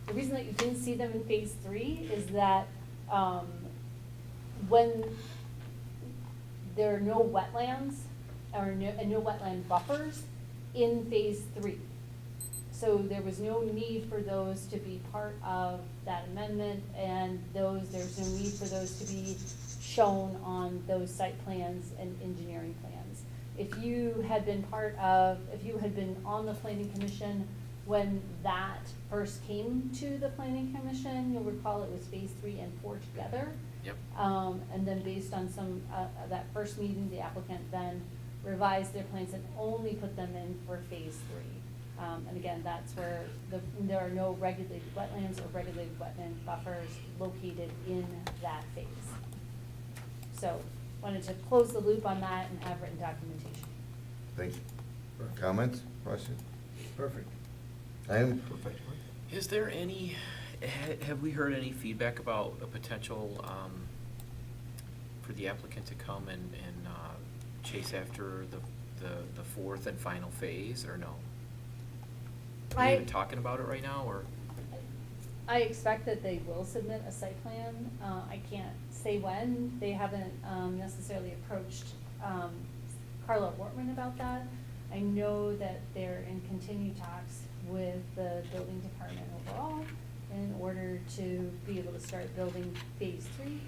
The reason that you didn't see them in phase 3 is that when there are no wetlands, and no wetland buffers in phase 3. So there was no need for those to be part of that amendment, and there's no need for those to be shown on those site plans and engineering plans. If you had been on the planning commission when that first came to the planning commission, you'll recall it was phase 3 and 4 together. Yep. And then based on that first meeting, the applicant then revised their plans and only put them in for phase 3. And again, that's where there are no regulated wetlands or regulated wetland buffers located in that phase. So, wanted to close the loop on that and have written documentation. Thank you. Comments, questions? Perfect. Item? Is there any, have we heard any feedback about a potential, for the applicant to come and chase after the fourth and final phase, or no? Are you even talking about it right now, or? I expect that they will submit a site plan. I can't say when. They haven't necessarily approached Carla Wortman about that. I know that they're in continued talks with the building department overall in order to be able to start building phase 3.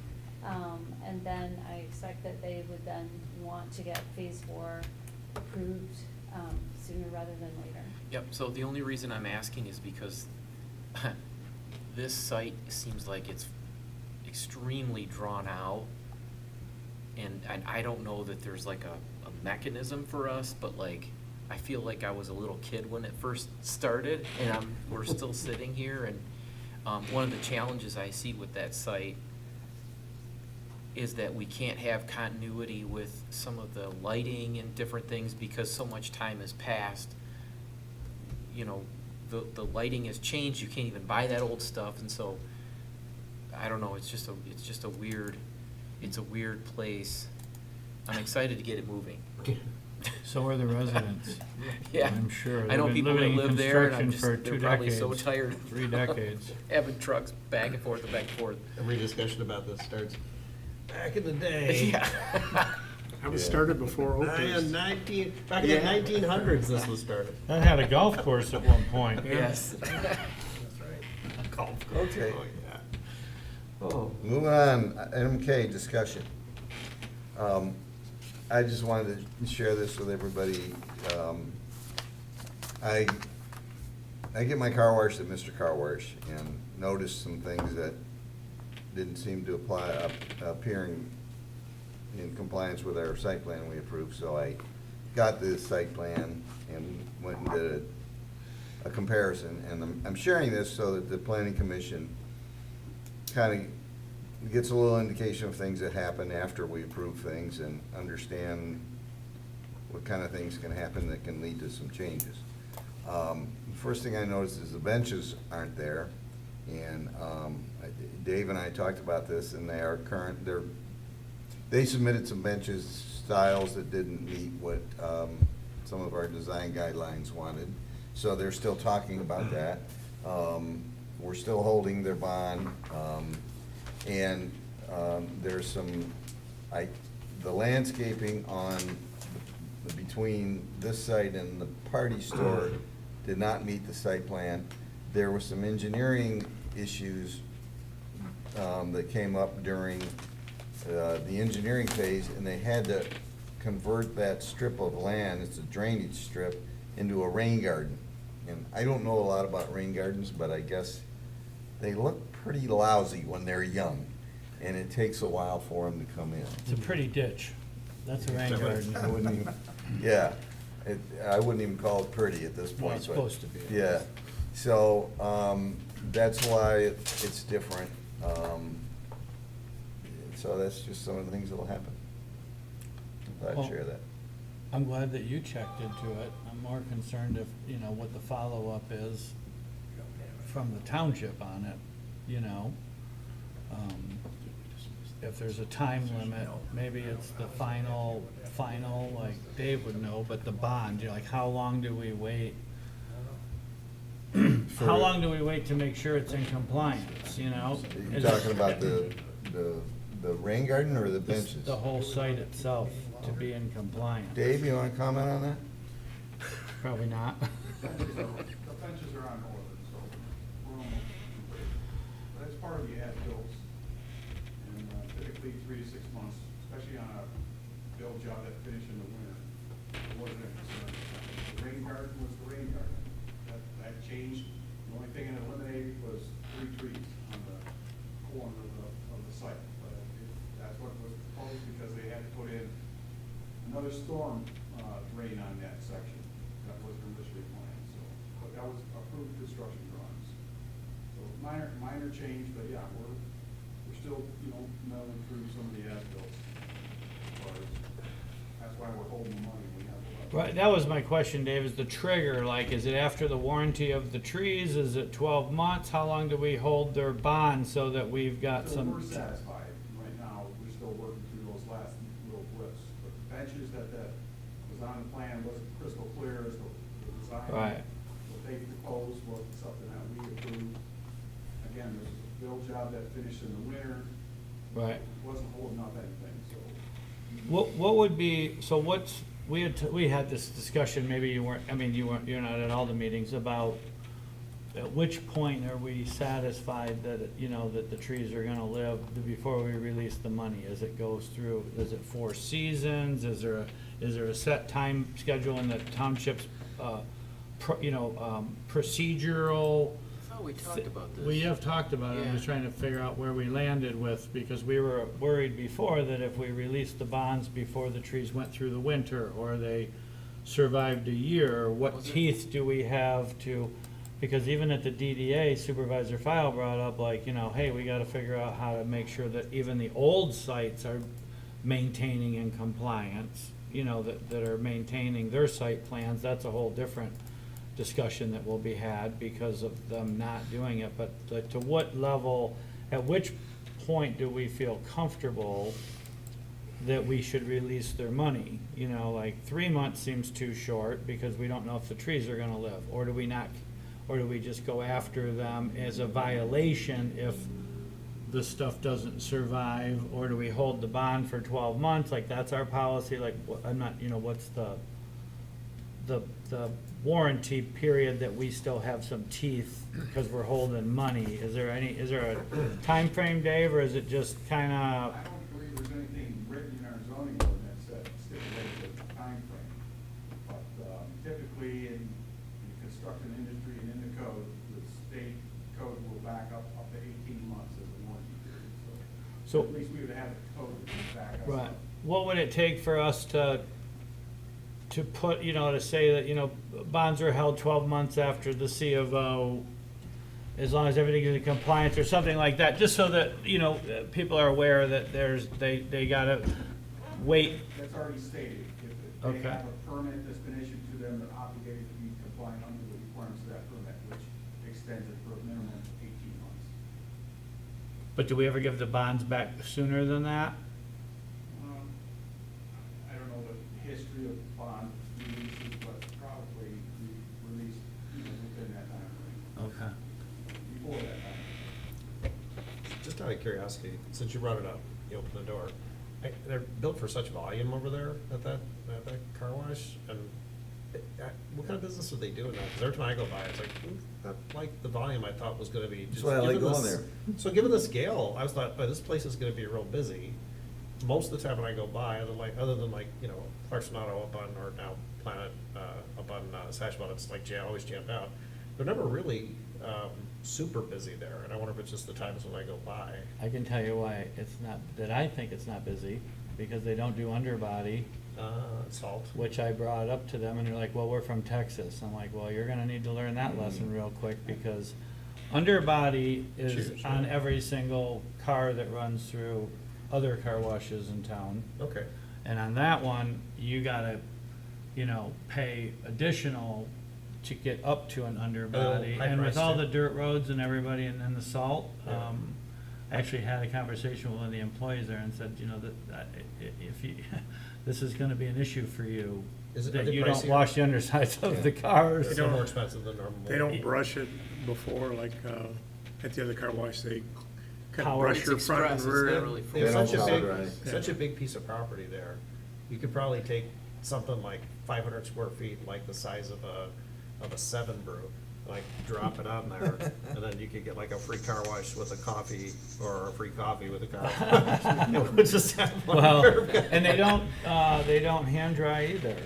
And then I expect that they would then want to get phase 4 approved sooner rather than later. Yep, so the only reason I'm asking is because this site seems like it's extremely drawn out, and I don't know that there's like a mechanism for us, but like, I feel like I was a little kid when it first started, and we're still sitting here, and one of the challenges I see with that site is that we can't have continuity with some of the lighting and different things because so much time has passed. You know, the lighting has changed, you can't even buy that old stuff, and so, I don't know, it's a weird place. I'm excited to get it moving. So are the residents. Yeah. I'm sure. I know They've been people that living in live there, and I'm construction just, for they're 2 probably so decades, tired. 3 decades. Having trucks back and forth and back and forth. Every discussion about this starts back in the day. Yeah. I was started before Back in Oakers. back in the 1900s, this was started. That had a golf course at one point. Yes. That's right. Golf. Okay. Oh, yeah. Oh. Moving on, item K, discussion. I just wanted to share this with everybody. I get my car washed at Mr. Car Wash and noticed some things that didn't seem to appearing in compliance with our site plan we approved, so I got the site plan and went and did a comparison. And I'm sharing this so that the planning commission kind of gets a little indication of things that happen after we approve things and understand what kind of things can happen that can lead to some changes. The first thing I noticed is the benches aren't there, and Dave and I talked about this, and they are current. They submitted some benches styles that didn't meet what some of our design guidelines wanted, so they're still talking about that. We're still holding their bond, and there's some, the landscaping on between this site and the party store did not meet the site plan. There were some engineering issues that came up during the engineering phase, and they had to convert that strip of land, it's a drainage strip, into a rain garden. And I don't know a lot about rain gardens, but I guess they look pretty lousy when they're young, and it takes a while for them to come in. It's a pretty ditch. That's a rain garden. I wouldn't even, yeah, I wouldn't even call it pretty at this point. Well, it's but- supposed to be. Yeah, so, that's why it's different. So that's just some of the things that'll happen. I thought I'd share that. I'm glad that you checked into it. I'm more concerned if, what the follow-up is from the township on it, If there's a time limit, maybe it's the final, like Dave would know, but the bond, like how long do we wait? How long do we wait to make sure it's in compliance, You're talking about the the rain garden or the benches? The whole site itself to be in compliance. Dave, you wanna comment on that? Probably not. The benches are on order, so we're almost complete. But it's part of the as-built, and typically 3 to 6 months, especially on a build job that finished in the winter. It wasn't a concern. The rain garden was the rain garden. That changed. The only thing it eliminated was 3 trees on the corner of the site. But that's what was proposed because they had to put in another storm drain on that section. That was initially planned, so, but that was approved construction drawings. So minor change, but yeah, we're still, meddling through some of the as-bills. That's why we're holding the money we have left. Right, that was my question, Dave, is the trigger, like, is it after the warranty of the trees? Is it 12 months? How long do we hold their bond so that we've got So some? we're satisfied right now, we're still working through those last little blips. But the benches that was on the plan wasn't crystal clear as the design. Right. What they proposed wasn't something that we approved. Again, this is a build job that finished in the winter. Right. Wasn't holding up anything, so. What would be, so what's, we had this discussion, maybe you weren't, you're not at all the meetings, about at which point are we satisfied that, that the trees are gonna live before we release the money? As it goes through, is it 4 seasons? Is there a set time schedule in the township's, procedural? I thought we talked about this. We have talked about it, I'm Yeah. just trying to figure out where we landed with, because we were worried before that if we released the bonds before the trees went through the winter, or they survived a year, what Was it- teeth do we have to, because even at the DDA, Supervisor File brought up, like, hey, we gotta figure out how to make sure that even the old sites are maintaining in compliance, that are maintaining their site plans, that's a whole different discussion that will be had because of them not doing it, but to what level, at which point do we feel comfortable that we should release their money? 3 months seems too short because we don't know if the trees are gonna live, or do we not, or do we just go after them as a violation if the stuff doesn't survive, or do we hold the bond for 12 months, like that's our policy, like, I'm not, what's the warranty period that we still have some teeth because we're holding money? Is there a time frame, Dave, or is it just kinda? I don't believe there's anything written in our zoning ordinance that stipulates a timeframe. But typically in the construction industry and in the code, the state code will back up to 18 months as a warranty period. So So- at least we would have a code that would back us Right. up. What would it take for us to put, to say that, bonds are held 12 months after the C of O, as long as everything is in compliance, or something like that, just so that, people are aware that they gotta wait. That's already stated. If they Okay. have a permit that's been issued to them, they're obligated to be compliant under the requirements of that permit, which extends it for a minimum of 18 months. But do we ever give the bonds back sooner than that? I don't know the history of bond releases, but probably released, within that time frame, Okay. before that time. Just out of curiosity, since you brought it up, you opened the door. They're built for such volume over there at that car wash, and what kind of business are they doing now? Because every time I go by, it's like, not like the volume I thought was gonna be. That's why I like given going this- there. So given the scale, I was thought, oh, this place is gonna be real busy. Most of the time when I go by, other than Clarkson Auto up on, or now Planet, up on Sashbot, it's like always jammed out. They're never really, super busy there, and I wonder if it's just the times when I go by. I can tell you why it's not, that I think it's not busy, because they don't do underbody, Salt. which I brought up to them, and they're like, well, we're from Texas. I'm like, well, you're gonna need to learn that lesson real quick, because underbody is Cheers, on yeah. every single car that runs through other car washes in town. Okay. And on that one, you gotta, pay additional to get up to an underbody. Oh, high And with price all too. the dirt roads and everybody and then the salt, Yeah. I actually had a conversation with one of the employees there and said, that if you, this is gonna be an issue for you, Are that they you don't pricier? wash the undersides of the It's cars. don't- more expensive than normal. They don't brush it before, like, at the other car wash, they Kind of power. brush your front and rear. They have They don't such a power big, drive. such a big piece of property there. You could probably take something like 500 square feet, like the size of a 7 brew, like drop it on there, and then you could get like a free car wash with a coffee, or a free coffee with a car wash. It would just have one Well, curb. and they don't hand dry either.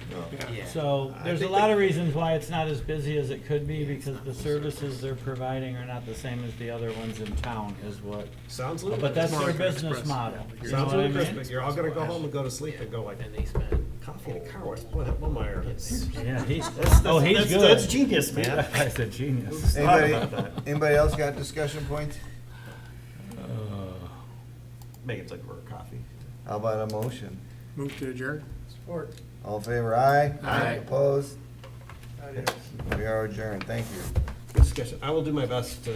Yeah. So I there's a think lot that- of reasons why it's not as busy as it could be, because the services they're providing are not the same as the other ones in town, is what. Sounds But ludicrous. that's more their like an business express, model. yeah. You know Sounds what I ludicrous, mean? but you're all gonna go home and go to sleep and go like, coffee and a car wash, what my Yeah, he's, That's- oh, he's that's- good. that's genius, man. That guy's a genius. Anybody else got discussion points? Megan's looking for a coffee. How about a motion? Move to adjourn. Support. All in favor, aye? Aye. Opposed? We are adjourned, thank you. Good discussion. I will do my best to